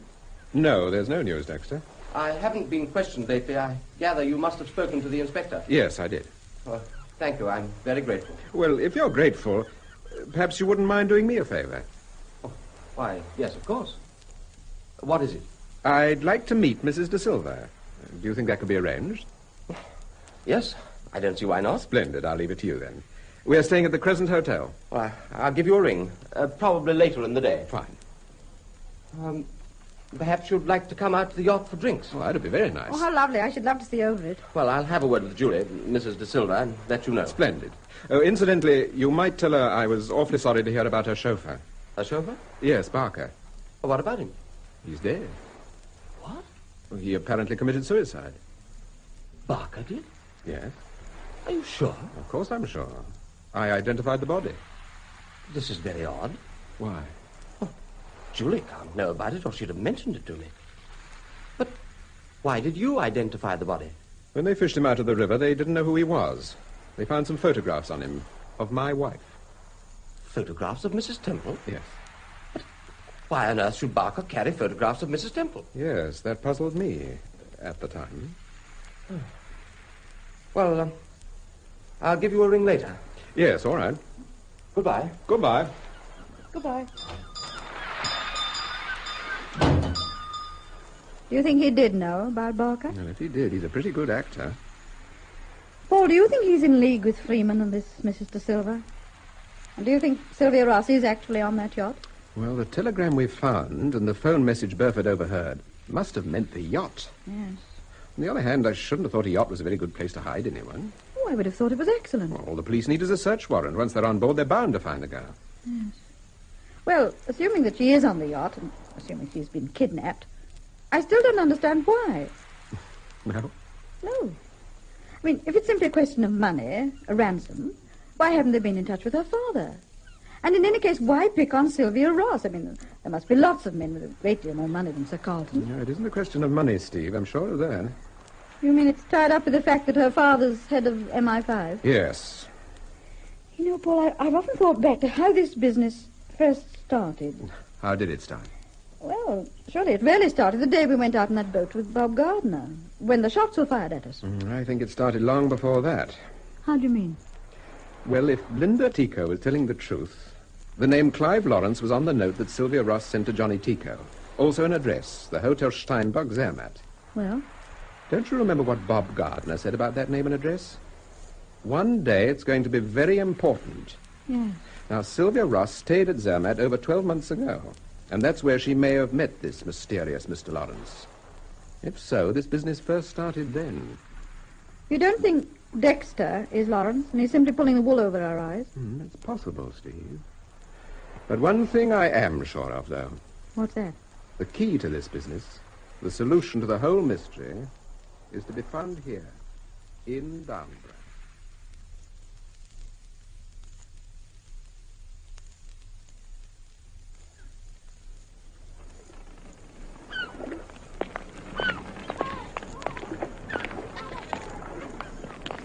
No, there's no news, Dexter. I haven't been questioned lately. I gather you must have spoken to the inspector. Yes, I did. Well, thank you. I'm very grateful. Well, if you're grateful, perhaps you wouldn't mind doing me a favor. Oh, why, yes, of course. What is it? I'd like to meet Mrs. De Silva. Do you think that could be arranged? Yes, I don't see why not. Splendid. I'll leave it to you, then. We're staying at the Crescent Hotel. Well, I'll give you a ring. Probably later in the day. Fine. Perhaps you'd like to come out to the yacht for drinks. Oh, that'd be very nice. Oh, how lovely. I should love to see over it. Well, I'll have a word with Julie, Mrs. De Silva, and let you know. Splendid. Oh, incidentally, you might tell her I was awfully sorry to hear about her chauffeur. Her chauffeur? Yes, Barker. Well, what about him? He's dead. What? Well, he apparently committed suicide. Barker did? Yes. Are you sure? Of course I'm sure. I identified the body. This is very odd. Why? Julie can't know about it, or she'd have mentioned it to me. But why did you identify the body? When they fished him out of the river, they didn't know who he was. They found some photographs on him of my wife. Photographs of Mrs. Temple? Yes. But why on earth should Barker carry photographs of Mrs. Temple? Yes, that puzzled me at the time. Well, I'll give you a ring later. Yes, all right. Goodbye. Goodbye. Goodbye. Do you think he did know about Barker? Well, if he did, he's a pretty good actor. Paul, do you think he's in league with Freeman and this Mrs. De Silva? And do you think Sylvia Ross is actually on that yacht? Well, the telegram we found and the phone message Burford overheard must have meant the yacht. Yes. On the other hand, I shouldn't have thought a yacht was a very good place to hide anyone. Oh, I would have thought it was excellent. Well, all the police need is a search warrant. Once they're on board, they're bound to find the girl. Yes. Well, assuming that she is on the yacht, and assuming she's been kidnapped, I still don't understand why. No? No. I mean, if it's simply a question of money, a ransom, why haven't they been in touch with her father? And in any case, why pick on Sylvia Ross? I mean, there must be lots of men with a great deal more money than Sir Carlton. No, it isn't a question of money, Steve. I'm sure of that. You mean it's tied up with the fact that her father's head of MI5? Yes. You know, Paul, I've often thought back to how this business first started. How did it start? Well, surely it really started the day we went out in that boat with Bob Gardner, when the shots were fired at us. I think it started long before that. How do you mean? Well, if Linda Tico was telling the truth, the name Clive Lawrence was on the note that Sylvia Ross sent to Johnny Tico. Also an address, the Hotel Steinbock, Zermatt. Well? Don't you remember what Bob Gardner said about that name and address? One day it's going to be very important. Yes. Now, Sylvia Ross stayed at Zermatt over 12 months ago, and that's where she may have met this mysterious Mr. Lawrence. If so, this business first started then. You don't think Dexter is Lawrence, and he's simply pulling the wool over our eyes? It's possible, Steve. But one thing I am sure of, though. What's that? The key to this business, the solution to the whole mystery, is to be found here, in Downburgh.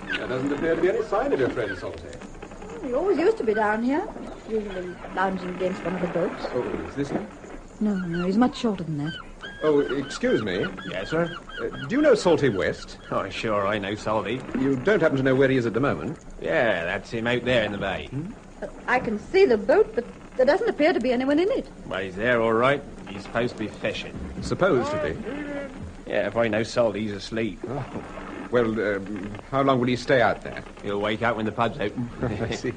There doesn't appear to be any sign of your friend, Salty. He always used to be down here, usually lounging against one of the boats. Oh, is this him? No, he's much shorter than that. Oh, excuse me. Yes, sir? Do you know Salty West? Oh, sure, I know Salty. You don't happen to know where he is at the moment? Yeah, that's him out there in the bay. I can see the boat, but there doesn't appear to be anyone in it. Well, he's there, all right. He's supposed to be fishing. Supposed to be? Yeah, if I know Salty, he's asleep. Oh. Well, how long will he stay out there? He'll wake up when the pub's open. I see.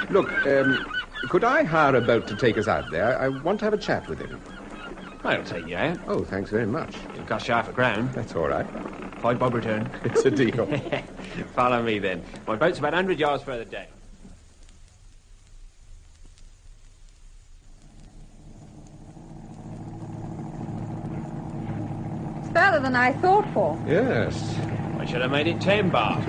Look, could I hire a boat to take us out there? I want to have a chat with him. I'll take you out. Oh, thanks very much. It'll cost you £50. That's all right. 5 bob return. It's a deal. Follow me, then. My boat's about 100 yards further down. It's further than I thought for. Yes. I should have made it 10 bob.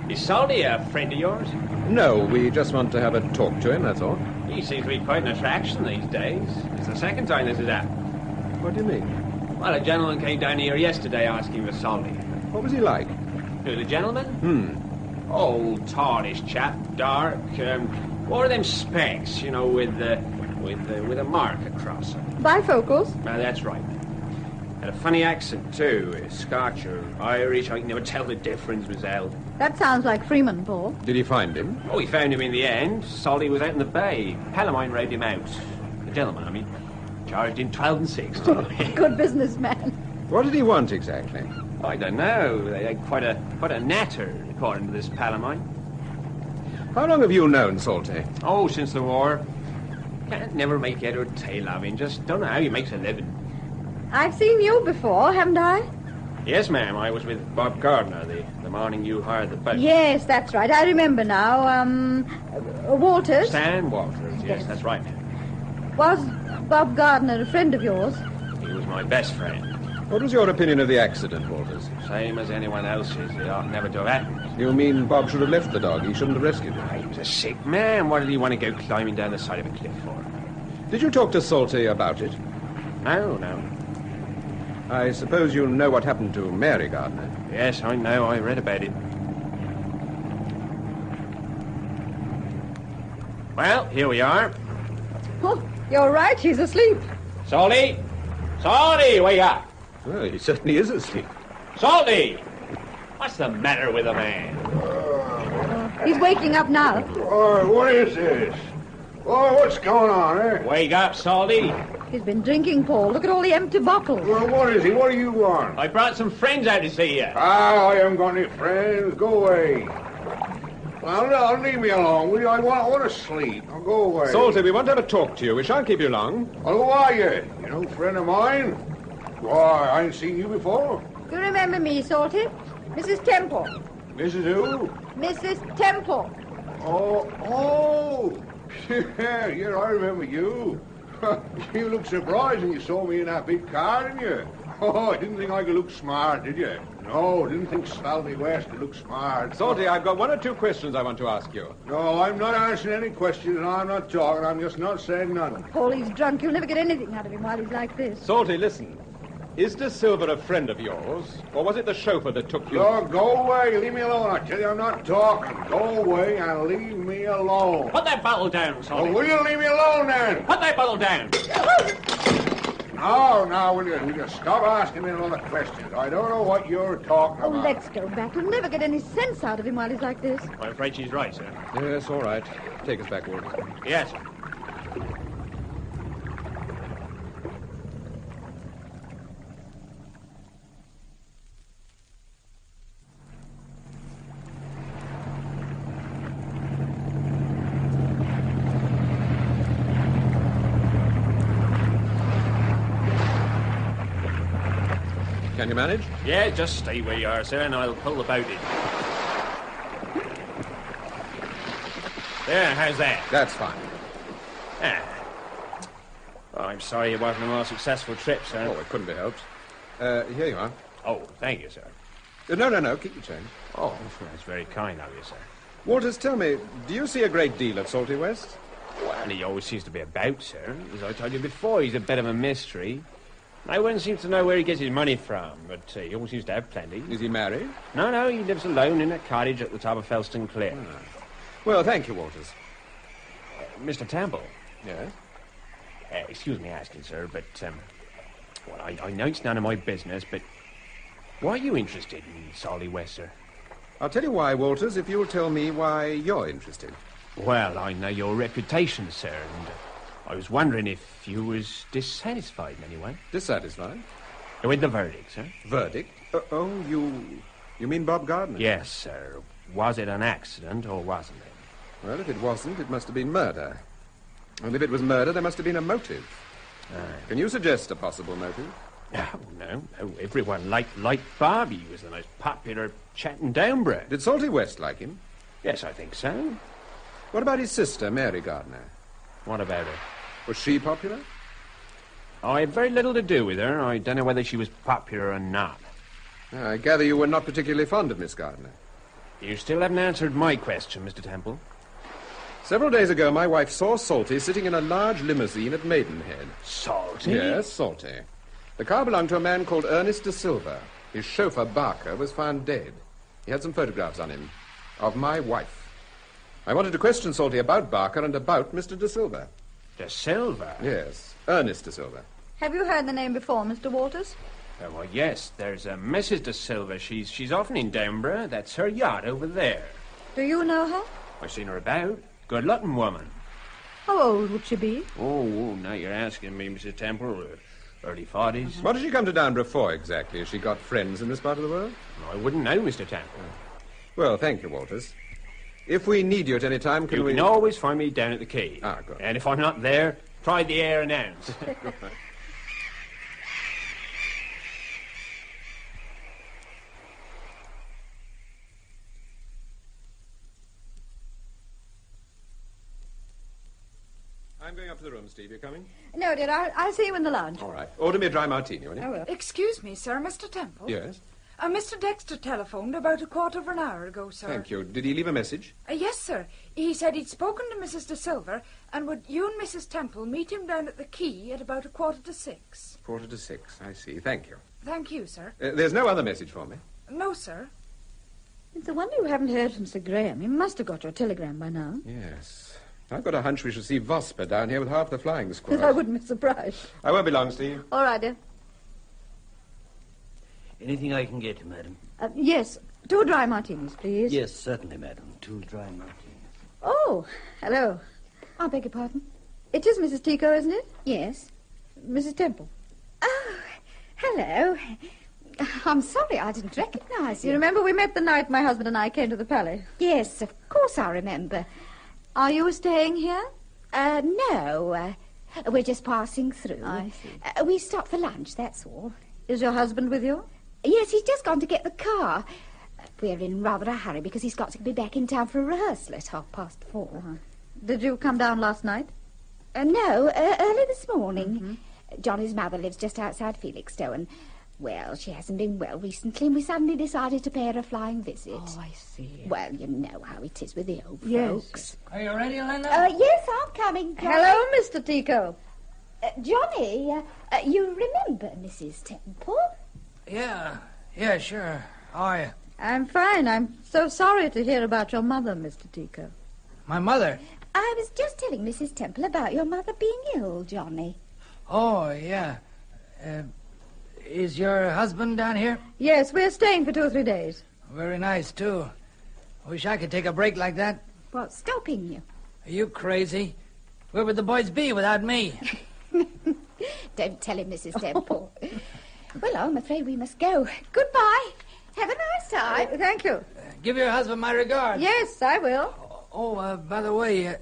Is Salty a friend of yours? No, we just want to have a talk to him, that's all. He seems to be quite an attraction these days. It's the second time this has happened. What do you mean? Well, a gentleman came down here yesterday asking for Salty. What was he like? Who, the gentleman? Old, tallish chap, dark. What are them specs, you know, with a mark across them? Bifocals? Well, that's right. Had a funny accent, too. Scotch or Irish. I can never tell the difference, Miss L. That sounds like Freeman, Paul. Did he find him? Oh, he found him in the end. Solly was out in the bay. Palomine rode him out. The gentleman, I mean. Charged him 12 and 6. Good businessman. What did he want exactly? I don't know. They had quite a natter, according to this Palomine. How long have you known Salty? Oh, since the war. Can't never make head or tail of him. Just don't know how he makes a living. I've seen you before, haven't I? Yes, ma'am. I was with Bob Gardner the morning you hired the boat. Yes, that's right. I remember now. Walters? Stan Walters. Yes, that's right, ma'am. Was Bob Gardner a friend of yours? He was my best friend. What was your opinion of the accident, Walters? Same as anyone else's. It ought never to have happened. You mean Bob should have left the dog? He shouldn't have rescued him? He was a sick man. What did he want to go climbing down the side of a cliff for? Did you talk to Salty about it? No. I suppose you know what happened to Mary Gardner. Yes, I know. I read about it. Well, here we are. Oh, you're right. He's asleep. Salty! Salty, wake up! Well, he certainly is asleep. Salty! What's the matter with the man? He's waking up now. Oh, what is this? Oh, what's going on, eh? Wake up, Salty. He's been drinking, Paul. Look at all the empty bottles. Well, what is he? What do you want? I brought some friends out to see you. Ah, I haven't got any friends. Go away. Well, leave me alone, will you? I want to sleep. I'll go away. Salty, we want to have a talk to you. We shan't keep you long. Well, who are you? You know, friend of mine? Why, I ain't seen you before. Do you remember me, Salty? Mrs. Temple. Mrs. who? Mrs. Temple. Oh. Yeah, I remember you. You looked surprised when you saw me in that big car, didn't you? Oh, I didn't think I could look smart, did you? No, didn't think Salty West could look smart. Salty, I've got one or two questions I want to ask you. No, I'm not answering any questions, and I'm not talking. I'm just not saying nothing. Paul, he's drunk. You'll never get anything out of him while he's like this. Salty, listen. Is De Silva a friend of yours, or was it the chauffeur that took you? No, go away. Leave me alone. I tell you, I'm not talking. Go away and leave me alone. Put that bottle down, Salty. Oh, will you leave me alone, then? Put that bottle down. Now, will you stop asking me a lot of questions? I don't know what you're talking about. Let's go back. We'll never get any sense out of him while he's like this. I'm afraid she's right, sir. Yes, all right. Take us back, Walter. Yes, sir. Can you manage? Yeah, just stay where you are, sir, and I'll pull the boat in. There, how's that? That's fine. Ah. Well, I'm sorry it wasn't a more successful trip, sir. Oh, it couldn't be helped. Here you are. Oh, thank you, sir. No. Keep your change. Oh, that's very kind of you, sir. Walters, tell me, do you see a great deal of Salty West? Well, he always seems to be about, sir. As I told you before, he's a bit of a mystery. I wouldn't seem to know where he gets his money from, but he always seems to have plenty. Is he married? No, he lives alone in a cottage at the top of Felston Cliff. Ah. Well, thank you, Walters. Mr. Temple. Yes? Excuse me asking, sir, but, well, I know it's none of my business, but why are you interested in Salty West, sir? I'll tell you why, Walters, if you'll tell me why you're interested. Well, I know your reputation, sir, and I was wondering if you was dissatisfied in any way. Dissatisfied? With the verdict, sir. Verdict? You mean Bob Gardner? Yes, sir. Was it an accident, or wasn't it? Well, if it wasn't, it must have been murder. And if it was murder, there must have been a motive. Can you suggest a possible motive? Oh, no. Everyone liked Bob. He was the most popular chap in Downburgh. Did Salty West like him? Yes, I think so. What about his sister, Mary Gardner? What about her? Was she popular? I had very little to do with her. I don't know whether she was popular or not. I gather you were not particularly fond of Miss Gardner. You still haven't answered my question, Mr. Temple. Several days ago, my wife saw Salty sitting in a large limousine at Maidenhead. Salty? Yes, Salty. The car belonged to a man called Ernest De Silva. His chauffeur, Barker, was found dead. He had some photographs on him of my wife. I wanted to question Salty about Barker and about Mr. De Silva. De Silva? Yes, Ernest De Silva. Have you heard the name before, Mr. Walters? Well, yes. There's a Mrs. De Silva. She's often in Downburgh. That's her yacht over there. Do you know her? I've seen her about. Good-looking woman. How old would she be? Oh, now you're asking me, Mrs. Temple. Early 40s. What did she come to Downburgh for, exactly? Has she got friends in this part of the world? I wouldn't know, Mr. Temple. Well, thank you, Walters. If we need you at any time, you can always find me down at the quay. Ah, good. And if I'm not there, try the air and ounce. I'm going up to the room, Steve. You coming? No, dear, I'll see you in the lounge. All right. Order me a dry martini, will you? I will. Excuse me, sir, Mr. Temple. Yes? Mr. Dexter telephoned about a quarter of an hour ago, sir. Thank you. Did he leave a message? Yes, sir. He said he'd spoken to Mrs. De Silva, and would you and Mrs. Temple meet him down at the quay at about 5:45. 5:45. I see. Thank you. Thank you, sir. There's no other message for me? No, sir. It's a wonder you haven't heard from Sir Graham. He must have got your telegram by now. Yes. I've got a hunch we shall see Webster down here with half the flying squad. I wouldn't be surprised. I won't be long, Steve. All right, dear. Anything I can get you, madam? Yes, 2 dry martinis, please. Yes, certainly, madam. 2 dry martinis. Oh, hello. I beg your pardon. It is Mrs. Tico, isn't it? Yes. Mrs. Temple. Oh, hello. I'm sorry I didn't recognise you. You remember we met the night my husband and I came to the Palais? Yes, of course I remember. Are you staying here? No. We're just passing through. I see. We stopped for lunch, that's all. Is your husband with you? Yes, he's just gone to get the car. We're in rather a hurry because he's got to be back in town for a rehearsal at 4:30. Uh-huh. Did you come down last night? No, early this morning. Mm-hmm. Johnny's mother lives just outside Felixstowe, and, well, she hasn't been well recently, and we suddenly decided to pay her a flying visit. Oh, I see. Well, you know how it is with the old Yes. folks. Are you ready, Leonard? Yes, I'm coming, Johnny. Hello, Mr. Tico. Johnny, you remember Mrs. Temple? Yeah, sure. How are you? I'm fine. I'm so sorry to hear about your mother, Mr. Tico. My mother? I was just telling Mrs. Temple about your mother being ill, Johnny. Oh, yeah. Is your husband down here? Yes, we're staying for 2 or 3 days. Very nice, too. Wish I could take a break like that. What's stopping you? Are you crazy? Where would the boys be without me? Don't tell him, Mrs. Temple. Well, I'm afraid we must go. Goodbye. Have a nice time. Thank you. Give your husband my regards. Yes, I will. Oh, by the way,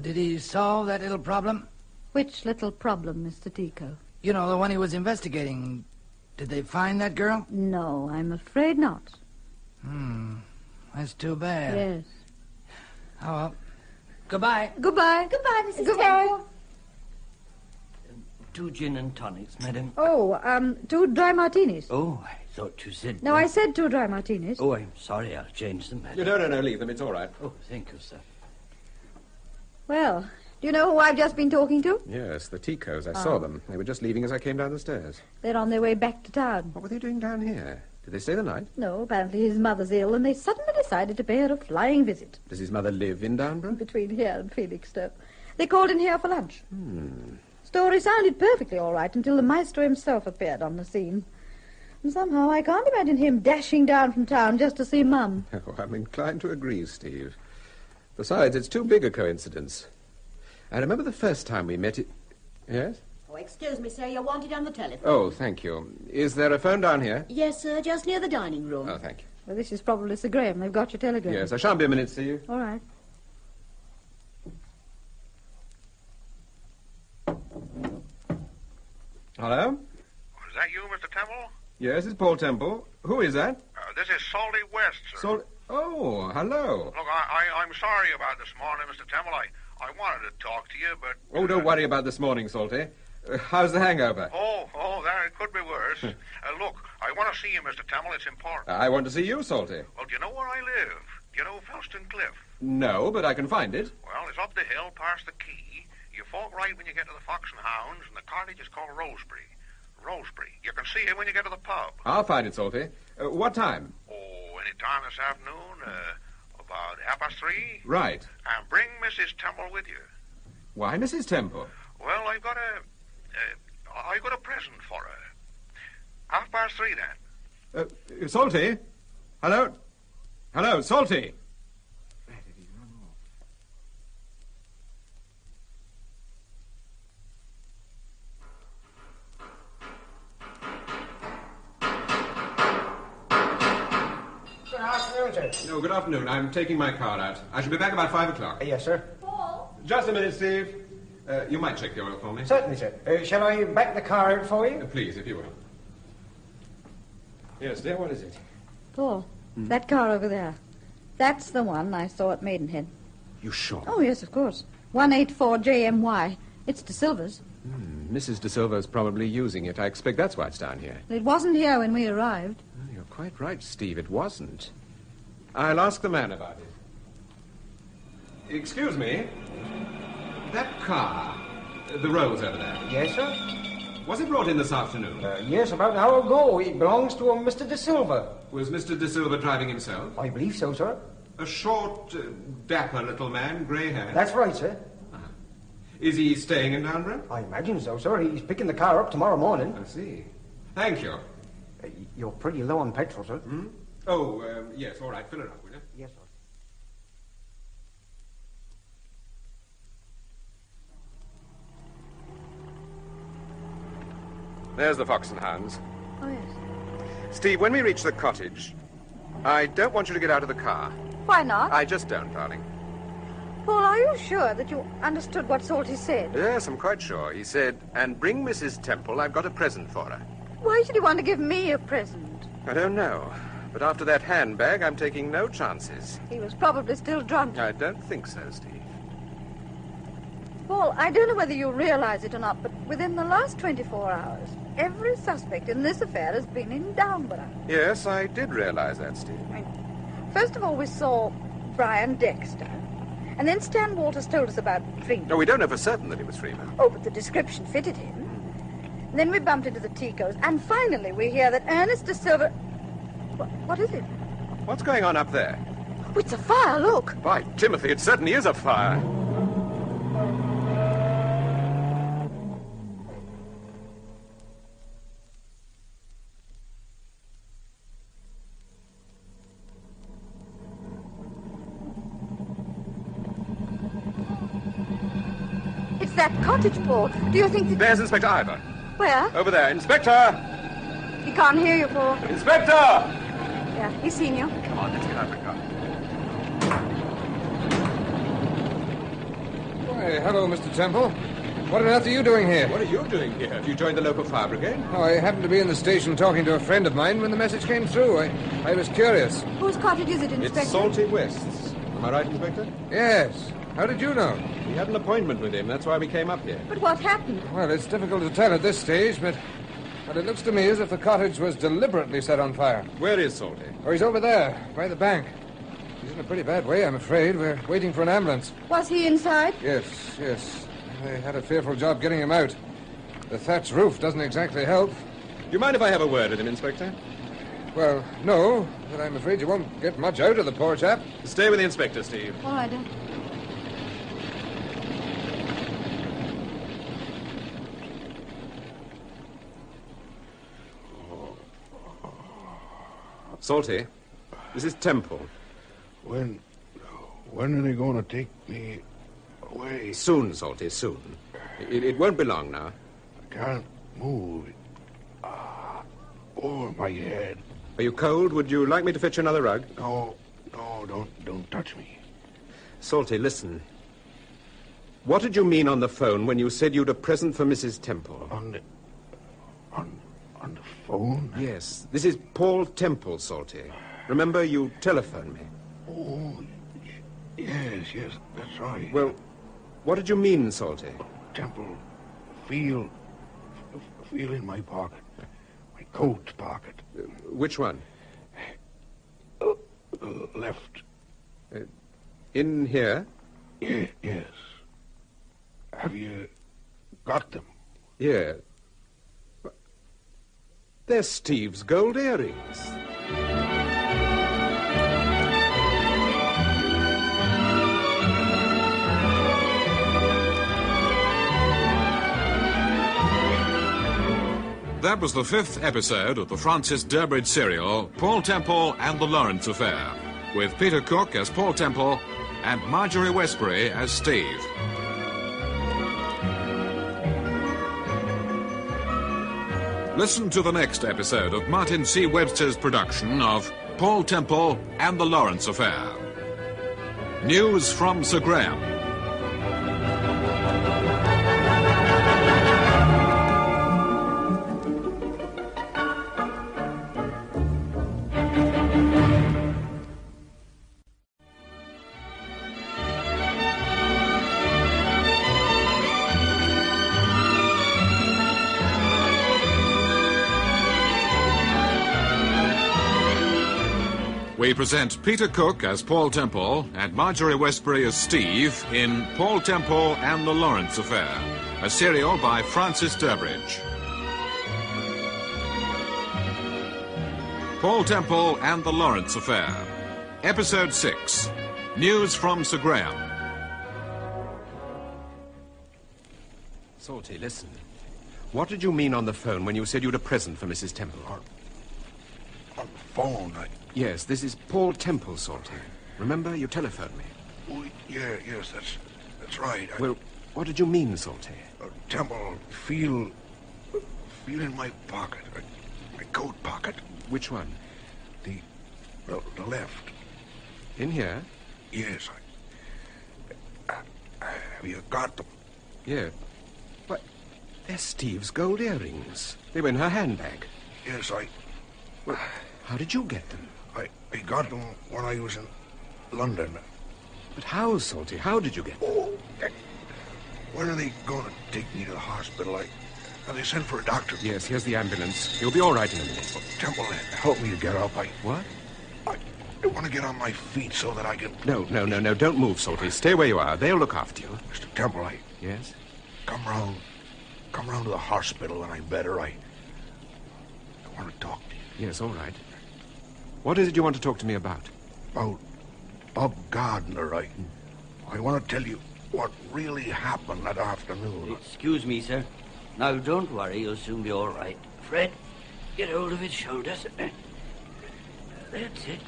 did he solve that little problem? Which little problem, Mr. Tico? You know, the one he was investigating. Did they find that girl? No, I'm afraid not. That's too bad. Yes. Oh, well. Goodbye. Goodbye. Goodbye, Mrs. Goodbye. Temple. 2 gin and tonics, madam. Oh, 2 dry martinis. Oh, I thought you said... No, I said 2 dry martinis. Oh, I'm sorry. I'll change them, madam. No, leave them. It's all right. Oh, thank you, sir. Well, do you know who I've just been talking to? Yes, the Ticos. I saw them. They were just leaving as I came down the stairs. They're on their way back to town. What were they doing down here? Did they stay the night? No, apparently his mother's ill, and they suddenly decided to pay her a flying visit. Does his mother live in Downburgh? Between here and Felixstowe. They called in here for lunch. Story sounded perfectly all right until the maestro himself appeared on the scene. And somehow I can't imagine him dashing down from town just to see Mum. Oh, I'm inclined to agree, Steve. Besides, it's too big a coincidence. I remember the first time we met it... Yes? Oh, excuse me, sir. You're wanted on the telephone. Oh, thank you. Is there a phone down here? Yes, sir. Just near the dining room. Oh, thank you. Well, this is probably Sir Graham. They've got your telegram. Yes, I shan't be a minute, Steve. All right. Hello? Is that you, Mr. Temple? Yes, it's Paul Temple. Who is that? This is Salty West, sir. Oh, hello. Look, I'm sorry about this morning, Mr. Temple. I wanted to talk to you, but... Oh, don't worry about this morning, Salty. How's the hangover? Oh, there, it could be worse. Look, I want to see you, Mr. Temple. It's important. I want to see you, Salty. Well, do you know where I live? Do you know Felston Cliff? No, but I can find it. Well, it's up the hill past the quay. You fork right when you get to the Fox and Hounds, and the cottage is called Rosebury. Rosebury. You can see it when you get to the pub. I'll find it, Salty. What time? Oh, any time this afternoon, about 3:30. Right. And bring Mrs. Temple with you. Why, Mrs. Temple? Well, I got a present for her. 3:30 then. Salty? Hello? Hello, Salty? Good afternoon, sir. No, good afternoon. I'm taking my car out. I shall be back about 5 o'clock. Yes, sir. Paul? Just a minute, Steve. You might check the oil for me. Certainly, sir. Shall I back the car out for you? Please, if you will. Yes, dear, what is it? Paul, that car over there. That's the one I saw at Maidenhead. You sure? Oh, yes, of course. 184 JMY. It's De Silva's. Mrs. De Silva's probably using it. I expect that's why it's down here. It wasn't here when we arrived. Oh, you're quite right, Steve. It wasn't. I'll ask the man about it. Excuse me. That car, the Rolls over there. Yes, sir. Was it brought in this afternoon? Yes, about an hour ago. It belongs to a Mr. De Silva. Was Mr. De Silva driving himself? I believe so, sir. A short, dapper little man, grey hair. That's right, sir. Is he staying in Downburgh? I imagine so, sir. He's picking the car up tomorrow morning. I see. Thank you. You're pretty low on petrol, sir. Oh, yes, all right. Fill her up, will you? Yes, sir. There's the Fox and Hounds. Oh, yes. Steve, when we reach the cottage, I don't want you to get out of the car. Why not? I just don't, darling. Paul, are you sure that you understood what Salty said? Yes, I'm quite sure. He said, and bring Mrs. Temple, I've got a present for her. Why should he want to give me a present? I don't know. But after that handbag, I'm taking no chances. He was probably still drunk. I don't think so, Steve. Paul, I don't know whether you realize it or not, but within the last 24 hours, every suspect in this affair has been in Downburgh. Yes, I did realize that, Steve. First of all, we saw Brian Dexter. And then Stan Walters told us about Freeman. No, we don't know for certain that he was Freeman. Oh, but the description fitted him. And then we bumped into the Ticos. And finally, we hear that Ernest de Silva... What is it? What's going on up there? Oh, it's a fire, look. By Timothy, it certainly is a fire. It's that cottage, Paul. Do you think that... There's Inspector Ivor. Where? Over there. Inspector! He can't hear you, Paul. Inspector! Yeah, he's seen you. Come on, let's get out of the car. Why, hello, Mr. Temple. What on earth are you doing here? What are you doing here? Have you joined the local fire brigade? Oh, I happened to be in the station talking to a friend of mine when the message came through. I was curious. Whose cottage is it, Inspector? It's Salty West's. Am I right, Inspector? Yes. How did you know? We had an appointment with him. That's why we came up here. But what happened? Well, it's difficult to tell at this stage, but it looks to me as if the cottage was deliberately set on fire. Where is Salty? Oh, he's over there, by the bank. He's in a pretty bad way, I'm afraid. We're waiting for an ambulance. Was he inside? Yes. They had a fearful job getting him out. The thatch roof doesn't exactly help. Do you mind if I have a word with him, Inspector? Well, no, but I'm afraid you won't get much out of the poor chap. Stay with the Inspector, Steve. All right, then. Salty, this is Temple. When are they going to take me away? Soon, Salty, soon. It won't be long now. I can't move. Oh, my head. Are you cold? Would you like me to fetch another rug? No, don't touch me. Salty, listen. What did you mean on the phone when you said you'd a present for Mrs. Temple? On the phone? Yes. This is Paul Temple, Salty. Remember, you telephoned me. Oh, yes, that's right. Well, what did you mean, Salty? Temple, feel in my pocket. My coat pocket. Which one? Left. In here? Yes. Have you got them? Yeah. They're Steve's gold earrings. That was the 5th episode of the Francis Durbridge serial, Paul Temple and the Lawrence Affair, with Peter Cook as Paul Temple and Marjorie Westbury as Steve. Listen to the next episode of Martin C. Webster's production of Paul Temple and the Lawrence Affair. News from Sir Graham. We present Peter Cook as Paul Temple and Marjorie Westbury as Steve in Paul Temple and the Lawrence Affair, a serial by Francis Durbridge. Paul Temple and the Lawrence Affair, Episode 6, News from Sir Graham. Salty, listen. What did you mean on the phone when you said you'd a present for Mrs. Temple? On the phone, Yes, this is Paul Temple, Salty. Remember, you telephoned me. Oh, yes, that's right. Well, what did you mean, Salty? Temple, feel feel in my pocket. My coat pocket. Which one? The left. In here? Yes. Have you got them? Yeah. What? They're Steve's gold earrings. They were in her handbag. Yes, Well, how did you get them? I got them when I was in London. But how, Salty? How did you get them? Oh, when are they going to take me to the hospital? Have they sent for a doctor? Yes, here's the ambulance. You'll be all right in a minute. Temple, help me to get up. What? I want to get on my feet so that I can... No. Don't move, Salty. Stay where you are. They'll look after you. Mr. Temple, Yes? Come round to the hospital when I'm better. I want to talk to you. Yes, all right. What is it you want to talk to me about? About Bob Gardner. I want to tell you what really happened that afternoon. Excuse me, sir. Now, don't worry. You'll soon be all right. Fred, get hold of his shoulders. That's it.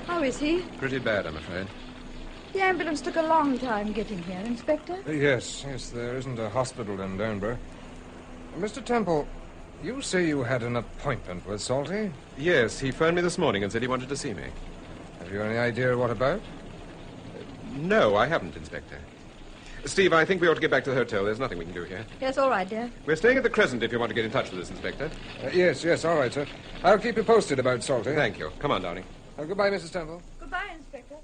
How is he? Pretty bad, I'm afraid. The ambulance took a long time getting here, Inspector. Yes, there isn't a hospital in Downburgh. Mr. Temple, you say you had an appointment with Salty? Yes, he phoned me this morning and said he wanted to see me. Have you any idea what about? No, I haven't, Inspector. Steve, I think we ought to get back to the hotel. There's nothing we can do here. Yes, all right, dear. We're staying at the Crescent if you want to get in touch with us, Inspector. Yes, all right, sir. I'll keep you posted about Salty. Thank you. Come on, darling. Goodbye, Mrs. Temple. Goodbye, Inspector.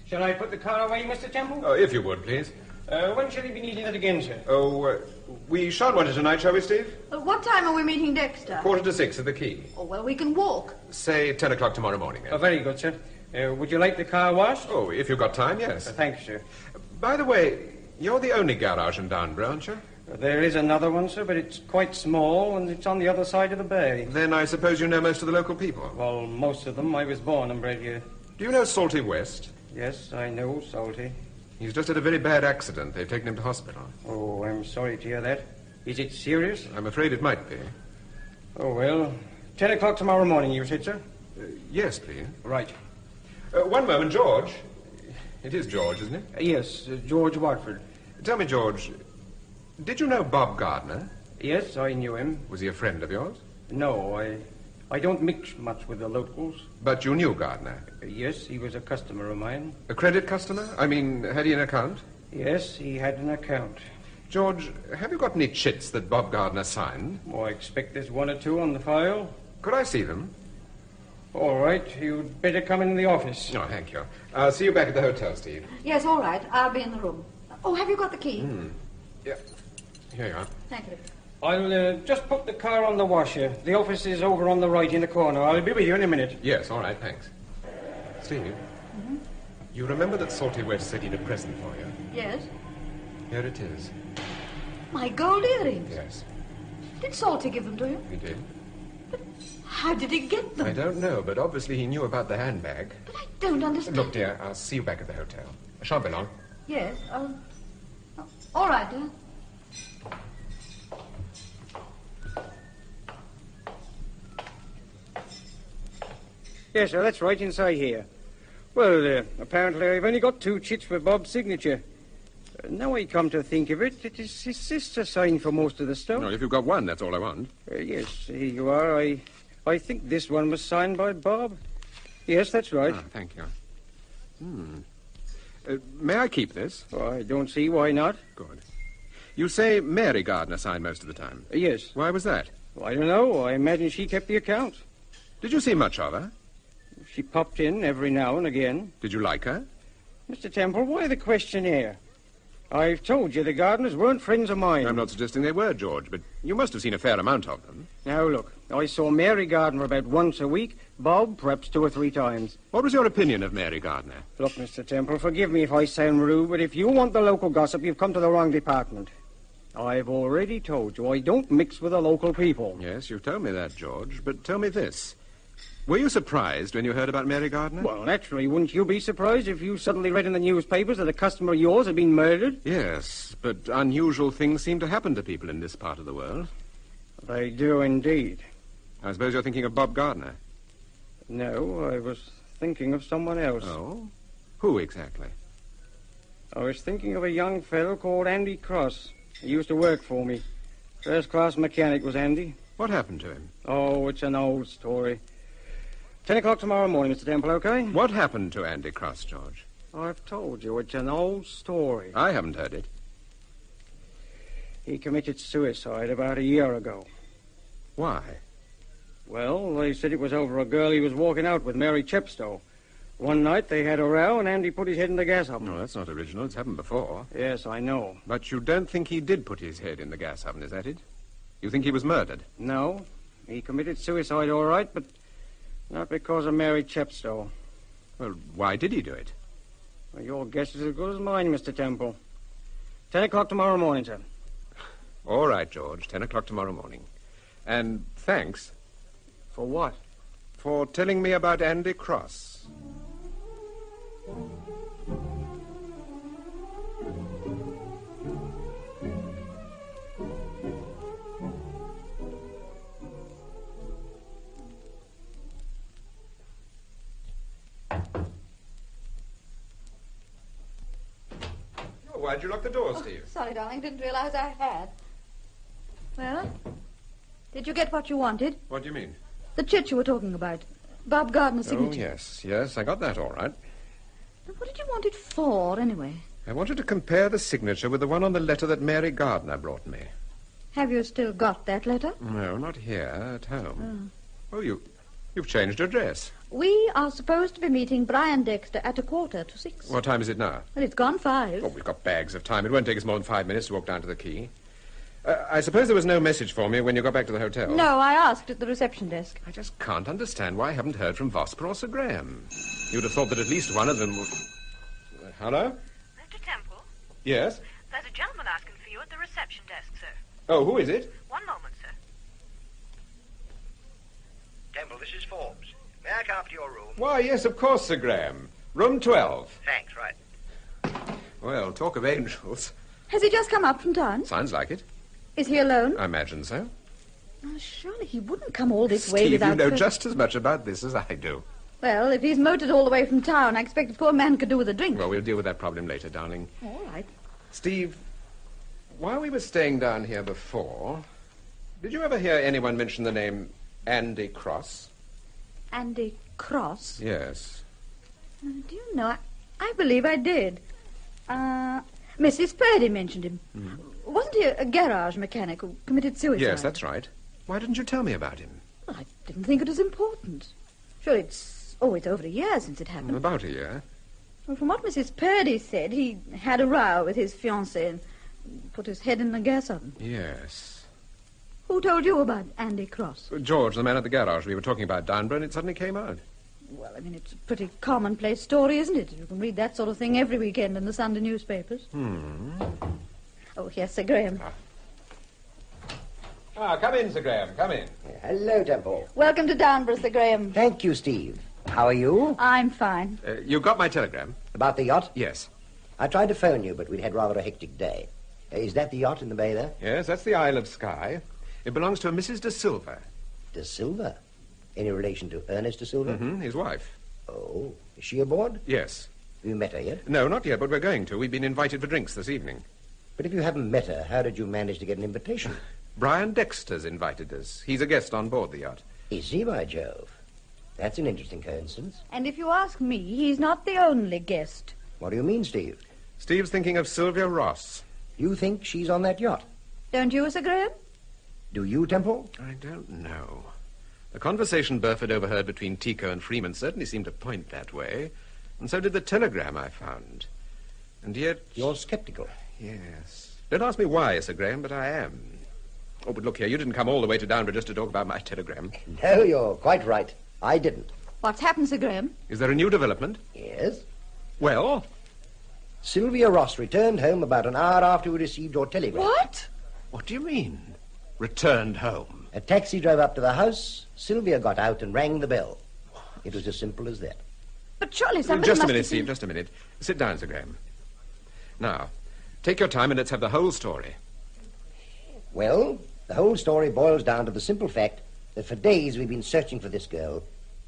Shall I put the car away, Mr. Temple? Oh, if you would, please. When shall you be needing it again, sir? Oh, we shan't want it tonight, shall we, Steve? What time are we meeting Dexter? 5:45 at the Quay. Oh, well, we can walk. Say 10 o'clock tomorrow morning, then. Oh, very good, sir. Would you like the car washed? Oh, if you've got time, yes. Thank you, sir. By the way, you're the only garage in Downburgh, aren't you? There is another one, sir, but it's quite small, and it's on the other side of the bay. Then I suppose you know most of the local people. Well, most of them. I was born and bred here. Do you know Salty West? Yes, I know Salty. He's just had a very bad accident. They've taken him to hospital. Oh, I'm sorry to hear that. Is it serious? I'm afraid it might be. Oh, well, 10 o'clock tomorrow morning, you said, sir? Yes, please. Right. One moment, George. It is George, isn't it? Yes, George Watford. Tell me, George, did you know Bob Gardner? Yes, I knew him. Was he a friend of yours? No, I don't mix much with the locals. But you knew Gardner? Yes, he was a customer of mine. A credit customer? I mean, had he an account? Yes, he had an account. George, have you got any chits that Bob Gardner signed? Oh, I expect there's one or two on the file. Could I see them? All right, you'd better come in the office. No, thank you. I'll see you back at the hotel, Steve. Yes, all right. I'll be in the room. Oh, have you got the key? Yeah. Here you are. Thank you. I'll just put the car on the washer. The office is over on the right in the corner. I'll be with you in a minute. Yes, all right, thanks. Steve, you remember that Salty West said he'd a present for you? Yes. Here it is. My gold earrings? Yes. Did Salty give them to you? He did. How did he get them? I don't know, but obviously he knew about the handbag. But I don't understand. Look, dear, I'll see you back at the hotel. I shan't be long. Yes, all right, dear. Yes, sir, that's right, inside here. Well, apparently I've only got 2 chits for Bob's signature. Now I come to think of it, it is his sister signed for most of the stuff. No, if you've got one, that's all I want. Yes, here you are. I think this one was signed by Bob. Yes, that's right. Ah, thank you. May I keep this? Oh, I don't see why not. Good. You say Mary Gardner signed most of the time? Yes. Why was that? Well, I don't know. I imagine she kept the account. Did you see much of her? She popped in every now and again. Did you like her? Mr. Temple, why the questionnaire? I've told you the Gardners weren't friends of mine. I'm not suggesting they were, George, but you must have seen a fair amount of them. Now, look, I saw Mary Gardner about once a week, Bob perhaps 2 or 3 times. What was your opinion of Mary Gardner? Look, Mr. Temple, forgive me if I sound rude, but if you want the local gossip, you've come to the wrong department. I've already told you I don't mix with the local people. Yes, you've told me that, George, but tell me this. Were you surprised when you heard about Mary Gardner? Well, naturally, wouldn't you be surprised if you suddenly read in the newspapers that a customer of yours had been murdered? Yes, but unusual things seem to happen to people in this part of the world. They do indeed. I suppose you're thinking of Bob Gardner. No, I was thinking of someone else. Oh? Who exactly? I was thinking of a young fellow called Andy Cross. He used to work for me. First-class mechanic was Andy. What happened to him? Oh, it's an old story. 10 o'clock tomorrow morning, Mr. Temple, okay? What happened to Andy Cross, George? I've told you, it's an old story. I haven't heard it. He committed suicide about a year ago. Why? Well, they said it was over a girl he was walking out with, Mary Chepstow. One night they had a row and Andy put his head in the gas oven. No, that's not original. It's happened before. Yes, I know. But you don't think he did put his head in the gas oven, is that it? You think he was murdered? No. He committed suicide, all right, but not because of Mary Chepstow. Well, why did he do it? Well, your guess is as good as mine, Mr. Temple. 10 o'clock tomorrow morning, sir. All right, George. 10 o'clock tomorrow morning. And thanks. For what? For telling me about Andy Cross. Why'd you lock the door, Steve? Sorry, darling. Didn't realize I had. Well, did you get what you wanted? What do you mean? The chit you were talking about. Bob Gardner's signature. Oh, yes, I got that all right. What did you want it for, anyway? I wanted to compare the signature with the one on the letter that Mary Gardner brought me. Have you still got that letter? No, not here, at home. Oh, you've changed your dress. We are supposed to be meeting Brian Dexter at 5:45. What time is it now? Well, it's gone 5. Oh, we've got bags of time. It won't take us more than 5 minutes to walk down to the quay. I suppose there was no message for me when you got back to the hotel? No, I asked at the reception desk. I just can't understand why I haven't heard from Webster or Sir Graham. You'd have thought that at least one of them would... Hello? Mr. Temple? Yes? There's a gentleman asking for you at the reception desk, sir. Oh, who is it? One moment, sir. Temple, this is Forbes. May I come up to your room? Why, yes, of course, Sir Graham. Room 12. Thanks, right. Well, talk of angels. Has he just come up from town? Sounds like it. Is he alone? I imagine so. Oh, surely he wouldn't come all this Steve, way without... you know just as much about this as I do. Well, if he's motored all the way from town, I expect a poor man could do with a drink. Well, we'll deal with that problem later, darling. All right. Steve, while we were staying down here before, did you ever hear anyone mention the name Andy Cross? Andy Cross? Yes. Do you know, I believe I did. Mrs. Purdy mentioned him. Wasn't he a garage mechanic who committed suicide? Yes, that's right. Why didn't you tell me about him? Well, I didn't think it was important. Sure, it's over a year since it happened. About a year. Well, from what Mrs. Purdy said, he had a row with his fiancée and put his head in the gas oven. Yes. Who told you about Andy Cross? George, the man at the garage. We were talking about Downburgh, and it suddenly came out. Well, I mean, it's a pretty commonplace story, isn't it? You can read that sort of thing every weekend in the Sunday newspapers. Oh, here's Sir Graham. Come in, Sir Graham, come in. Hello, Temple. Welcome to Downburgh, Sir Graham. Thank you, Steve. How are you? I'm fine. You got my telegram? About the yacht? Yes. I tried to phone you, but we'd had rather a hectic day. Is that the yacht in the bay there? Yes, that's the Isle of Skye. It belongs to a Mrs. De Silva. De Silva? Any relation to Ernest De Silva? His wife. Oh, is she aboard? Yes. Have you met her yet? No, not yet, but we're going to. We've been invited for drinks this evening. But if you haven't met her, how did you manage to get an invitation? Brian Dexter's invited us. He's a guest on board the yacht. Is he, by Jove? That's an interesting coincidence. And if you ask me, he's not the only guest. What do you mean, Steve? Steve's thinking of Sylvia Ross. You think she's on that yacht? Don't you, Sir Graham? Do you, Temple? I don't know. The conversation Burford overheard between Tico and Freeman certainly seemed to point that way, and so did the telegram I found. And yet... You're sceptical. Yes. Don't ask me why, Sir Graham, but I am. Oh, but look here, you didn't come all the way to Downburgh just to talk about my telegram. No, you're quite right. I didn't. What's happened, Sir Graham? Is there a new development? Yes. Well? Sylvia Ross returned home about an hour after we received your telegram. What? What do you mean? Returned home? A taxi drove up to the house. Sylvia got out and rang the bell. It was as simple as that. But surely somebody Just a must minute, have Steve, seen... just a minute. Sit down, Sir Graham. Now, take your time and let's have the whole story. Well, the whole story boils down to the simple fact that for days we've been searching for this girl,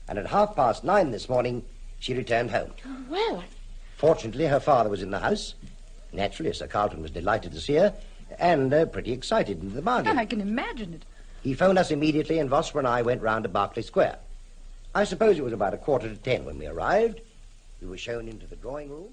and at 9:30 this morning, she returned home. Oh, well, Fortunately, her father was in the house. Naturally, Sir Carlton was delighted to see her, and pretty excited into the bargain. I can imagine it. He phoned us immediately, and Vosper and I went round to Berkeley Square. I suppose it was about 9:45 when we arrived. We were shown into the drawing room.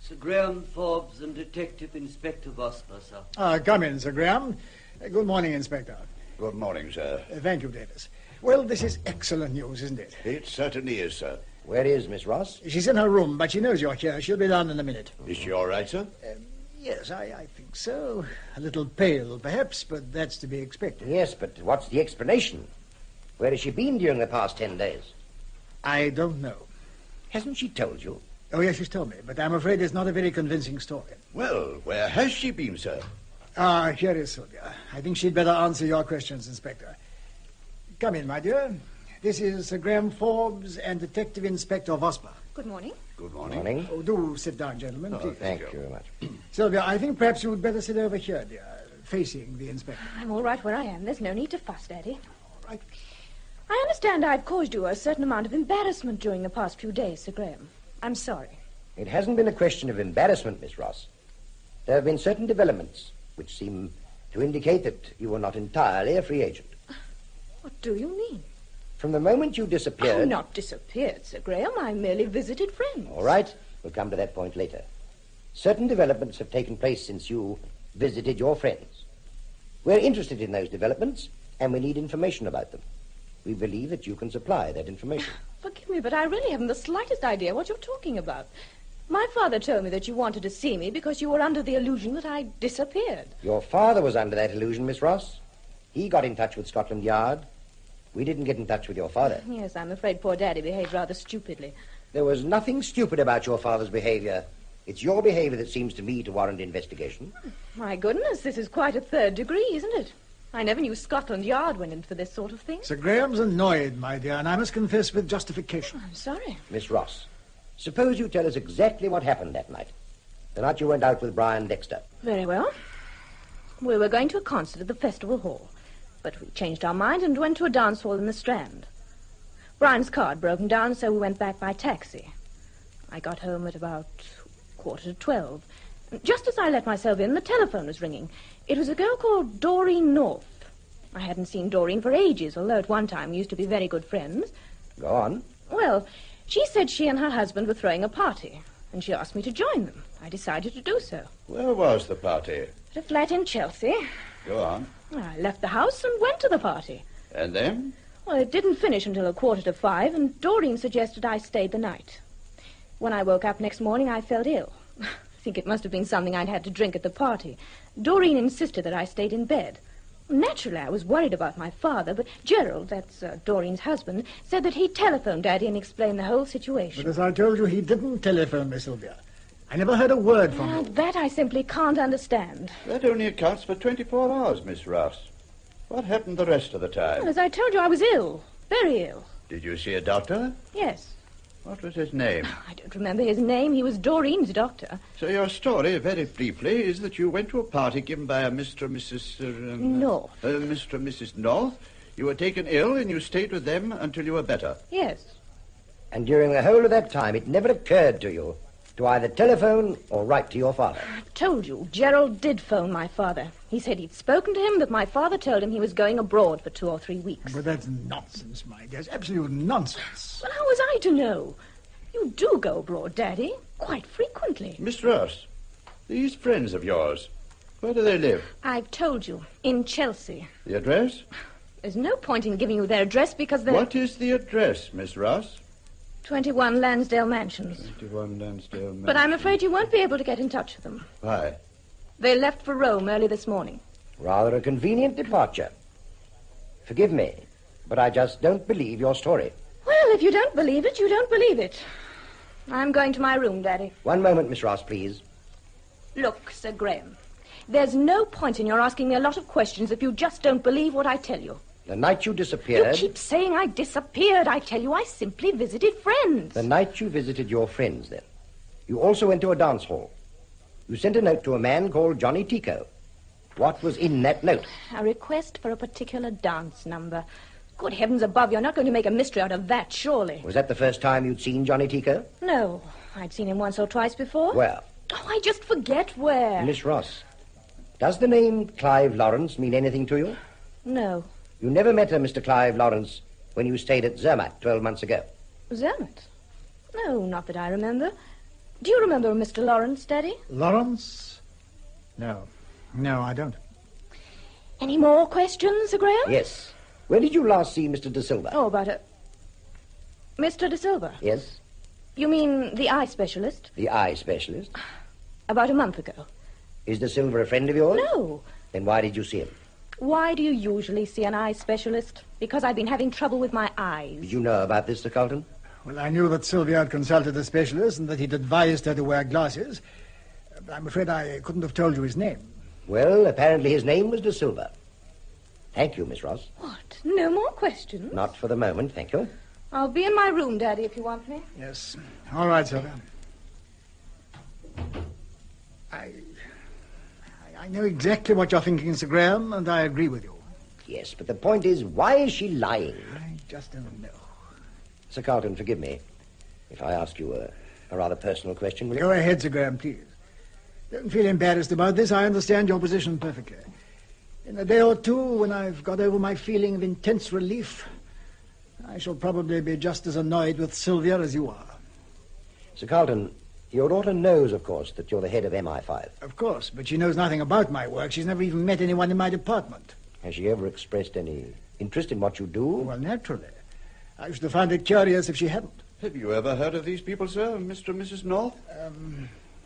Sir Graham Forbes and Detective Inspector Webster, sir. Come in, Sir Graham. Good morning, Inspector. Good morning, sir. Thank you, Davis. Well, this is excellent news, isn't it? It certainly is, sir. Where is Miss Ross? She's in her room, but she knows you're here. She'll be down in a minute. Is she all right, sir? Yes, I think so. A little pale, perhaps, but that's to be expected. Yes, but what's the explanation? Where has she been during the past 10 days? I don't know. Hasn't she told you? Oh, yes, she's told me, but I'm afraid it's not a very convincing story. Well, where has she been, sir? Here is Sylvia. I think she'd better answer your questions, Inspector. Come in, my dear. This is Sir Graham Forbes and Detective Inspector Vosper. Good morning. Good morning. Morning. Oh, do sit down, gentlemen, please. Thank you very much. Sylvia, I think perhaps you would better sit over here, dear, facing the inspector. I'm all right where I am. There's no need to fuss, Daddy. All right. I understand I've caused you a certain amount of embarrassment during the past few days, Sir Graham. I'm sorry. It hasn't been a question of embarrassment, Miss Ross. There have been certain developments which seem to indicate that you were not entirely a free agent. What do you mean? From the moment you disappeared... I'm not disappeared, Sir Graham. I merely visited friends. All right. We'll come to that point later. Certain developments have taken place since you visited your friends. We're interested in those developments, and we need information about them. We believe that you can supply that information. Forgive me, but I really haven't the slightest idea what you're talking about. My father told me that you wanted to see me because you were under the illusion that I disappeared. Your father was under that illusion, Miss Ross. He got in touch with Scotland Yard. We didn't get in touch with your father. Yes, I'm afraid poor Daddy behaved rather stupidly. There was nothing stupid about your father's behavior. It's your behavior that seems to me to warrant investigation. My goodness, this is quite a third degree, isn't it? I never knew Scotland Yard went in for this sort of thing. Sir Graham's annoyed, my dear, and I must confess with justification. I'm sorry. Miss Ross, suppose you tell us exactly what happened that night. The night you went out with Brian Dexter. Very well. We were going to a concert at the festival hall, but we changed our mind and went to a dance hall in the Strand. Brian's car had broken down, so we went back by taxi. I got home at about 11:45. Just as I let myself in, the telephone was ringing. It was a girl called Doreen North. I hadn't seen Doreen for ages, although at one time we used to be very good friends. Go on. Well, she said she and her husband were throwing a party, and she asked me to join them. I decided to do so. Where was the party? At a flat in Chelsea. Go on. I left the house and went to the party. And then? Well, it didn't finish until 5:15, and Doreen suggested I stayed the night. When I woke up next morning, I felt ill. I think it must have been something I'd had to drink at the party. Doreen insisted that I stayed in bed. Naturally, I was worried about my father, but Gerald, that's Doreen's husband, said that he'd telephone Daddy and explain the whole situation. But as I told you, he didn't telephone Miss Sylvia. I never heard a word from him. That I simply can't understand. That only accounts for 24 hours, Miss Ross. What happened the rest of the time? Well, as I told you, I was ill. Very ill. Did you see a doctor? Yes. What was his name? I don't remember his name. He was Doreen's doctor. So your story, very briefly, is that you went to a party given by a Mr. and Mrs. North. Mr. and Mrs. North. You were taken ill and you stayed with them until you were better. Yes. And during the whole of that time, it never occurred to you to either telephone or write to your father. I've told you, Gerald did phone my father. He said he'd spoken to him, that my father told him he was going abroad for 2 or 3 weeks. But that's nonsense, my dear. It's absolute nonsense. Well, how was I to know? You do go abroad, Daddy, quite frequently. Miss Ross, these friends of yours, where do they live? I've told you, in Chelsea. The address? There's no point in giving you their address because they're... What is the address, Miss Ross? 21 Lansdale Mansions. 21 Lansdale Mansions. But I'm afraid you won't be able to get in touch with them. Why? They left for Rome early this morning. Rather a convenient departure. Forgive me, but I just don't believe your story. Well, if you don't believe it, you don't believe it. I'm going to my room, Daddy. One moment, Miss Ross, please. Look, Sir Graham, there's no point in your asking me a lot of questions if you just don't believe what I tell you. The night you disappeared... You keep saying I disappeared. I tell you I simply visited friends. The night you visited your friends, then. You also went to a dance hall. You sent a note to a man called Johnny Tico. What was in that note? A request for a particular dance number. Good heavens above, you're not going to make a mystery out of that, surely. Was that the first time you'd seen Johnny Tico? No, I'd seen him once or twice before. Where? Oh, I just forget where. Miss Ross, does the name Clive Lawrence mean anything to you? No. You never met a Mr. Clive Lawrence when you stayed at Zermatt 12 months ago? Zermatt? No, not that I remember. Do you remember Mr. Lawrence, Daddy? Lawrence? No. No, I don't. Any more questions, Sir Graham? Yes. When did you last see Mr. De Silva? Oh, about a... Mr. De Silva? Yes. You mean the eye specialist? The eye specialist? About a month ago. Is De Silva a friend of yours? No. Then why did you see him? Why do you usually see an eye specialist? Because I've been having trouble with my eyes. Did you know about this, Sir Carlton? Well, I knew that Sylvia had consulted a specialist and that he'd advised her to wear glasses. But I'm afraid I couldn't have told you his name. Well, apparently his name was De Silva. Thank you, Miss Ross. What? No more questions? Not for the moment, thank you. I'll be in my room, Daddy, if you want me. Yes. All right, Sylvia. I know exactly what you're thinking, Sir Graham, and I agree with you. Yes, but the point is, why is she lying? I just don't know. Sir Carlton, forgive me if I ask you a rather personal question, will you? Go ahead, Sir Graham, please. Don't feel embarrassed about this. I understand your position perfectly. In a day or two, when I've got over my feeling of intense relief, I shall probably be just as annoyed with Sylvia as you are. Sir Carlton, your daughter knows, of course, that you're the head of MI5. Of course, but she knows nothing about my work. She's never even met anyone in my department. Has she ever expressed any interest in what you do? Well, naturally. I should have found it curious if she hadn't. Have you ever heard of these people, sir, Mr. and Mrs. North?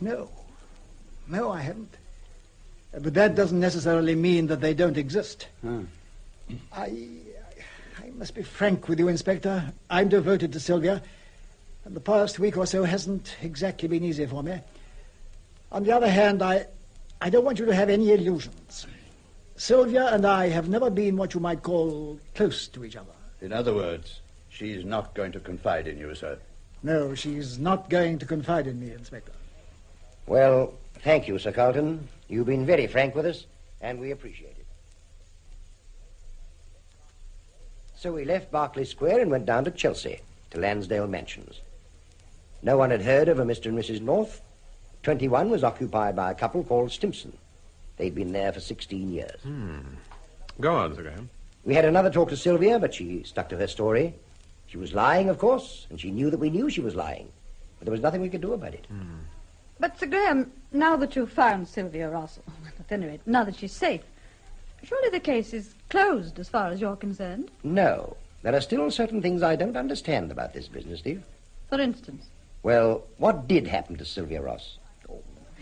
No. No, I haven't. But that doesn't necessarily mean that they don't exist. I must be frank with you, Inspector. I'm devoted to Sylvia, and the past week or so hasn't exactly been easy for me. On the other hand, I don't want you to have any illusions. Sylvia and I have never been what you might call close to each other. In other words, she's not going to confide in you, sir. No, she's not going to confide in me, Inspector. Well, thank you, Sir Carlton. You've been very frank with us, and we appreciate it. So we left Berkeley Square and went down to Chelsea, to Lansdale Mansions. No one had heard of a Mr. and Mrs. North. 21 was occupied by a couple called Stimpson. They'd been there for 16 years. Go on, Sir Graham. We had another talk to Sylvia, but she stuck to her story. She was lying, of course, and she knew that we knew she was lying. But there was nothing we could do about it. But, Sir Graham, now that you've found Sylvia Ross, at any rate, now that she's safe, surely the case is closed as far as you're concerned? No. There are still certain things I don't understand about this business, Steve. For instance? Well, what did happen to Sylvia Ross?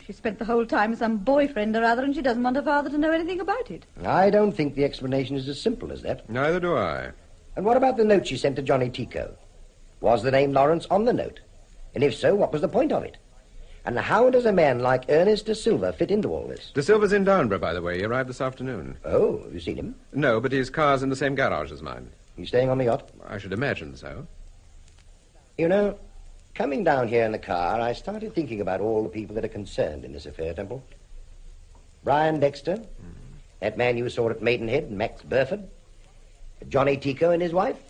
She spent the whole time with some boyfriend or other, and she doesn't want her father to know anything about it. I don't think the explanation is as simple as that. Neither do I. And what about the note she sent to Johnny Tico? Was the name Lawrence on the note? And if so, what was the point of it? And how does a man like Ernest De Silva fit into all this? De Silva's in Downburgh, by the way. He arrived this afternoon. Oh, have you seen him? No, but his car's in the same garage as mine. He's staying on the yacht? I should imagine so. You know, coming down here in the car, I started thinking about all the people that are concerned in this affair, Temple. Brian Dexter, that man you saw at Maidenhead, Max Burford, Johnny Tico and his wife,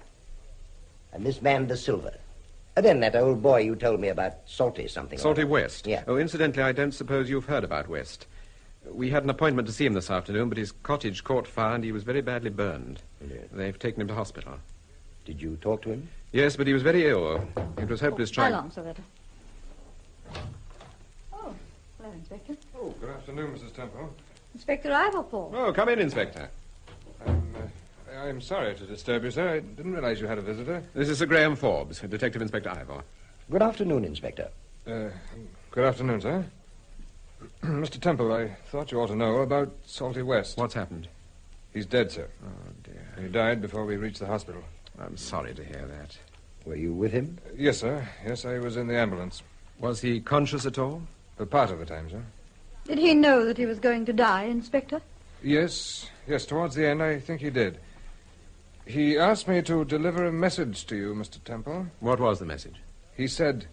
and this man De Silva. And then that old boy you told me about, Salty something. Salty West? Yeah. Oh, incidentally, I don't suppose you've heard about West. We had an appointment to see him this afternoon, but his cottage caught fire and he was very badly burned. Yes. They've taken him to hospital. Did you talk to him? Yes, but he was very ill. It was hopeless trying... How long, Sir Vetter? Oh, hello, Inspector. Oh, good afternoon, Mrs. Temple. Inspector Ivor, Paul. Oh, come in, Inspector. I'm sorry to disturb you, sir. I didn't realize you had a visitor. This is Sir Graham Forbes, Detective Inspector Ivor. Good afternoon, Inspector. Good afternoon, sir. Mr. Temple, I thought you ought to know about Salty West. What's happened? He's dead, sir. Oh, dear. He died before we reached the hospital. I'm sorry to hear that. Were you with him? Yes, sir. Yes, I was in the ambulance. Was he conscious at all? For part of the time, sir. Did he know that he was going to die, Inspector? Yes, towards the end, I think he did. He asked me to deliver a message to you, Mr. Temple. What was the message? He said,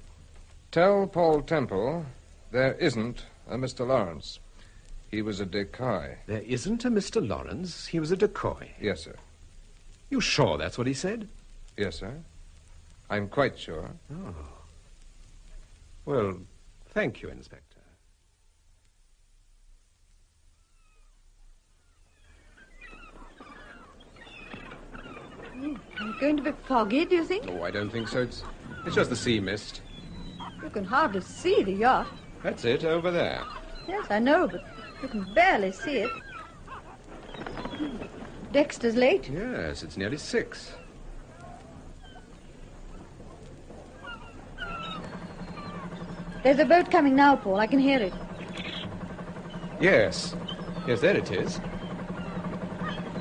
"Tell Paul Temple there isn't a Mr. Lawrence. He was a decoy." There isn't a Mr. Lawrence? He was a decoy? Yes, sir. You sure that's what he said? Yes, sir. I'm quite sure. Oh. Well, thank you, Inspector. It's going to be foggy, do you think? Oh, I don't think so. It's just the sea mist. You can hardly see the yacht. That's it, over there. Yes, I know, but you can barely see it. Dexter's late. Yes, it's nearly 6. There's a boat coming now, Paul. I can hear it. Yes, there it is.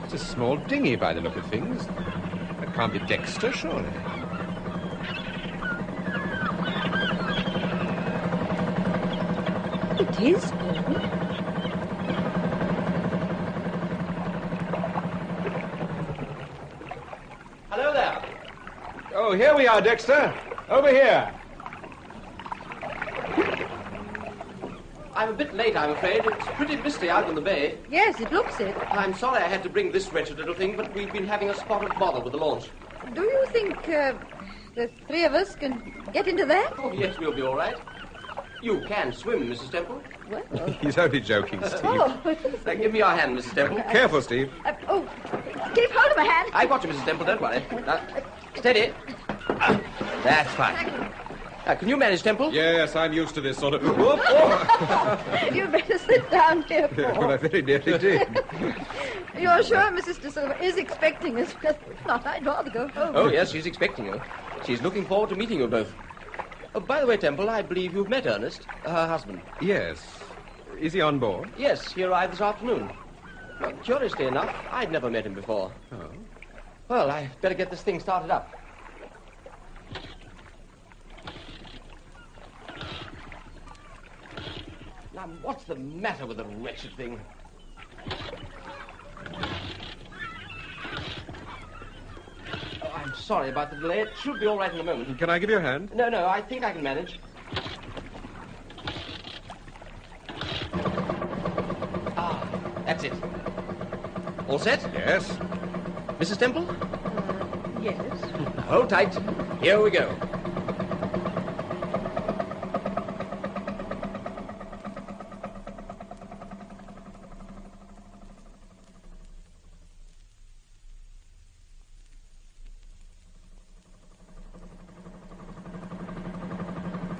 It's a small dinghy by the look of things. That can't be Dexter, surely. It is, Paul. Hello there. Oh, here we are, Dexter. Over here. I'm a bit late, I'm afraid. It's pretty misty out in the bay. Yes, it looks it. I'm sorry I had to bring this wretched little thing, but we've been having a spotted bother with the launch. Do you think the three of us can get into that? Oh, yes, we'll be all right. You can swim, Mrs. Temple. Well. He's only joking, Steve. Oh. Give me your hand, Mrs. Temple. Careful, Steve. Keep hold of my hand. I've got you, Mrs. Temple, don't worry. Now, steady. That's fine. Can you manage, Temple? Yes, I'm used to this sort of... You better sit down here, Paul. Well, I very nearly did. You're sure Mrs. De Silva is expecting us? If not, I'd rather go home. Oh, yes, she's expecting you. She's looking forward to meeting you both. Oh, by the way, Temple, I believe you've met Ernest, her husband. Yes. Is he on board? Yes, he arrived this afternoon. Well, curiously enough, I'd never met him before. Oh. Well, I'd better get this thing started up. Now, what's the matter with the wretched thing? Oh, I'm sorry about the delay. It should be all right in a moment. Can I give you a hand? No, I think I can manage. Ah, that's it. All set? Yes. Mrs. Temple? Yes. Hold tight. Here we go.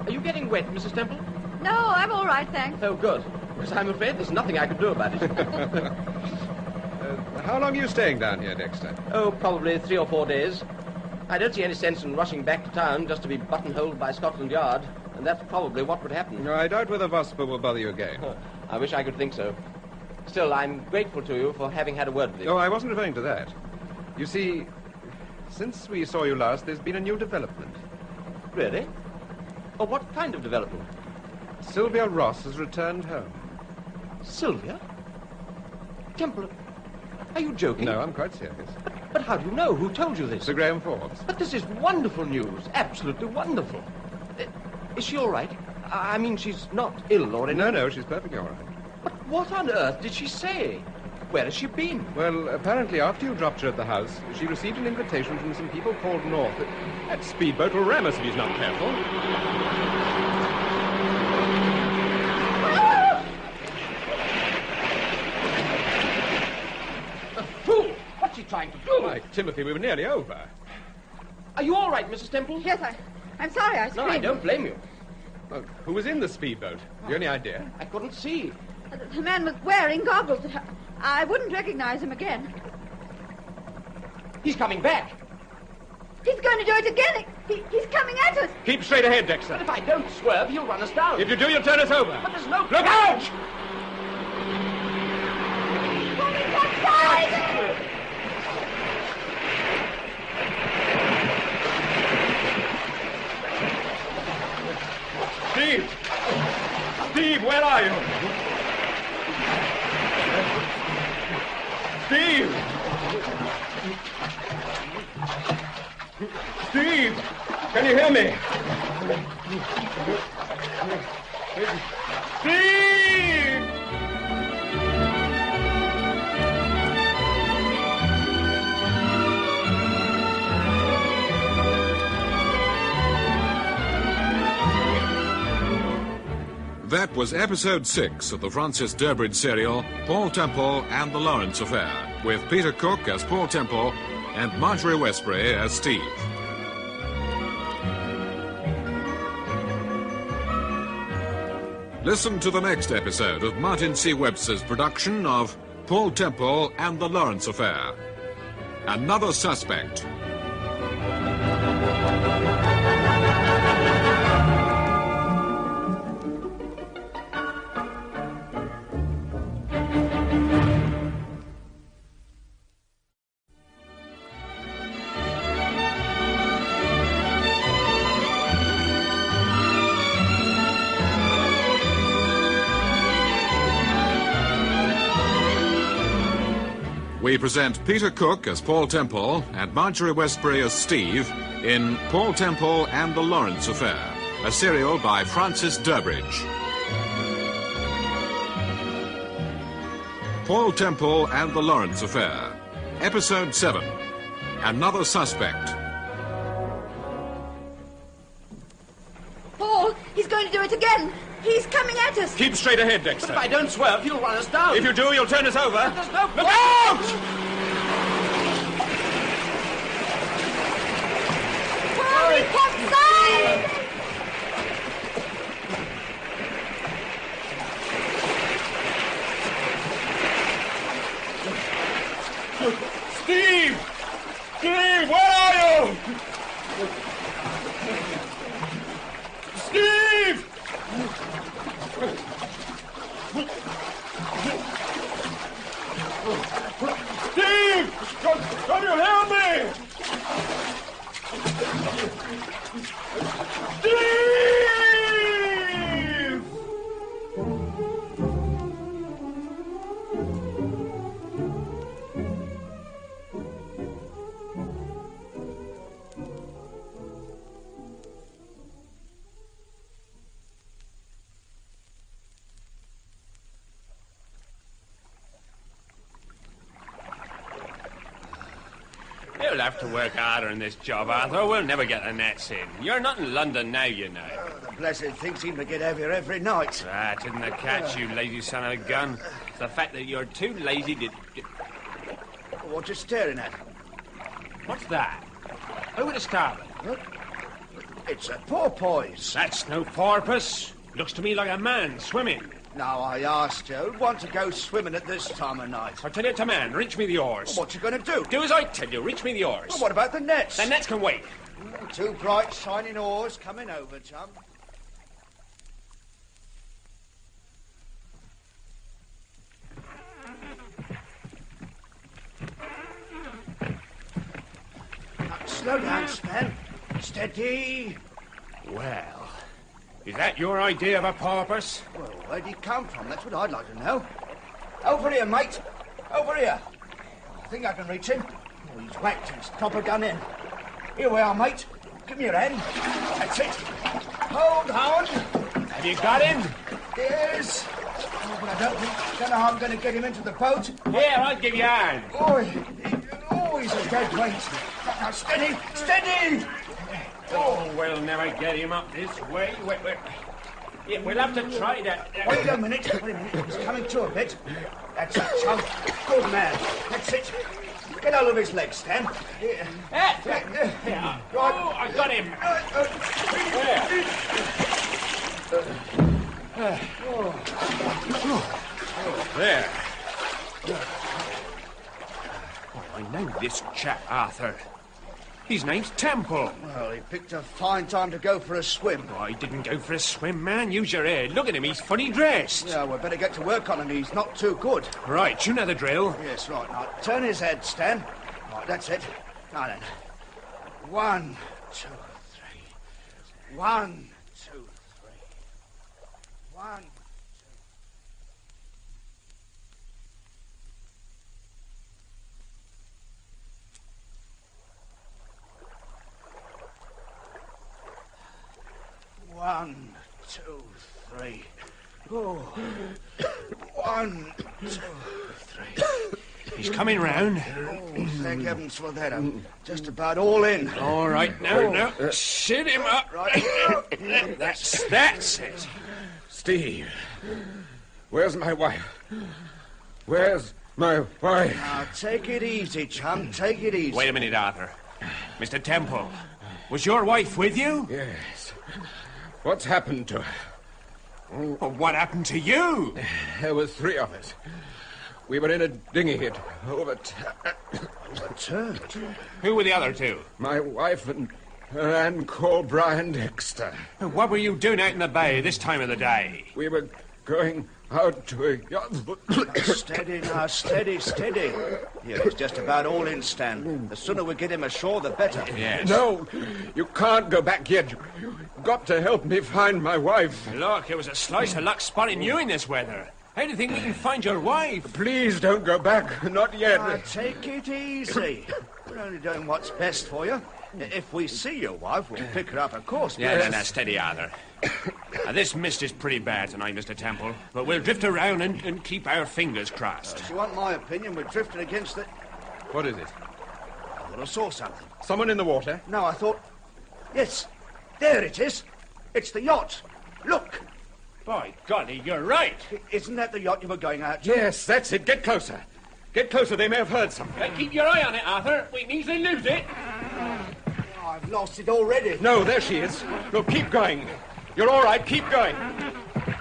Are you getting wet, Mrs. Temple? No, I'm all right, thanks. Oh, good. Because I'm afraid there's nothing I can do about it. How long are you staying down here, Dexter? Oh, probably 3 or 4 days. I don't see any sense in rushing back to town just to be buttonholed by Scotland Yard, and that's probably what would happen. No, I doubt whether Webster will bother you again. I wish I could think so. Still, I'm grateful to you for having had a word with you. Oh, I wasn't referring to that. You see, since we saw you last, there's been a new development. Really? Oh, what kind of development? Sylvia Ross has returned home. Sylvia? Temple, are you joking? No, I'm quite serious. But how do you know? Who told you this? Sir Graham Forbes. But this is wonderful news. Absolutely wonderful. Is she all right? I mean, she's not ill or anything? No, she's perfectly all right. But what on earth did she say? Where has she been? Well, apparently after you dropped her at the house, she received an invitation from some people called North. That speedboat will ram us if he's not careful. Fool! What's she trying to do? Why, Timothy, we were nearly over. Are you all right, Mrs. Temple? Yes, I'm sorry I screamed. No, I don't blame you. Well, who was in the speedboat? You any idea? I couldn't see. The man was wearing goggles. I wouldn't recognize him again. He's coming back. He's going to do it again. He's coming at us. Keep straight ahead, Dexter. But if I don't swerve, he'll run us down. If you do, you'll turn us over. But there's no... Look out! Steve! Steve, where are you? Steve! Steve! Can you hear me? Steve! That was episode 6 of the Francis Durbridge serial, Paul Temple and the Lawrence Affair, with Peter Cook as Paul Temple and Marjorie Westbury as Steve. Listen to the next episode of Martin C. Webster's production of Paul Temple and the Lawrence Affair. Another Suspect. We present Peter Cook as Paul Temple and Marjorie Westbury as Steve in Paul Temple and the Lawrence Affair, a serial by Francis Durbridge. Paul Temple and the Lawrence Affair, Episode 7, Another Suspect. Paul, he's going to do it again. He's coming at us. Keep straight ahead, Dexter. But if I don't swerve, he'll run us down. If you do, you'll turn us over. But there's no... Look out! Hurry, capsize! Steve! Steve, where are you? Steve! Steve! Can you hear me? Steve! You'll have to work harder in this job, Arthur. We'll never get the nets in. You're not in London now, you know. The blessed thing seems to get heavier every night. That isn't the catch, you lazy son of a gun. It's the fact that you're too lazy to... What you staring at? What's that? Over to starboard. It's a porpoise. That's no porpoise. Looks to me like a man swimming. Now, I asked you, who'd want to go swimming at this time of night? I tell you, it's a man. Reach me the oars. What you going to do? Do as I tell you. Reach me the oars. Well, what about the nets? The nets can wait. Two bright, shining oars coming over, chum. Slow down, Stan. Steady. Well, is that your idea of a porpoise? Well, where'd he come from? That's what I'd like to know. Over here, mate. Over here. I think I can reach him. Oh, he's whacked his proper gun in. Here we are, mate. Give me your hand. That's it. Hold on. Have you got him? Yes. Oh, but I don't know how I'm going to get him into the boat. Here, I'll give you a hand. He's a dead weight. Now, steady, steady. Oh, we'll never get him up this way. Wait. Yeah, we'll have to try that. Wait a minute. He's coming to a bit. That's it, chum. Good man. That's it. Get hold of his legs, Stan. Yeah. Right. Oh, I got him. There. I know this chap, Arthur. His name's Temple. Well, he picked a fine time to go for a swim. Oh, he didn't go for a swim, man. Use your head. Look at him. He's funny dressed. Yeah, we'd better get to work on him. He's not too good. Right, you know the drill. Yes, right. Now, turn his head, Stan. Right, that's it. Now then. 1, 2, 3. 1, 2, 3. 1. One, 2, 3. Oh. 1, 2, 3. He's coming round. Oh, thank heavens for that. I'm just about all in. All right, now, sit him up. Right. That's it. Steve, where's my wife? Where's my wife? Now, take it easy, chum. Take it easy. Wait a minute, Arthur. Mr. Temple, was your wife with you? Yes. What's happened to her? Well, what happened to you? There were 3 of us. We were in a dinghy. It overturned. Who were the other 2? My wife and a man called Brian Dexter. What were you doing out in the bay this time of the day? We were going out to a yacht. Steady now, steady. Here, he's just about all in, Stan. The sooner we get him ashore, the better. Yes. No, you can't go back yet. You've got to help me find my wife. Look, it was a slice of luck spotting you in this weather. How do you think we can find your wife? Please don't go back. Not yet. Now, take it easy. We're only doing what's best for you. If we see your wife, we'll pick her up, of course. Yeah, no, steady, Arthur. This mist is pretty bad tonight, Mr. Temple, but we'll drift around and keep our fingers crossed. If you want my opinion, we're drifting against the... What is it? I thought I saw something. Someone in the water? No, I thought... Yes, there it is. It's the yacht. Look. By golly, you're right. Isn't that the yacht you were going out to? Yes, that's it. Get closer. Get closer. They may have heard something. Keep your eye on it, Arthur. We can easily lose it. Oh, I've lost it already. No, there she is. Look, keep going. You're all right. Keep going.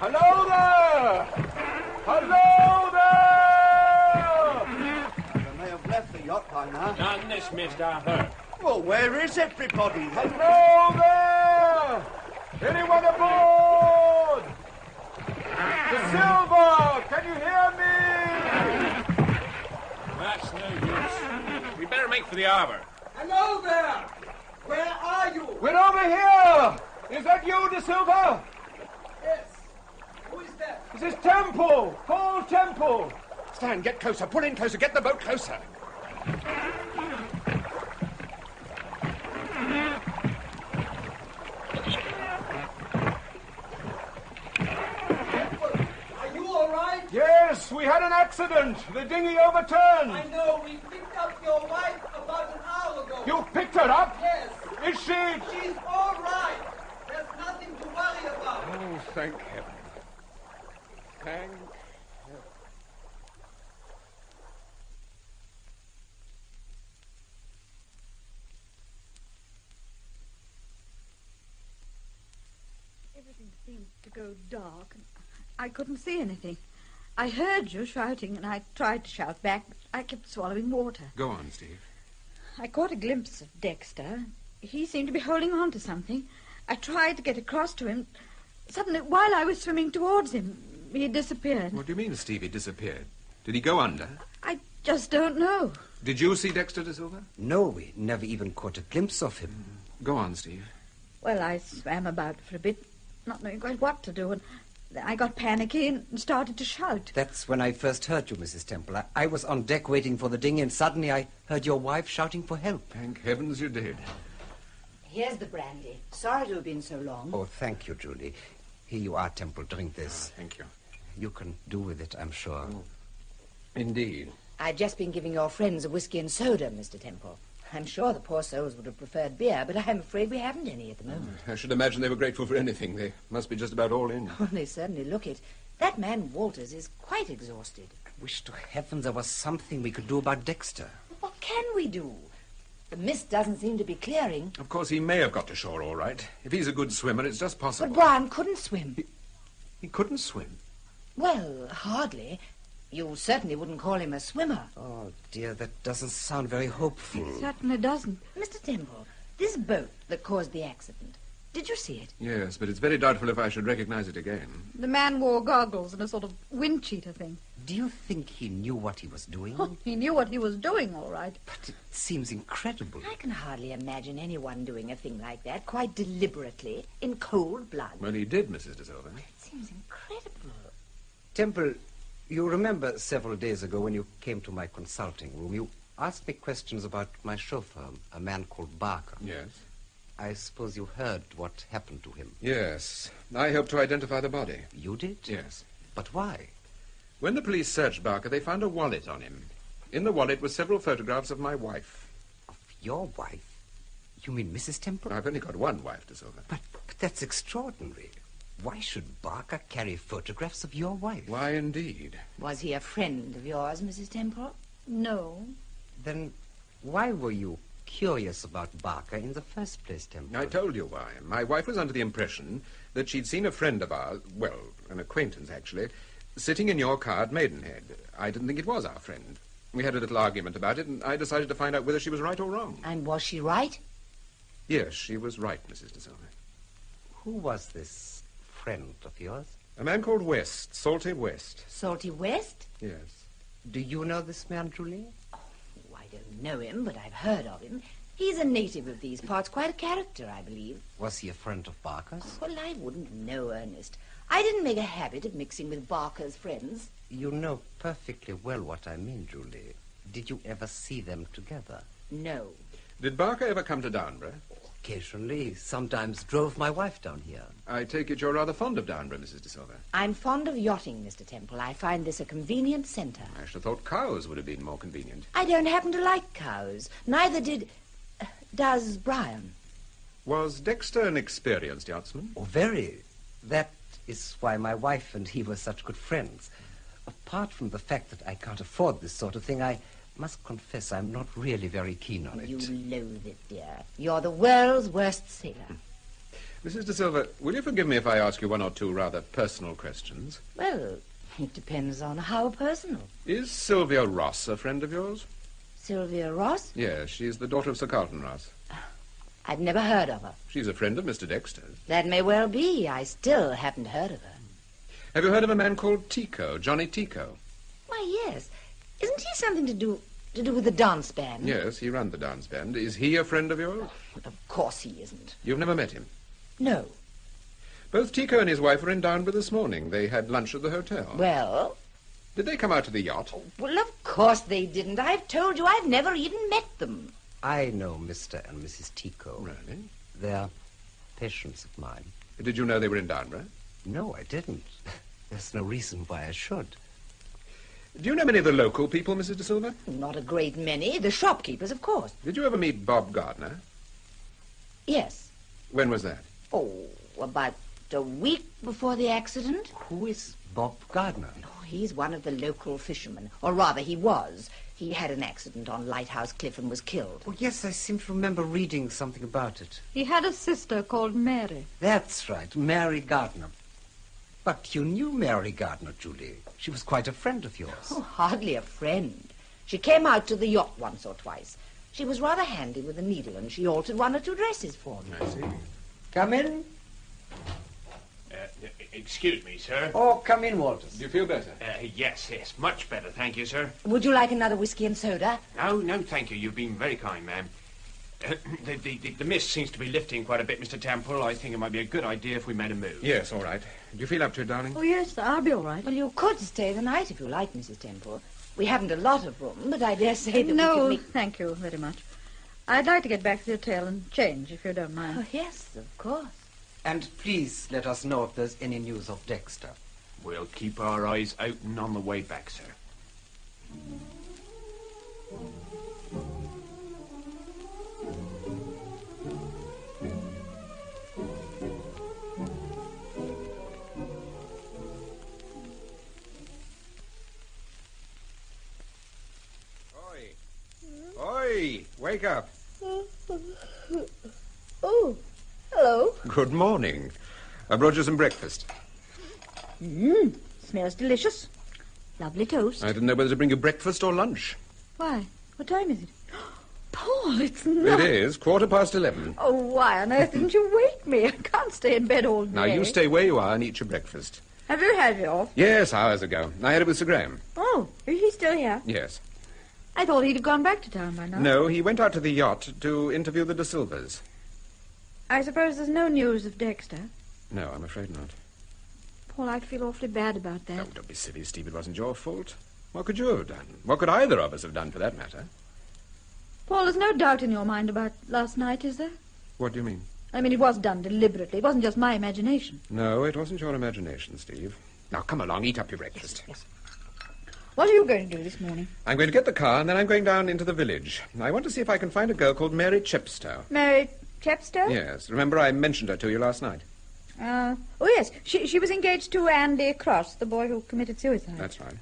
Hello there! Hello there! They may have left the yacht by now. Not in this mist, Arthur. Well, where is everybody? Hello there! Anyone aboard? The Silver! Can you hear me? That's no use. We better make for the arbor. Hello there! Where are you? We're over here! Is that you, De Silva? Yes. Who is that? This is Temple! Paul Temple! Stan, get closer. Pull in closer. Get the boat closer. Are you all right? Yes, we had an accident. The dinghy overturned. I know. We picked up your wife about an hour ago. You picked her up? Yes. Is she? She's all right. There's nothing to worry about. Oh, thank heaven. Thank heaven. Everything seemed to go dark, and I couldn't see anything. I heard you shouting, and I tried to shout back, but I kept swallowing water. Go on, Steve. I caught a glimpse of Dexter. He seemed to be holding on to something. I tried to get across to him. Suddenly, while I was swimming towards him, he disappeared. What do you mean, Steve, he disappeared? Did he go under? I just don't know. Did you see Dexter De Silva? No, we never even caught a glimpse of him. Go on, Steve. Well, I swam about for a bit, not knowing quite what to do, and I got panicky and started to shout. That's when I first heard you, Mrs. Temple. I was on deck waiting for the dinghy, and suddenly I heard your wife shouting for help. Thank heavens you did. Here's the brandy. Sorry to have been so long. Oh, thank you, Julie. Here you are, Temple. Drink this. Thank you. You can do with it, I'm sure. Oh. Indeed. I've just been giving your friends a whiskey and soda, Mr. Temple. I'm sure the poor souls would have preferred beer, but I'm afraid we haven't any at the moment. I should imagine they were grateful for anything. They must be just about all in. Oh, they certainly look it. That man, Walters, is quite exhausted. I wish to heaven there was something we could do about Dexter. What can we do? The mist doesn't seem to be clearing. Of course, he may have got to shore all right. If he's a good swimmer, it's just possible. But Brian couldn't swim. He couldn't swim? Well, hardly. You certainly wouldn't call him a swimmer. Oh, dear, that doesn't sound very hopeful. It certainly doesn't. Mr. Temple, this boat that caused the accident, did you see it? Yes, but it's very doubtful if I should recognize it again. The man wore goggles and a sort of wind cheater thing. Do you think he knew what he was doing? Oh, he knew what he was doing, all right. But it seems incredible. I can hardly imagine anyone doing a thing like that quite deliberately, in cold blood. Well, he did, Mrs. de Silva. It seems incredible. Temple, you remember several days ago when you came to my consulting room, you asked me questions about my chauffeur, a man called Barker. Yes. I suppose you heard what happened to him. Yes. I helped to identify the body. You did? Yes. But why? When the police searched Barker, they found a wallet on him. In the wallet were several photographs of my wife. Of your wife? You mean Mrs. Temple? I've only got one wife, de Silva. But that's extraordinary. Why should Barker carry photographs of your wife? Why, indeed? Was he a friend of yours, Mrs. Temple? No. Then why were you curious about Barker in the first place, Temple? I told you why. My wife was under the impression that she'd seen a friend of ours, well, an acquaintance, actually, sitting in your car at Maidenhead. I didn't think it was our friend. We had a little argument about it, and I decided to find out whether she was right or wrong. And was she right? Yes, she was right, Mrs. de Silva. Who was this friend of yours? A man called West, Salty West. Salty West? Yes. Do you know this man, Julie? Oh, I don't know him, but I've heard of him. He's a native of these parts, quite a character, I believe. Was he a friend of Barker's? Well, I wouldn't know, Ernest. I didn't make a habit of mixing with Barker's friends. You know perfectly well what I mean, Julie. Did you ever see them together? No. Did Barker ever come to Downburgh? Occasionally. He sometimes drove my wife down here. I take it you're rather fond of Downburgh, Mrs. de Silva. I'm fond of yachting, Mr. Temple. I find this a convenient centre. I should have thought cows would have been more convenient. I don't happen to like cows. Neither does Brian. Was Dexter an experienced yachtsman? Oh, very. That is why my wife and he were such good friends. Apart from the fact that I can't afford this sort of thing, I must confess I'm not really very keen on it. You loathe it, dear. You're the world's worst sailor. Mrs. de Silva, will you forgive me if I ask you one or two rather personal questions? Well, it depends on how personal. Is Sylvia Ross a friend of yours? Sylvia Ross? Yes, she's the daughter of Sir Carlton Ross. I've never heard of her. She's a friend of Mr. Dexter's. That may well be. I still haven't heard of her. Have you heard of a man called Tico, Johnny Tico? Why, yes. Isn't he something to do with the dance band? Yes, he ran the dance band. Is he a friend of yours? Of course he isn't. You've never met him? No. Both Tico and his wife were in Downburgh this morning. They had lunch at the hotel. Well? Did they come out to the yacht? Well, of course they didn't. I've told you I've never even met them. I know Mr. and Mrs. Tico. Really? They're patients of mine. Did you know they were in Downburgh? No, I didn't. There's no reason why I should. Do you know many of the local people, Mrs. de Silva? Not a great many. The shopkeepers, of course. Did you ever meet Bob Gardner? Yes. When was that? Oh, about a week before the accident. Who is Bob Gardner? Oh, he's one of the local fishermen. Or rather, he was. He had an accident on Lighthouse Cliff and was killed. Oh, yes, I seem to remember reading something about it. He had a sister called Mary. That's right, Mary Gardner. But you knew Mary Gardner, Julie. She was quite a friend of yours. Oh, hardly a friend. She came out to the yacht once or twice. She was rather handy with a needle, and she altered one or two dresses for me. I see. Come in. Excuse me, sir. Oh, come in, Walters. Do you feel better? Yes, much better, thank you, sir. Would you like another whiskey and soda? No, thank you. You've been very kind, ma'am. The mist seems to be lifting quite a bit, Mr. Temple. I think it might be a good idea if we made a move. Yes, all right. Do you feel up to it, darling? Oh, yes, I'll be all right. Well, you could stay the night if you like, Mrs. Temple. We haven't a lot of room, but I dare say that no, we could make... thank you very much. I'd like to get back to the hotel and change, if you don't mind. Oh, yes, of course. And please let us know if there's any news of Dexter. We'll keep our eyes open on the way back, sir. Oi, wake up. Oh, hello. Good morning. I brought you some breakfast. Smells delicious. Lovely toast. I didn't know whether to bring you breakfast or lunch. Why? What time is it? Paul, it's not... It is 11:15. Oh, why on earth didn't you wake me? I can't stay in bed all day. Now, you stay where you are and eat your breakfast. Have you had yours? Yes, hours ago. I had it with Sir Graham. Oh, is he still here? Yes. I thought he'd have gone back to town by now. No, he went out to the yacht to interview the De Silvas. I suppose there's no news of Dexter? No, I'm afraid not. Paul, I'd feel awfully bad about that. Oh, don't be silly, Steve. It wasn't your fault. What could you have done? What could either of us have done, for that matter? Paul, there's no doubt in your mind about last night, is there? What do you mean? I mean, it was done deliberately. It wasn't just my imagination. No, it wasn't your imagination, Steve. Now, come along, eat up your breakfast. Yes. What are you going to do this morning? I'm going to get the car, and then I'm going down into the village. I want to see if I can find a girl called Mary Chepstow. Mary Chepstow? Yes. Remember I mentioned her to you last night? Oh, yes. She was engaged to Andy Cross, the boy who committed suicide. That's right.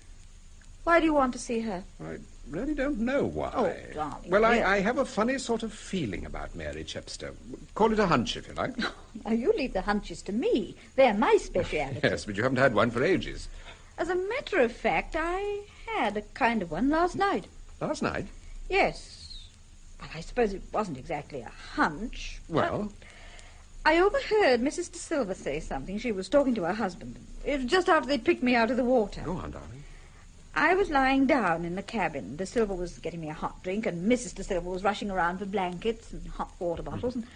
Why do you want to see her? I really don't know why. Oh, darling. Well, I have a funny sort of feeling about Mary Chepstow. Call it a hunch, if you like. Now, you leave the hunches to me. They're my speciality. Yes, but you haven't had one for ages. As a matter of fact, I had a kind of one last night. Last night? Yes. But I suppose it wasn't exactly a hunch. Well? I overheard Mrs. De Silva say something. She was talking to her husband. It was just after they'd picked me out of the water. Go on, darling. I was lying down in the cabin. De Silva was getting me a hot drink, and Mrs. De Silva was rushing around for blankets and hot water bottles. And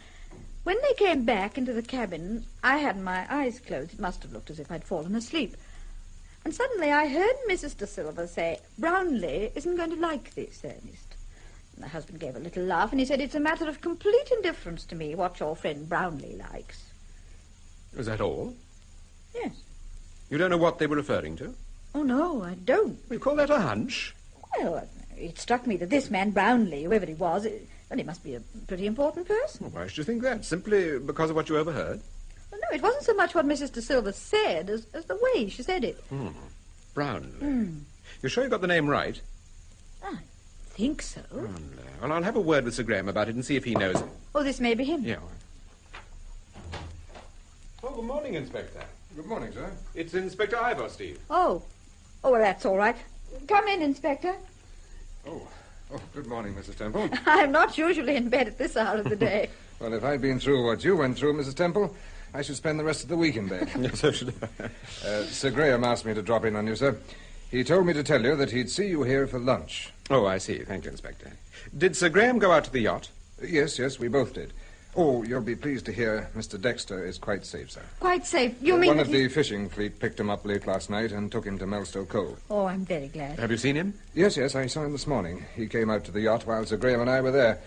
when they came back into the cabin, I had my eyes closed. It must have looked as if I'd fallen asleep. And suddenly I heard Mrs. De Silva say, "Brownlee isn't going to like this, Ernest." And the husband gave a little laugh, and he said, "It's a matter of complete indifference to me what your friend Brownlee likes." Was that all? Yes. You don't know what they were referring to? Oh, no, I don't. You call that a hunch? Well, it struck me that this man Brownlee, whoever he was, he must be a pretty important person. Well, why should you think that? Simply because of what you overheard? Well, no, it wasn't so much what Mrs. De Silva said as the way she said it. Brownlee. You're sure you got the name right? I think so. Brownlee. Well, I'll have a word with Sir Graham about it and see if he knows it. Oh, this may be him. Yeah. Oh, good morning, Inspector. Good morning, sir. It's Inspector Ivor, Steve. Oh, well, that's all right. Come in, Inspector. Oh, good morning, Mrs. Temple. I'm not usually in bed at this hour of the day. Well, if I'd been through what you went through, Mrs. Temple, I should spend the rest of the week in bed. Yes, I should. Sir Graham asked me to drop in on you, sir. He told me to tell you that he'd see you here for lunch. Oh, I see. Thank you, Inspector. Did Sir Graham go out to the yacht? Yes, we both did. Oh, you'll be pleased to hear Mr. Dexter is quite safe, sir. Quite safe? You mean one of the fishing fleet picked him up late last night and took him to Melstowe Cove. Oh, I'm very glad. Have you seen him? Yes, I saw him this morning. He came out to the yacht while Sir Graham and I were there.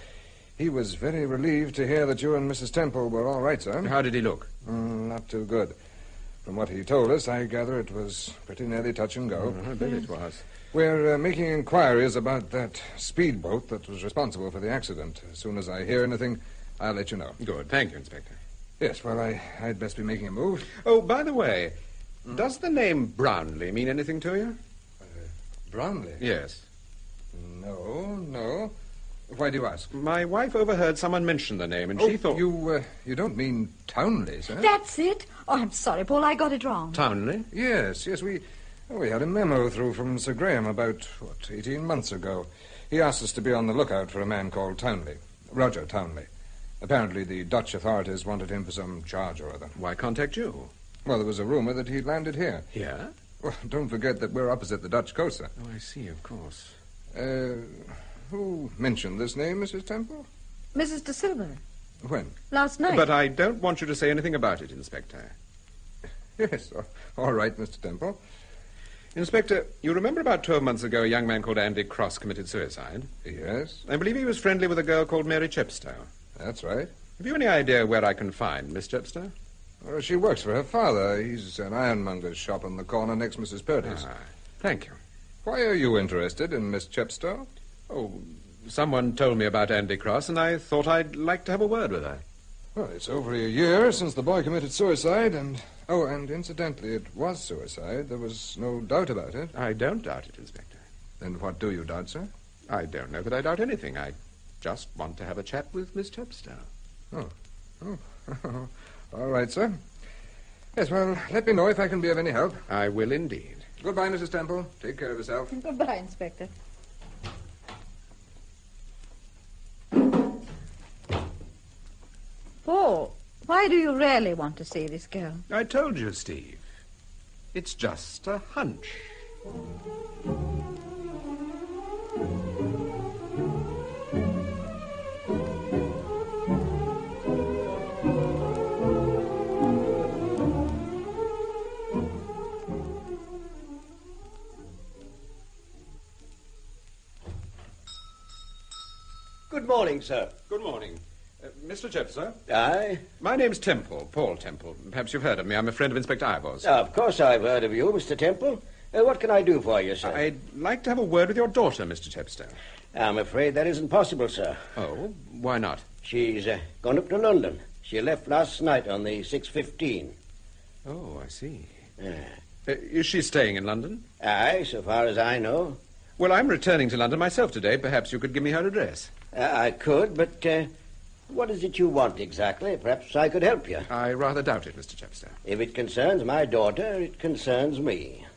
He was very relieved to hear that you and Mrs. Temple were all right, sir. How did he look? Not too good. From what he told us, I gather it was pretty nearly touch and go. I bet it was. We're making inquiries about that speedboat that was responsible for the accident. As soon as I hear anything, I'll let you know. Good. Thank you, Inspector. Yes, well, I'd best be making a move. Oh, by the way, does the name Brownlee mean anything to you? Brownlee? Yes. No. Why do you ask? My wife overheard someone mention the name, and she thought... You don't mean Townley, sir? That's it. Oh, I'm sorry, Paul, I got it wrong. Townley? Yes, we had a memo through from Sir Graham about, 18 months ago. He asked us to be on the lookout for a man called Townley, Roger Townley. Apparently the Dutch authorities wanted him for some charge or other. Why contact you? Well, there was a rumor that he'd landed here. Here? Well, don't forget that we're opposite the Dutch coast, sir. Oh, I see, of course. Who mentioned this name, Mrs. Temple? Mrs. De Silva. When? Last night. But I don't want you to say anything about it, Inspector. Yes, all right, Mr. Temple. Inspector, you remember about 12 months ago a young man called Andy Cross committed suicide? Yes. I believe he was friendly with a girl called Mary Chepstow. That's right. Have you any idea where I can find Miss Chepstow? Well, she works for her father. He's an ironmonger's shop on the corner next Mrs. Purdy's. Thank you. Why are you interested in Miss Chepstow? Oh, someone told me about Andy Cross, and I thought I'd like to have a word with her. Well, it's over a year since the boy committed suicide, and incidentally, it was suicide. There was no doubt about it. I don't doubt it, Inspector. Then what do you doubt, sir? I don't know that I doubt anything. I just want to have a chat with Miss Chepstow. Oh. All right, sir. Yes, well, let me know if I can be of any help. I will indeed. Goodbye, Mrs. Temple. Take care of yourself. Goodbye, Inspector. Paul, why do you really want to see this girl? I told you, Steve. It's just a hunch. Good morning, sir. Good morning. Mr. Jefferson? Aye? My name's Temple, Paul Temple. Perhaps you've heard of me. I'm a friend of Inspector Ivor's. Of course I've heard of you, Mr. Temple. What can I do for you, sir? I'd like to have a word with your daughter, Mr. Chepstow. I'm afraid that isn't possible, sir. Oh, why not? She's gone up to London. She left last night on the 6:15. Oh, I see. Is she staying in London? Aye, so far as I know. Well, I'm returning to London myself today. Perhaps you could give me her address. I could, but what is it you want exactly? Perhaps I could help you. I rather doubt it, Mr. Chepstow. If it concerns my daughter, it concerns me.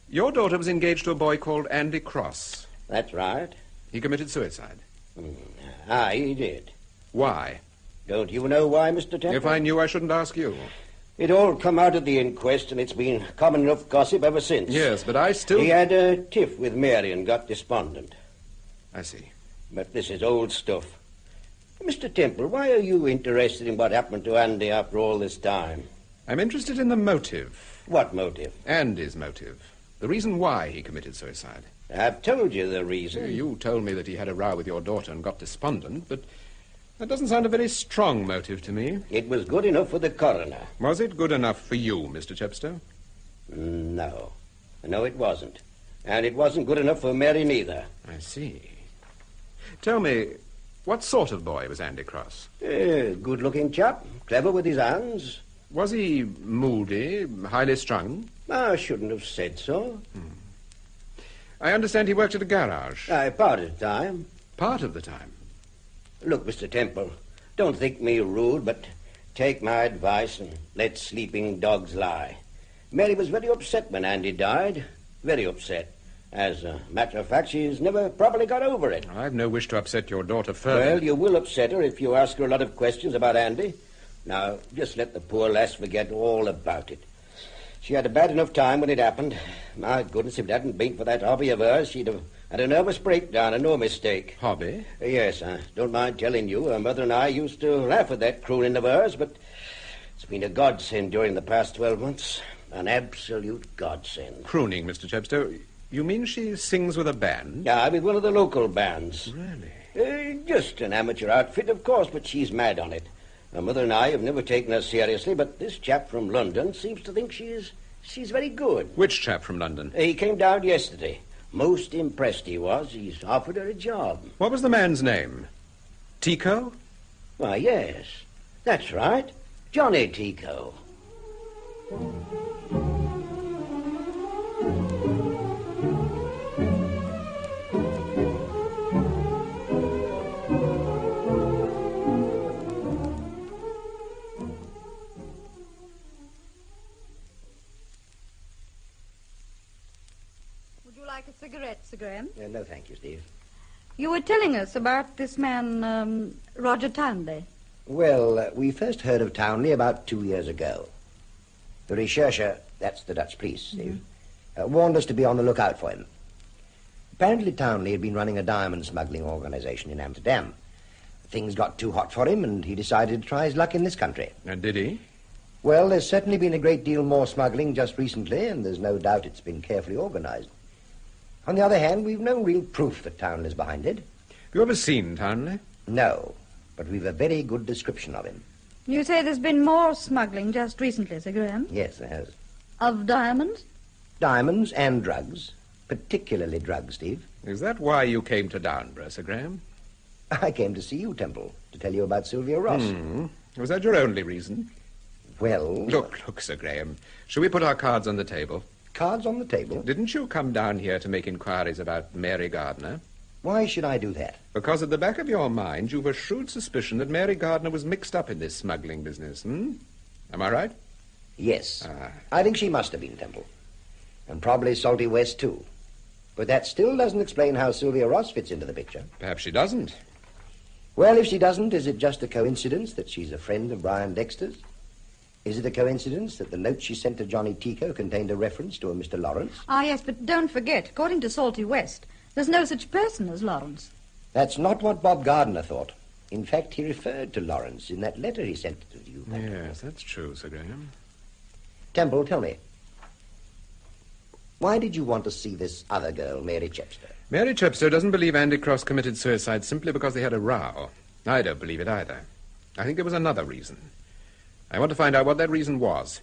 Your daughter was engaged to a boy called Andy Cross. That's right. He committed suicide. Aye, he did. Why? Don't you know why, Mr. Temple? If I knew, I shouldn't ask you. It all come out at the inquest, and it's been common enough gossip ever since. Yes, but I still... He had a tiff with Mary and got despondent. I see. But this is old stuff. Mr. Temple, why are you interested in what happened to Andy after all this time? I'm interested in the motive. What motive? Andy's motive. The reason why he committed suicide. I've told you the reason. You told me that he had a row with your daughter and got despondent, but that doesn't sound a very strong motive to me. It was good enough for the coroner. Was it good enough for you, Mr. Chepstow? No. No, it wasn't. And it wasn't good enough for Mary neither. I see. Tell me, what sort of boy was Andy Cross? Good-looking chap, clever with his hands. Was he moody, highly strung? I shouldn't have said so. I understand he worked at a garage. Aye, part of the time. Part of the time? Look, Mr. Temple, don't think me rude, but take my advice and let sleeping dogs lie. Mary was very upset when Andy died. Very upset. As a matter of fact, she's never properly got over it. I've no wish to upset your daughter further. Well, you will upset her if you ask her a lot of questions about Andy. Now, just let the poor lass forget all about it. She had a bad enough time when it happened. My goodness, if it hadn't been for that hobby of hers, she'd have had a nervous breakdown and no mistake. Hobby? Yes, I don't mind telling you. Her mother and I used to laugh at that crooning of hers, but it's been a godsend during the past 12 months. An absolute godsend. Crooning, Mr. Chepstow. You mean she sings with a band? Yeah, with one of the local bands. Really? Just an amateur outfit, of course, but she's mad on it. Her mother and I have never taken her seriously, but this chap from London seems to think she's very good. Which chap from London? He came down yesterday. Most impressed he was. He's offered her a job. What was the man's name? Tico? Why, yes. That's right. Johnny Tico. Like a cigarette, Sir Graham? No, thank you, Steve. You were telling us about this man, Roger Townley. Well, we first heard of Townley about 2 years ago. The Recherche, that's the Dutch police, Steve, warned us to be on the lookout for him. Apparently Townley had been running a diamond smuggling organization in Amsterdam. Things got too hot for him, and he decided to try his luck in this country. And did he? Well, there's certainly been a great deal more smuggling just recently, and there's no doubt it's been carefully organized. On the other hand, we've no real proof that Townley's behind it. Have you ever seen Townley? No, but we've a very good description of him. You say there's been more smuggling just recently, Sir Graham? Yes, there has. Of diamonds? Diamonds and drugs. Particularly drugs, Steve. Is that why you came to Downburgh, Sir Graham? I came to see you, Temple, to tell you about Sylvia Ross. Was that your only reason? Well... Look, Sir Graham. Shall we put our cards on the table? Cards on the table? Didn't you come down here to make inquiries about Mary Gardner? Why should I do that? Because at the back of your mind you've a shrewd suspicion that Mary Gardner was mixed up in this smuggling business, Am I right? Yes. I think she must have been, Temple. And probably Salty West, too. But that still doesn't explain how Sylvia Ross fits into the picture. Perhaps she doesn't. Well, if she doesn't, is it just a coincidence that she's a friend of Brian Dexter's? Is it a coincidence that the note she sent to Johnny Tico contained a reference to a Mr. Lawrence? Ah, yes, but don't forget, according to Salty West, there's no such person as Lawrence. That's not what Bob Gardner thought. In fact, he referred to Lawrence in that letter he sent to you. Yes, that's true, Sir Graham. Temple, tell me, why did you want to see this other girl, Mary Chepstow? Mary Chepstow doesn't believe Andy Cross committed suicide simply because they had a row. I don't believe it either. I think there was another reason. I want to find out what that reason was.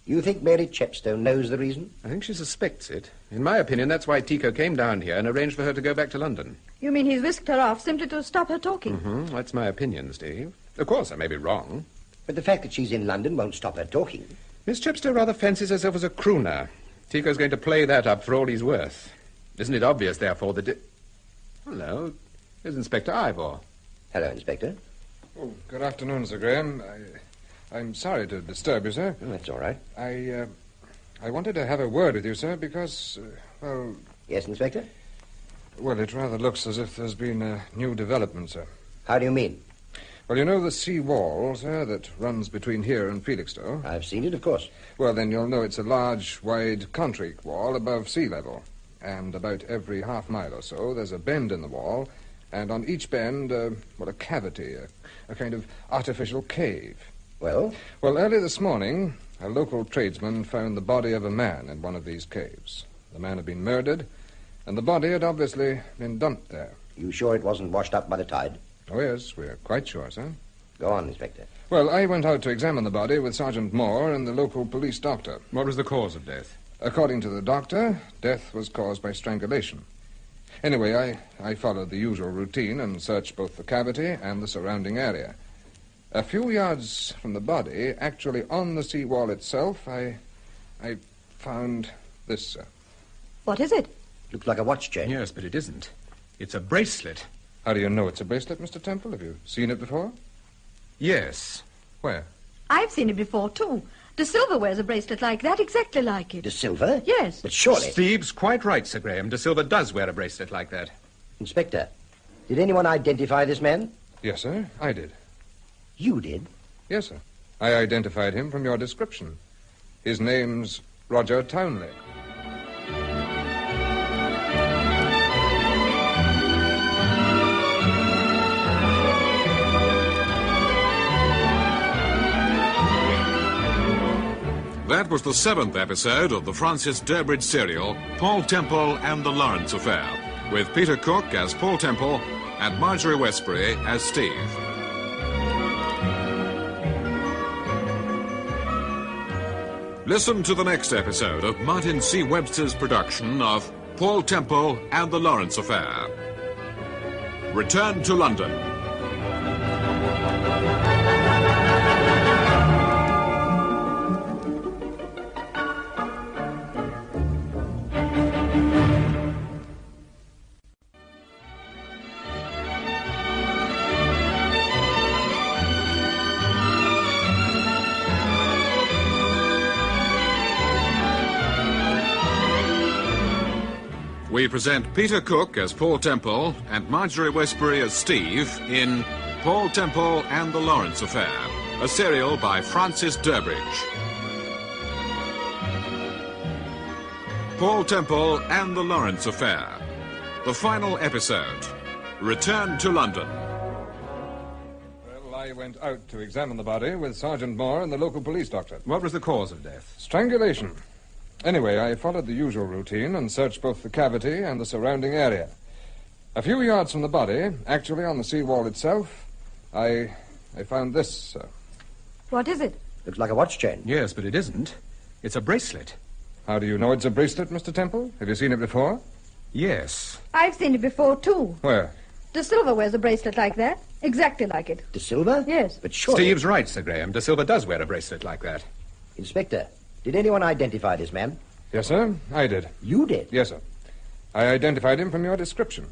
You think Mary Chepstow knows the reason? I think she suspects it. In my opinion, that's why Tico came down here and arranged for her to go back to London. You mean he's whisked her off simply to stop her talking? Mm-hmm. That's my opinion, Steve. Of course, I may be wrong. But the fact that she's in London won't stop her talking. Miss Chepstow rather fancies herself as a crooner. Tico's going to play that up for all he's worth. Isn't it obvious, therefore, that... Hello. Here's Inspector Ivor. Hello, Inspector. Oh, good afternoon, Sir Graham. I'm sorry to disturb you, sir. Oh, that's all right. I wanted to have a word with you, sir, because, well... Yes, Inspector? Well, it rather looks as if there's been a new development, sir. How do you mean? Well, you know the sea wall, sir, that runs between here and Felixstowe? I've seen it, of course. Well, then you'll know it's a large, wide concrete wall above sea level. And about every half mile or so, there's a bend in the wall, and on each bend, a cavity, a kind of artificial cave. Well? Well, early this morning, a local tradesman found the body of a man in one of these caves. The man had been murdered, and the body had obviously been dumped there. You sure it wasn't washed up by the tide? Oh, yes, we're quite sure, sir. Go on, Inspector. Well, I went out to examine the body with Sergeant Moore and the local police doctor. What was the cause of death? According to the doctor, death was caused by strangulation. Anyway, I followed the usual routine and searched both the cavity and the surrounding area. A few yards from the body, actually on the seawall itself, I found this, sir. What is it? Looks like a watch chain. Yes, but it isn't. It's a bracelet. How do you know it's a bracelet, Mr. Temple? Have you seen it before? Yes. Where? I've seen it before, too. De Silva wears a bracelet like that, exactly like it. De Silva? Yes. But surely... Steve's quite right, Sir Graham. De Silva does wear a bracelet like that. Inspector, did anyone identify this man? Yes, sir, I did. You did? Yes, sir. I identified him from your description. His name's Roger Townley. That was the 7th episode of the Francis Durbridge serial, Paul Temple and the Lawrence Affair, with Peter Cook as Paul Temple and Marjorie Westbury as Steve. Listen to the next episode of Martin C. Webster's production of Paul Temple and the Lawrence Affair. Return to London. We present Peter Cook as Paul Temple and Marjorie Westbury as Steve in Paul Temple and the Lawrence Affair, a serial by Francis Durbridge. Paul Temple and the Lawrence Affair, the final episode, Return to London. Well, I went out to examine the body with Sergeant Moore and the local police doctor. What was the cause of death? Strangulation. Anyway, I followed the usual routine and searched both the cavity and the surrounding area. A few yards from the body, actually on the seawall itself, I found this, sir. What is it? Looks like a watch chain. Yes, but it isn't. It's a bracelet. How do you know it's a bracelet, Mr. Temple? Have you seen it before? Yes. I've seen it before, too. Where? De Silva wears a bracelet like that, exactly like it. De Silva? Yes. But surely... Steve's right, Sir Graham. De Silva does wear a bracelet like that. Inspector, did anyone identify this man? Yes, sir, I did. You did? Yes, sir. I identified him from your description.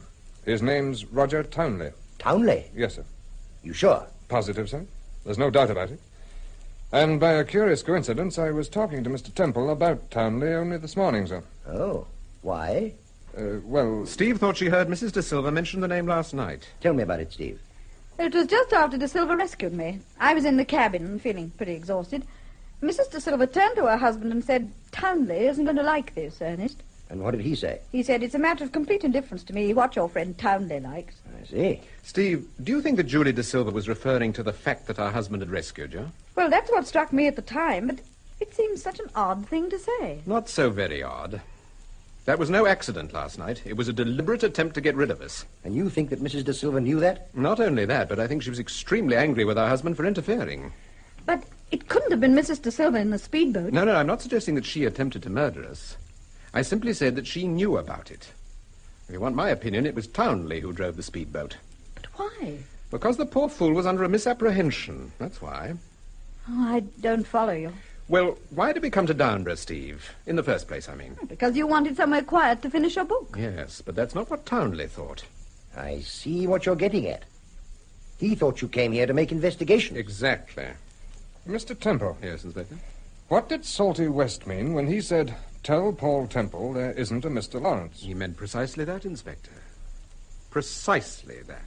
His name's Roger Townley. Townley? Yes, sir. You sure? Positive, sir. There's no doubt about it. And by a curious coincidence, I was talking to Mr. Temple about Townley only this morning, sir. Oh, why? Well, Steve thought she heard Mrs. De Silva mention the name last night. Tell me about it, Steve. It was just after De Silva rescued me. I was in the cabin, feeling pretty exhausted. Mrs. De Silva turned to her husband and said, Townley isn't going to like this, Ernest. And what did he say? He said, it's a matter of complete indifference to me what your friend Townley likes. I see. Steve, do you think that Julie De Silva was referring to the fact that her husband had rescued you? Well, that's what struck me at the time, but it seems such an odd thing to say. Not so very odd. That was no accident last night. It was a deliberate attempt to get rid of us. And you think that Mrs. De Silva knew that? Not only that, but I think she was extremely angry with her husband for interfering. But it couldn't have been Mrs. De Silva in the speedboat. No, I'm not suggesting that she attempted to murder us. I simply said that she knew about it. If you want my opinion, it was Townley who drove the speedboat. But why? Because the poor fool was under a misapprehension. That's why. Oh, I don't follow you. Well, why did we come to Downburgh, Steve? In the first place, I mean. Because you wanted somewhere quiet to finish your book. Yes, but that's not what Townley thought. I see what you're getting at. He thought you came here to make investigations. Exactly. Mr. Temple. Yes, Inspector? What did Salty West mean when he said, tell Paul Temple there isn't a Mr. Lawrence? He meant precisely that, Inspector. Precisely that.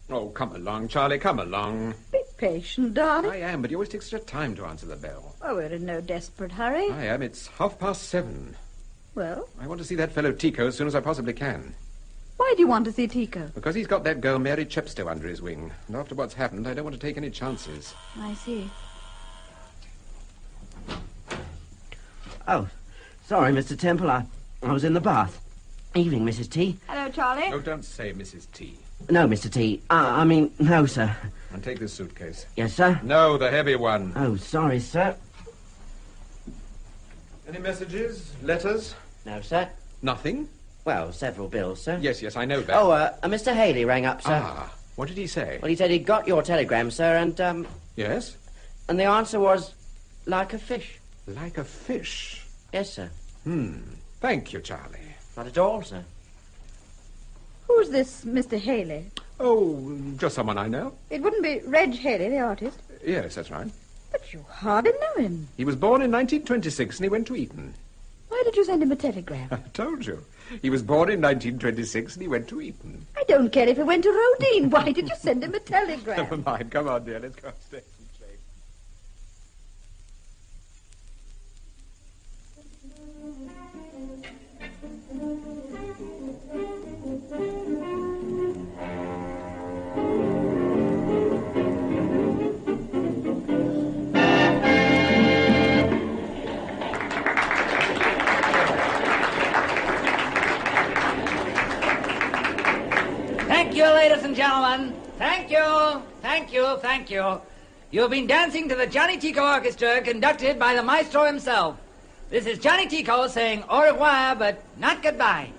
Oh, come along, Charlie, come along. Be patient, darling. I am, but you always take such a time to answer the bell. Oh, we're in no desperate hurry. I am. It's 7:30. Well? I want to see that fellow Tico as soon as I possibly can. Why do you want to see Tico? Because he's got that girl Mary Chepstow under his wing. And after what's happened, I don't want to take any chances. I see. Oh, sorry, Mr. Temple. I was in the bath. Evening, Mrs. T. Hello, Charlie. Oh, don't say Mrs. T. No, Mr. T. I mean, no, sir. And take this suitcase. Yes, sir? No, the heavy one. Oh, sorry, sir. Any messages? Letters? No, sir. Nothing? Well, several bills, sir. Yes, I know that. Oh, Mr. Haley rang up, sir. Ah, what did he say? Well, he said he'd got your telegram, sir, and, Yes? And the answer was, like a fish. Like a fish? Yes, sir. Thank you, Charlie. Not at all, sir. Who's this Mr. Haley? Oh, just someone I know. It wouldn't be Reg Haley, the artist. Yes, that's right. But you hardly know him. He was born in 1926 and he went to Eton. Why did you send him a telegram? I told you. He was born in 1926 and he went to Eton. I don't care if he went to Rodine. Why did you send him a telegram? Never mind. Come on, dear. Let's go upstairs and play. Thank you, ladies and gentlemen. Thank you, thank you, thank you. You've been dancing to the Johnny Tico Orchestra, conducted by the maestro himself. This is Johnny Tico saying au revoir, but not goodbye.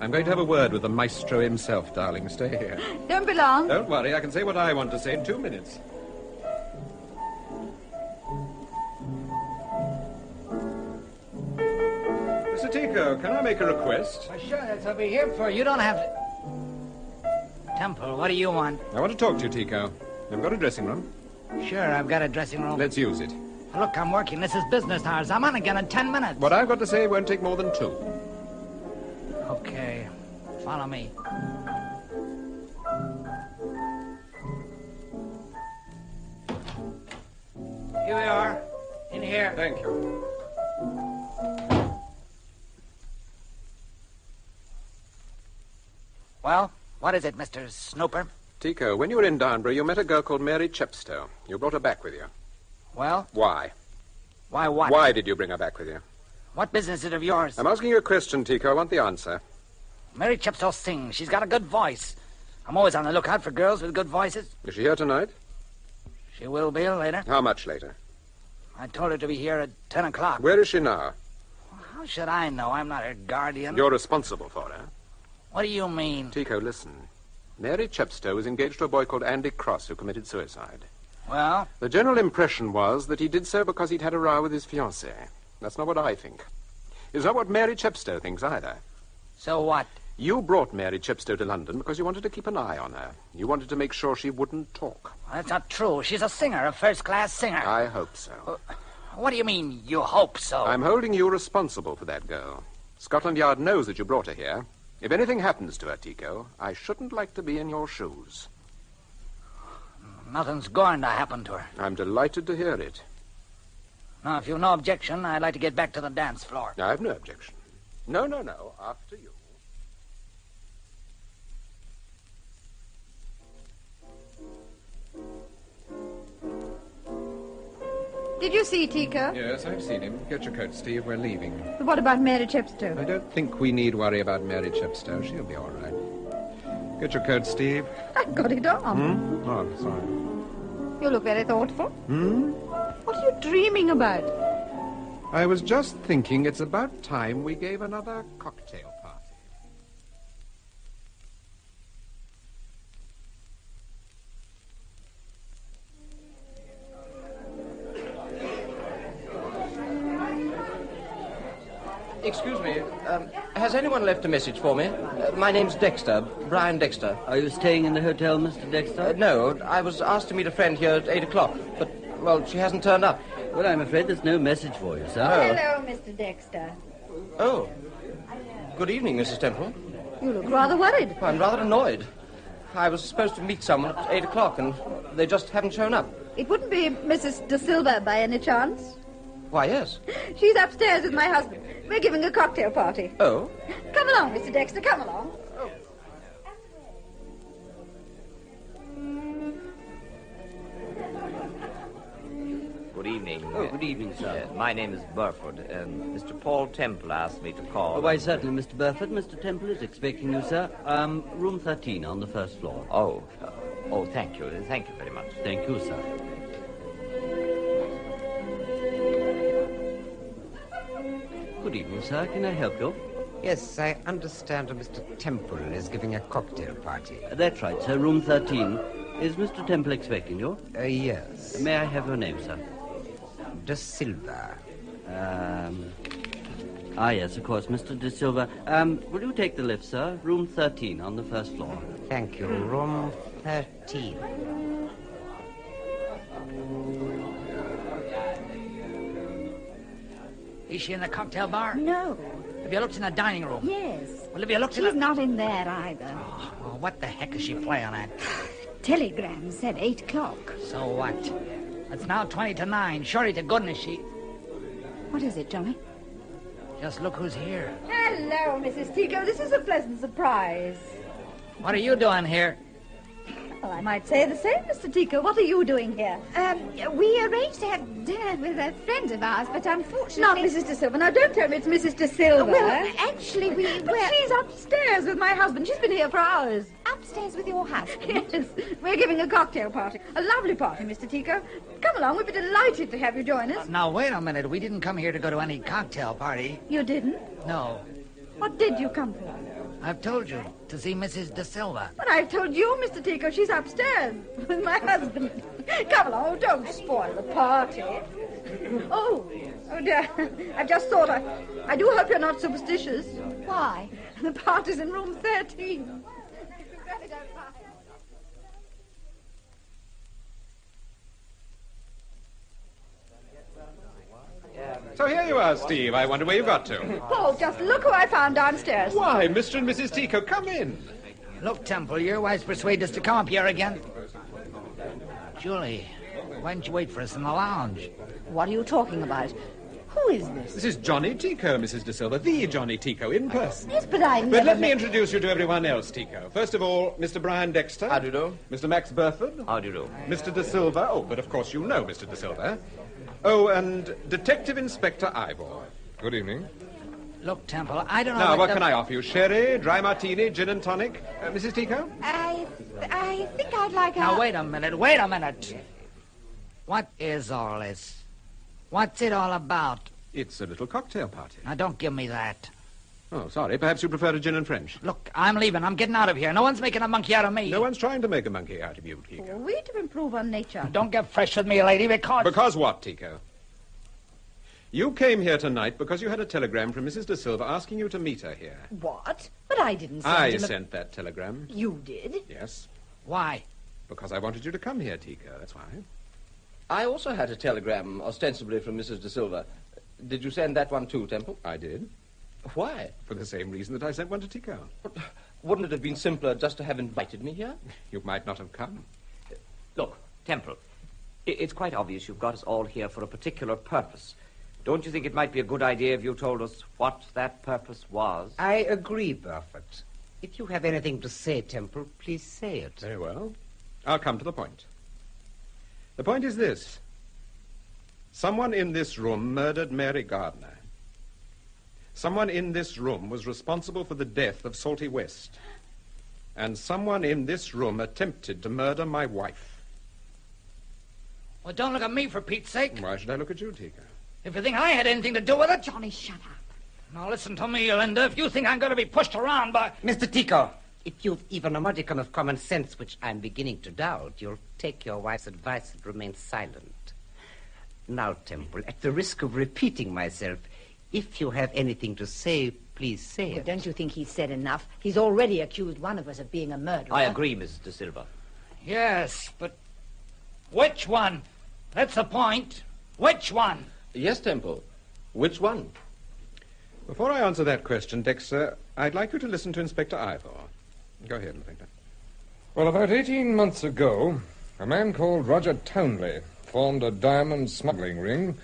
I'm going to have a word with the maestro himself, darling. Stay here. Don't be long. Don't worry. I can say what I want to say in 2 minutes. Mr. Tico, can I make a request? Well, sure, that's over here for you. Don't have to... Temple, what do you want? I want to talk to you, Tico. You've got a dressing room? Sure, I've got a dressing room. Let's use it. Look, I'm working. This is business hours. I'm on again in 10 minutes. What I've got to say won't take more than 2. Okay. Follow me. Here we are. In here. Thank you. Well, what is it, Mr. Snooper? Tico, when you were in Downburgh, you met a girl called Mary Chepstow. You brought her back with you. Well? Why? Why what? Why did you bring her back with you? What business is it of yours? I'm asking you a question, Tico. I want the answer. Mary Chepstow sings. She's got a good voice. I'm always on the lookout for girls with good voices. Is she here tonight? She will be later. How much later? I told her to be here at 10 o'clock. Where is she now? How should I know? I'm not her guardian. You're responsible for her. What do you mean? Tico, listen. Mary Chepstow was engaged to a boy called Andy Cross who committed suicide. Well? The general impression was that he did so because he'd had a row with his fiancée. That's not what I think. It's not what Mary Chepstow thinks either. So what? You brought Mary Chepstow to London because you wanted to keep an eye on her. You wanted to make sure she wouldn't talk. Well, that's not true. She's a singer, a first-class singer. I hope so. What do you mean, you hope so? I'm holding you responsible for that girl. Scotland Yard knows that you brought her here. If anything happens to her, Tico, I shouldn't like to be in your shoes. Nothing's going to happen to her. I'm delighted to hear it. Now, if you've no objection, I'd like to get back to the dance floor. I've no objection. No. After you. Did you see Tico? Yes, I've seen him. Get your coat, Steve. We're leaving. But what about Mary Chepstow? I don't think we need worry about Mary Chepstow. She'll be all right. Get your coat, Steve. I've got it on. Oh, sorry. You look very thoughtful. What are you dreaming about? I was just thinking it's about time we gave another cocktail party. Excuse me, has anyone left a message for me? My name's Dexter, Brian Dexter. Are you staying in the hotel, Mr. Dexter? No, I was asked to meet a friend here at 8 o'clock, but, well, she hasn't turned up. Well, I'm afraid there's no message for you, sir. Hello, Mr. Dexter. Oh. Good evening, Mrs. Temple. You look rather worried. I'm rather annoyed. I was supposed to meet someone at 8 o'clock, and they just haven't shown up. It wouldn't be Mrs. De Silva by any chance? Why, yes. She's upstairs with my husband. We're giving a cocktail party. Oh? Come along, Mr. Dexter, come along. Good evening. Oh, good evening, sir. My name is Burford, and Mr. Paul Temple asked me to call. Oh, why, certainly, Mr. Burford. Mr. Temple is expecting you, sir. Room 13 on the first floor. Oh, thank you. Thank you very much. Thank you, sir. Good evening, sir. Can I help you? Yes, I understand Mr. Temple is giving a cocktail party. That's right, sir. Room 13. Is Mr. Temple expecting you? Yes. May I have your name, sir? De Silva. Yes, of course, Mr. De Silva. Will you take the lift, sir? Room 13 on the first floor. Thank you. Room 13. Is she in the cocktail bar? No. Have you looked in the dining room? Yes. Well, have you looked in She's the... not in there either. Well, what the heck is she playing at? Telegram said 8 o'clock. So what? It's now 20 to 9. Surely to goodness she... What is it, Johnny? Just look who's here. Hello, Mrs. Tico. This is a pleasant surprise. What are you doing here? Well, I might say the same, Mr. Tico. What are you doing here? We arranged to have dinner with a friend of ours, but unfortunately... Not Mrs. De Silva. Now, don't tell me it's Mrs. De Silva. Well, actually, But she's upstairs with my husband. She's been here for hours. Upstairs with your husband? Yes. We're giving a cocktail party. A lovely party, Mr. Tico. Come along. We'd be delighted to have you join us. Now, wait a minute. We didn't come here to go to any cocktail party. You didn't? No. What did you come for? I've told you, to see Mrs. De Silva. But I've told you, Mr. Tico, she's upstairs with my husband. Come along, don't spoil the party. Oh dear, I've just thought, I do hope you're not superstitious. Why? The party's in room 13. So here you are, Steve. I wonder where you got to. Paul, just look who I found downstairs. Why, Mr. and Mrs. Tico, come in. Look, Temple, your wife's persuaded us to come up here again. Julie, why didn't you wait for us in the lounge? What are you talking about? Who is this? This is Johnny Tico, Mrs. De Silva, the Johnny Tico, in person. Yes, but I never But let me met- introduce you to everyone else, Tico. First of all, Mr. Brian Dexter. How do you do? Mr. Max Burford. How do you do? Mr. De Silva. Oh, but of course you know Mr. De Silva. Oh, and Detective Inspector Ivor. Good evening. Look, Temple, I don't know... Now, what can I offer you? Sherry, dry martini, gin and tonic? Mrs. Tico? I think I'd like Now, wait a minute. What is all this? What's it all about? It's a little cocktail party. Now, don't give me that. Oh, sorry. Perhaps you prefer a gin and French. Look, I'm leaving. I'm getting out of here. No one's making a monkey out of me. No one's trying to make a monkey out of you, Tico. We to improve on nature. Don't get fresh with me, lady, because... Because what, Tico? You came here tonight because you had a telegram from Mrs. De Silva asking you to meet her here. What? But I didn't send I him sent that telegram. You did? Yes. Why? Because I wanted you to come here, Tico. That's why. I also had a telegram, ostensibly from Mrs. De Silva. Did you send that one too, Temple? I did. Why? For the same reason that I sent one to Tico. But wouldn't it have been simpler just to have invited me here? You might not have come. Look, Temple, it's quite obvious you've got us all here for a particular purpose. Don't you think it might be a good idea if you told us what that purpose was? I agree, Burford. If you have anything to say, Temple, please say it. Very well. I'll come to the point. The point is this. Someone in this room murdered Mary Gardner. Someone in this room was responsible for the death of Salty West. And someone in this room attempted to murder my wife. Well, don't look at me, for Pete's sake. Why should I look at you, Tico? If you think I had anything to do with it... Johnny, shut up. Now, listen to me, Linda. If you think I'm going to be pushed around by... Mr. Tico, if you've even a modicum of common sense, which I'm beginning to doubt, you'll take your wife's advice and remain silent. Now, Temple, at the risk of repeating myself, if you have anything to say, please say Well, it. don't you think he's said enough? He's already accused one of us of being a murderer. I agree, Mrs. De Silva. Yes, but which one? That's the point. Which one? Yes, Temple. Which one? Before I answer that question, Dexter, I'd like you to listen to Inspector Ivor. Go ahead, Inspector. Well, about 18 months ago, a man called Roger Townley formed a diamond smuggling ring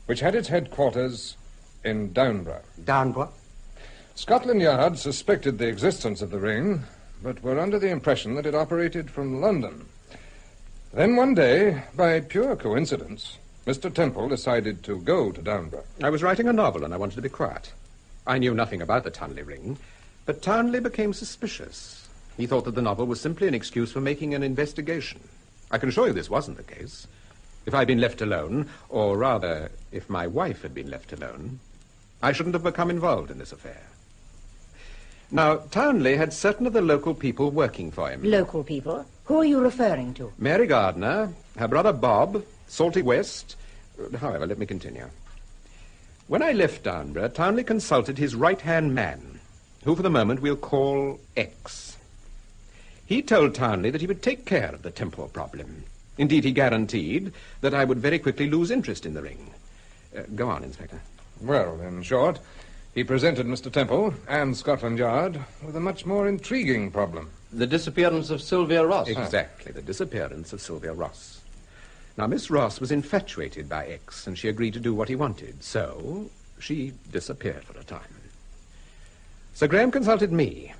which had its headquarters in Downburgh. Downburgh? Scotland Yard suspected the existence of the ring, but were under the impression that it operated from London. Then one day, by pure coincidence, Mr. Temple decided to go to Downburgh. I was writing a novel and I wanted to be quiet. I knew nothing about the Townley ring, but Townley became suspicious. He thought that the novel was simply an excuse for making an investigation. I can assure you this wasn't the case. If I'd been left alone, or rather, if my wife had been left alone, I shouldn't have become involved in this affair. Now, Townley had certain of the local people working for him. Local people? Who are you referring to? Mary Gardner, her brother Bob, Salty West. However, let me continue. When I left Downburgh, Townley consulted his right-hand man, who for the moment we'll call X. He told Townley that he would take care of the Temple problem. Indeed, he guaranteed that I would very quickly lose interest in the ring. Go on, Inspector. Well, in short, he presented Mr. Temple and Scotland Yard with a much more intriguing problem. The disappearance of Sylvia Ross. Exactly, the disappearance of Sylvia Ross. Now, Miss Ross was infatuated by X, and she agreed to do what he wanted. So, she disappeared for a time. Sir Graham consulted me.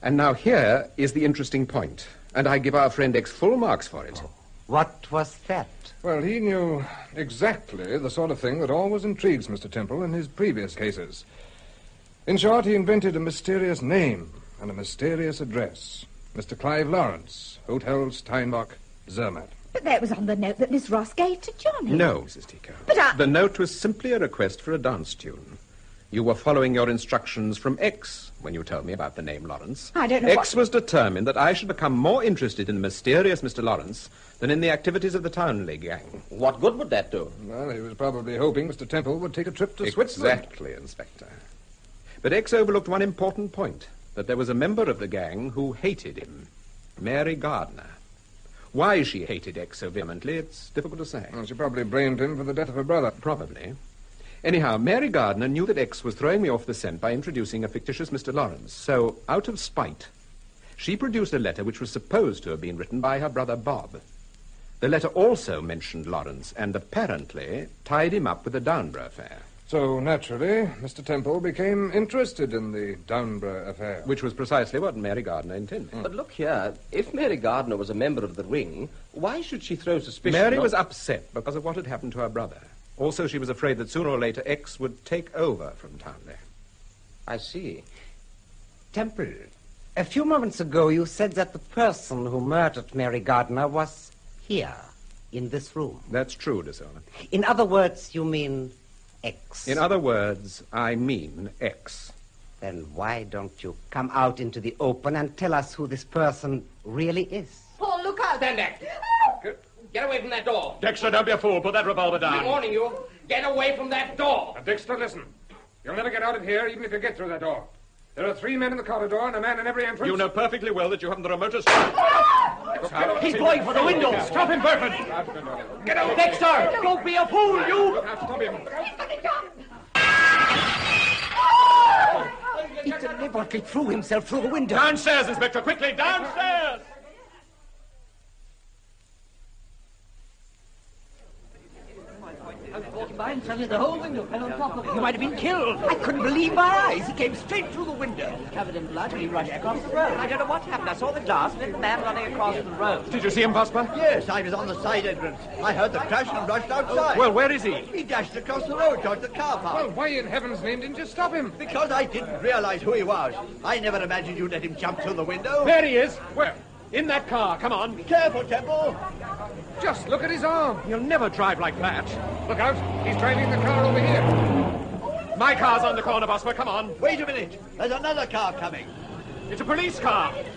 And now here is the interesting point, and I give our friend X full marks for it. What was that? Well, he knew exactly the sort of thing that always intrigues Mr. Temple in his previous cases. In short, he invented a mysterious name and a mysterious address. Mr. Clive Lawrence, Hotel Steinbock, Zermatt. But that was on the note that Miss Ross gave to Johnny. No, Mrs. Tico. But The note was simply a request for a dance tune. You were following your instructions from X when you told me about the name Lawrence. I don't know X was determined that I should become more interested in the mysterious Mr. Lawrence than in the activities of the Townley gang. What good would that do? Well, he was probably hoping Mr. Temple would take a trip to Switzerland. Exactly, Inspector. But X overlooked one important point, that there was a member of the gang who hated him, Mary Gardner. Why she hated X so vehemently, it's difficult to say. Well, she probably blamed him for the death of her brother. Probably. Anyhow, Mary Gardner knew that X was throwing me off the scent by introducing a fictitious Mr. Lawrence. So, out of spite, she produced a letter which was supposed to have been written by her brother Bob. The letter also mentioned Lawrence and apparently tied him up with the Downburgh affair. So, naturally, Mr. Temple became interested in the Downburgh affair. Which was precisely what Mary Gardner intended. But look here, if Mary Gardner was a member of the ring, why should she throw suspicion Mary on... was upset because of what had happened to her brother. Also, she was afraid that sooner or later X would take over from Townley. I see. Temple, a few moments ago you said that the person who murdered Mary Gardner was here, in this room. That's true, De Silva. In other words, you mean X. In other words, I mean X. Then why don't you come out into the open and tell us who this person really is? Paul, look out! Stand back. Get away from that door. Dexter, don't be a fool. Put that revolver down. I'm warning you. Get away from that door. Now, Dexter, listen. You'll never get out of here, even if you get through that door. There are 3 men in the corridor and a man in every entrance. You know perfectly well that you haven't the remotest... He's going for the window. Stop him, Burford! Get out! Dexter, don't be a fool, you! Stop him. He deliberately threw himself through the window. Downstairs, Inspector, quickly, downstairs! Suddenly the whole window fell on top of him. He might have been killed. I couldn't believe my eyes. He came straight through the window. Covered in blood, and he rushed across the road. I don't know what happened. I saw the glass and then the man running across the road. Did you see him, Vosper? Yes, I was on the side entrance. I heard the crash and rushed outside. Well, where is he? He dashed across the road towards the car park. Well, why in heaven's name didn't you stop him? Because I didn't realize who he was. I never imagined you'd let him jump through the window. There he is. Where? In that car. Come on. Careful, Temple. Just look at his arm. You'll never drive like that. Look out. He's driving the car over here. My car's on the corner, Vosper. Come on. Wait a minute. There's another car coming. It's a police car. It's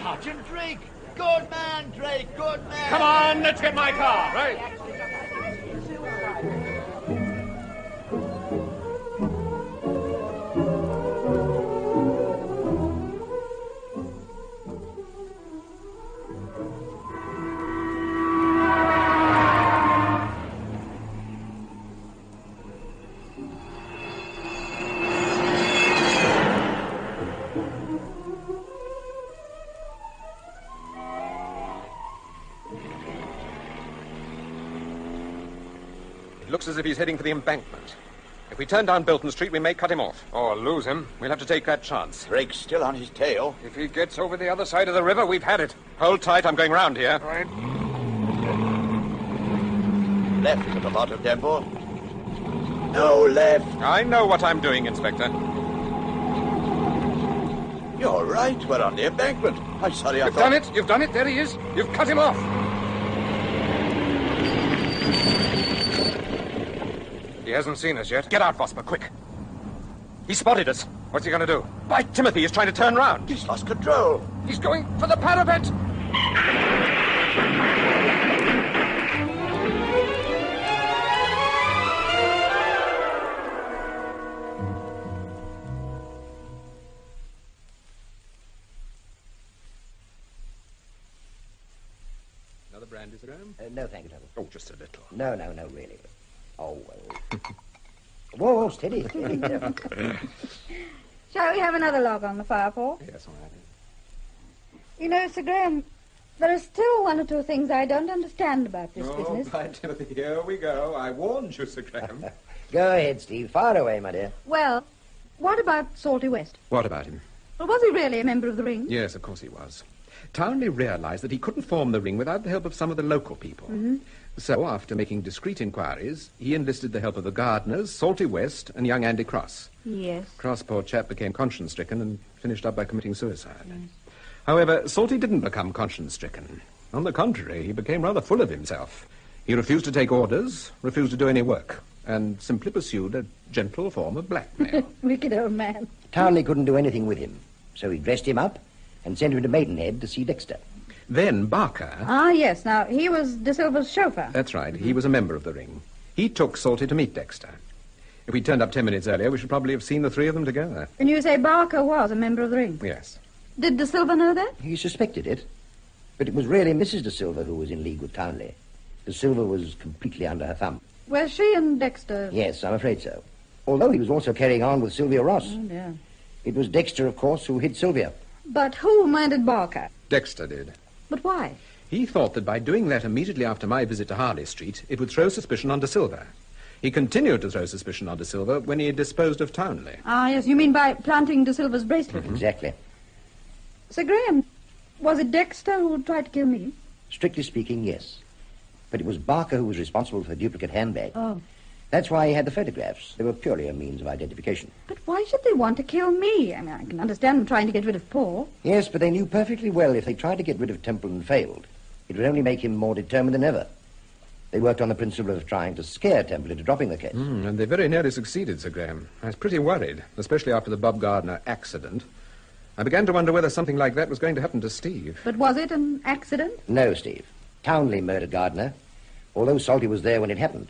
Sergeant Drake. Good man, Drake. Good man. Come on, let's get my car. Right. Looks as if he's heading for the embankment. If we turn down Belton Street, we may cut him off. Or lose him. We'll have to take that chance. Drake's still on his tail. If he gets over the other side of the river, we've had it. Hold tight, I'm going round here. Right. Left at the bottom, Temple. No left. I know what I'm doing, Inspector. You're right. We're on the embankment. I'm sorry, I You've thought... done it. You've done it. There he is. You've cut him off. He hasn't seen us yet. Get out, Vosper, quick. He spotted us. What's he going to do? By Timothy, he's trying to turn round. He's lost control. He's going for the parapet. Another brandy, Sir Graham? No, thank you, Temple. Oh, just a little. No, really. Oh, well. Whoa, steady. Shall we have another log on the fire, Paul? Yes, all right. You know, Sir Graham, there are still 1 or 2 things I don't understand about this business. By Timothy, here we go. I warned you, Sir Graham. Go ahead, Steve. Fire away, my dear. Well, what about Salty West? What about him? Well, was he really a member of the Ring? Yes, of course he was. Townley realized that he couldn't form the Ring without the help of some of the local people. Mm-hmm. So, after making discreet inquiries, he enlisted the help of the Gardners, Salty West, and young Andy Cross. Yes. Cross, poor chap, became conscience-stricken and finished up by committing suicide. Yes. However, Salty didn't become conscience-stricken. On the contrary, he became rather full of himself. He refused to take orders, refused to do any work, and simply pursued a gentle form of blackmail. Wicked old man. Townley couldn't do anything with him, so he dressed him up and sent him to Maidenhead to see Dexter. Then Barker... Ah, yes. Now, he was De Silva's chauffeur. That's right. He was a member of the Ring. He took Salty to meet Dexter. If we'd turned up 10 minutes earlier, we should probably have seen the 3 of them together. And you say Barker was a member of the Ring? Yes. Did De Silva know that? He suspected it. But it was really Mrs. De Silva who was in league with Townley. De Silva was completely under her thumb. Were she and Dexter... Yes, I'm afraid so. Although he was also carrying on with Sylvia Ross. Oh, dear. It was Dexter, of course, who hid Sylvia. But who minded Barker? Dexter did. But why? He thought that by doing that immediately after my visit to Harley Street, it would throw suspicion on De Silva. He continued to throw suspicion on De Silva when he had disposed of Townley. Ah, yes, you mean by planting De Silva's bracelet? Mm-hmm. Exactly. Sir Graham, was it Dexter who tried to kill me? Strictly speaking, yes. But it was Barker who was responsible for the duplicate handbag. Oh. That's why he had the photographs. They were purely a means of identification. But why should they want to kill me? I mean, I can understand them trying to get rid of Paul. Yes, but they knew perfectly well if they tried to get rid of Temple and failed, it would only make him more determined than ever. They worked on the principle of trying to scare Temple into dropping the case. And they very nearly succeeded, Sir Graham. I was pretty worried, especially after the Bob Gardner accident. I began to wonder whether something like that was going to happen to Steve. But was it an accident? No, Steve. Townley murdered Gardner, although Salty was there when it happened.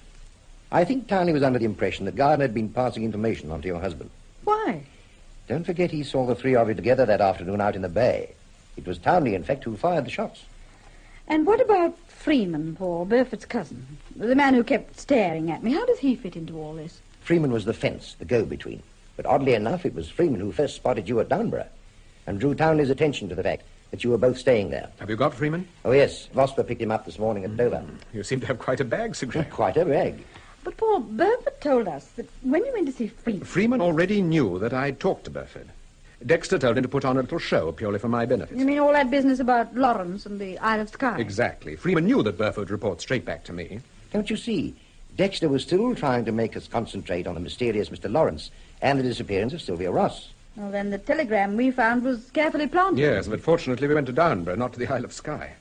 I think Townley was under the impression that Gardner had been passing information on to your husband. Why? Don't forget he saw the three of you together that afternoon out in the bay. It was Townley, in fact, who fired the shots. And what about Freeman, Paul, Burford's cousin? The man who kept staring at me. How does he fit into all this? Freeman was the fence, the go-between. But oddly enough, it was Freeman who first spotted you at Downburgh and drew Townley's attention to the fact that you were both staying there. Have you got Freeman? Oh, yes. Webster picked him up this morning at Dover. You seem to have quite a bag, Sir Graham. Quite a bag. But, Paul, Burford told us that when you went to see Freeman... Freeman already knew that I'd talked to Burford. Dexter told him to put on a little show purely for my benefit. You mean all that business about Lawrence and the Isle of Skye? Exactly. Freeman knew that Burford would report straight back to me. Don't you see? Dexter was still trying to make us concentrate on the mysterious Mr. Lawrence and the disappearance of Sylvia Ross. Well, then the telegram we found was carefully planted. Yes, but fortunately we went to Downburgh, not to the Isle of Skye.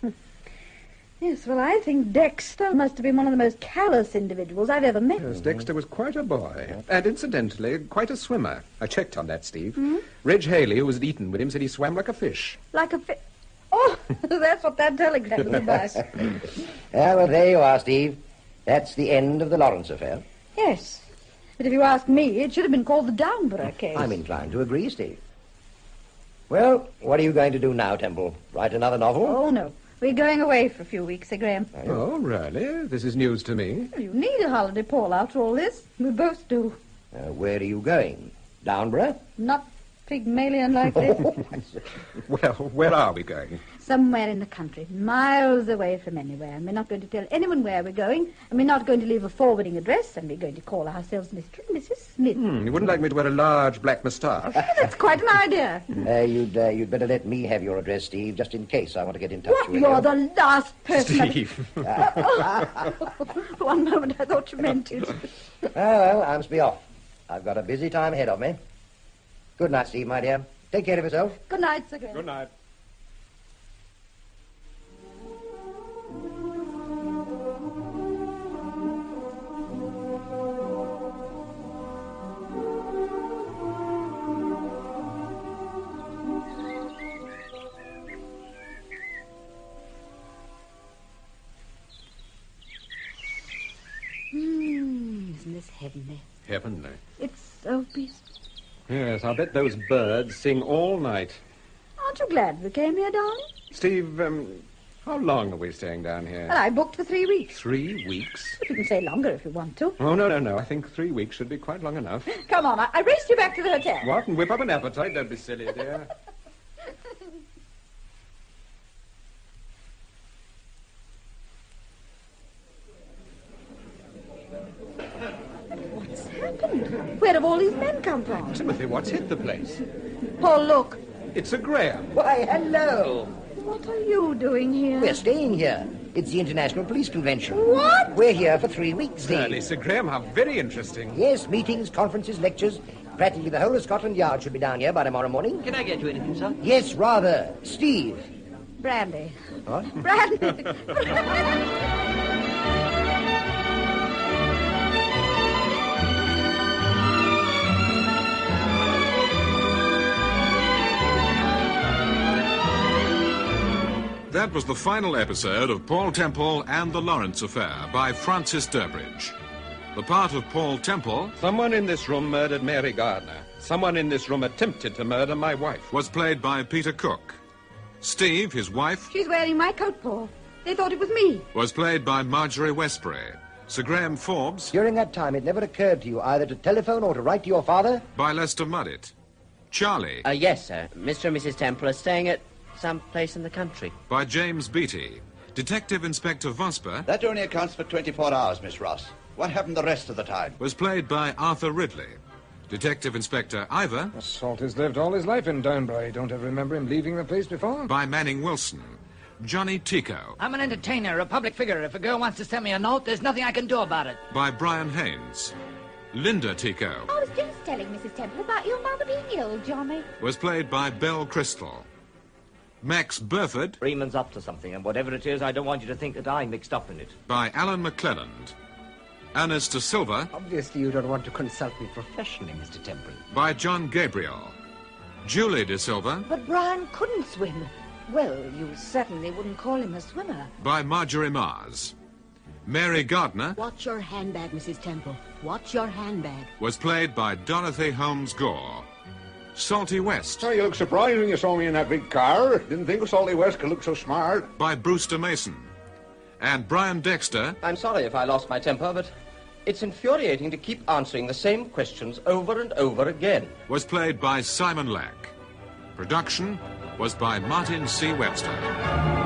Yes, well, I think Dexter must have been one of the most callous individuals I've ever met. Yes, Dexter was quite a boy. And incidentally, quite a swimmer. I checked on that, Steve. Hmm? Reg Haley, who was at Eton with him, said he swam like a fish. Like a fish. Oh, that's what that telegram was about. Well, there you are, Steve. That's the end of the Lawrence affair. Yes. But if you ask me, it should have been called the Downburgh case. I'm inclined to agree, Steve. Well, what are you going to do now, Temple? Write another novel? Oh, no. We're going away for a few weeks, Sir Graham. Oh, really? This is news to me. Well, you need a holiday, Paul, after all this. We both do. Where are you going? Downburgh? Not Pygmalion like this. Well, where are we going? Somewhere in the country, miles away from anywhere. And we're not going to tell anyone where we're going. And we're not going to leave a forwarding address. And we're going to call ourselves Mr. and Mrs. Smith. You wouldn't like me to wear a large black moustache? That's quite an idea. You'd better let me have your address, Steve, just in case I want to get in touch with you. You're the last person... Steve. For one moment, I thought you meant it. Well, I must be off. I've got a busy time ahead of me. Good night, Steve, my dear. Take care of yourself. Good night, Sir Graham. Good night. Isn't this heavenly? Heavenly. It's so peaceful. Yes, I'll bet those birds sing all night. Aren't you glad we came here, darling? Steve, how long are we staying down here? Well, I booked for 3 weeks. 3 weeks? But you can stay longer if you want to. Oh, no. I think 3 weeks should be quite long enough. Come on, I raced you back to the hotel. What? And whip up an appetite? Don't be silly, dear. What's happened? Where have all these men come from? Timothy, what's hit the place? Paul, look. It's Sir Graham. Why, hello. What are you doing here? We're staying here. It's the International Police Convention. What? We're here for 3 weeks, Steve. Really, Sir Graham, how very interesting. Yes, meetings, conferences, lectures. Practically the whole of Scotland Yard should be down here by tomorrow morning. Can I get you anything, sir? Yes, rather. Steve. Brandy. What? Brandy. That was the final episode of Paul Temple and the Lawrence Affair by Francis Durbridge. The part of Paul Temple... Someone in this room murdered Mary Gardner. Someone in this room attempted to murder my wife. ...was played by Peter Cook. Steve, his wife... She's wearing my coat, Paul. They thought it was me. ...was played by Marjorie Westbury. Sir Graham Forbes... During that time, it never occurred to you either to telephone or to write to your father? ...by Lester Mudditt. Charlie... Yes, sir. Mr. and Mrs. Temple are staying at some place in the country. ...by James Beattie. Detective Inspector Vosper... That only accounts for 24 hours, Miss Ross. What happened the rest of the time? ...was played by Arthur Ridley. Detective Inspector Ivor... Salty's lived all his life in Downburgh. I don't ever remember him leaving the place before. ...by Manning Wilson. Johnny Tico... I'm an entertainer, a public figure. If a girl wants to send me a note, there's nothing I can do about it. ...by Brian Haynes. Linda Tico... I was just telling Mrs. Temple about your mother being ill, Johnny. ...was played by Belle Crystal. Max Burford. Freeman's up to something, and whatever it is, I don't want you to think that I mixed up in it. By Alan McClelland. Ernest de Silva. Obviously, you don't want to consult me professionally, Mr. Temple. By John Gabriel. Julie de Silva. But Brian couldn't swim. Well, you certainly wouldn't call him a swimmer. By Marjorie Mars. Mary Gardner. Watch your handbag, Mrs. Temple. Watch your handbag. Was played by Dorothy Holmes Gore. Salty West. Oh, you look surprised when you saw me in that big car. Didn't think Salty West could look so smart. By Brewster Mason. And Brian Dexter. I'm sorry if I lost my temper, but it's infuriating to keep answering the same questions over and over again. Was played by Simon Lack. Production was by Martin C. Webster.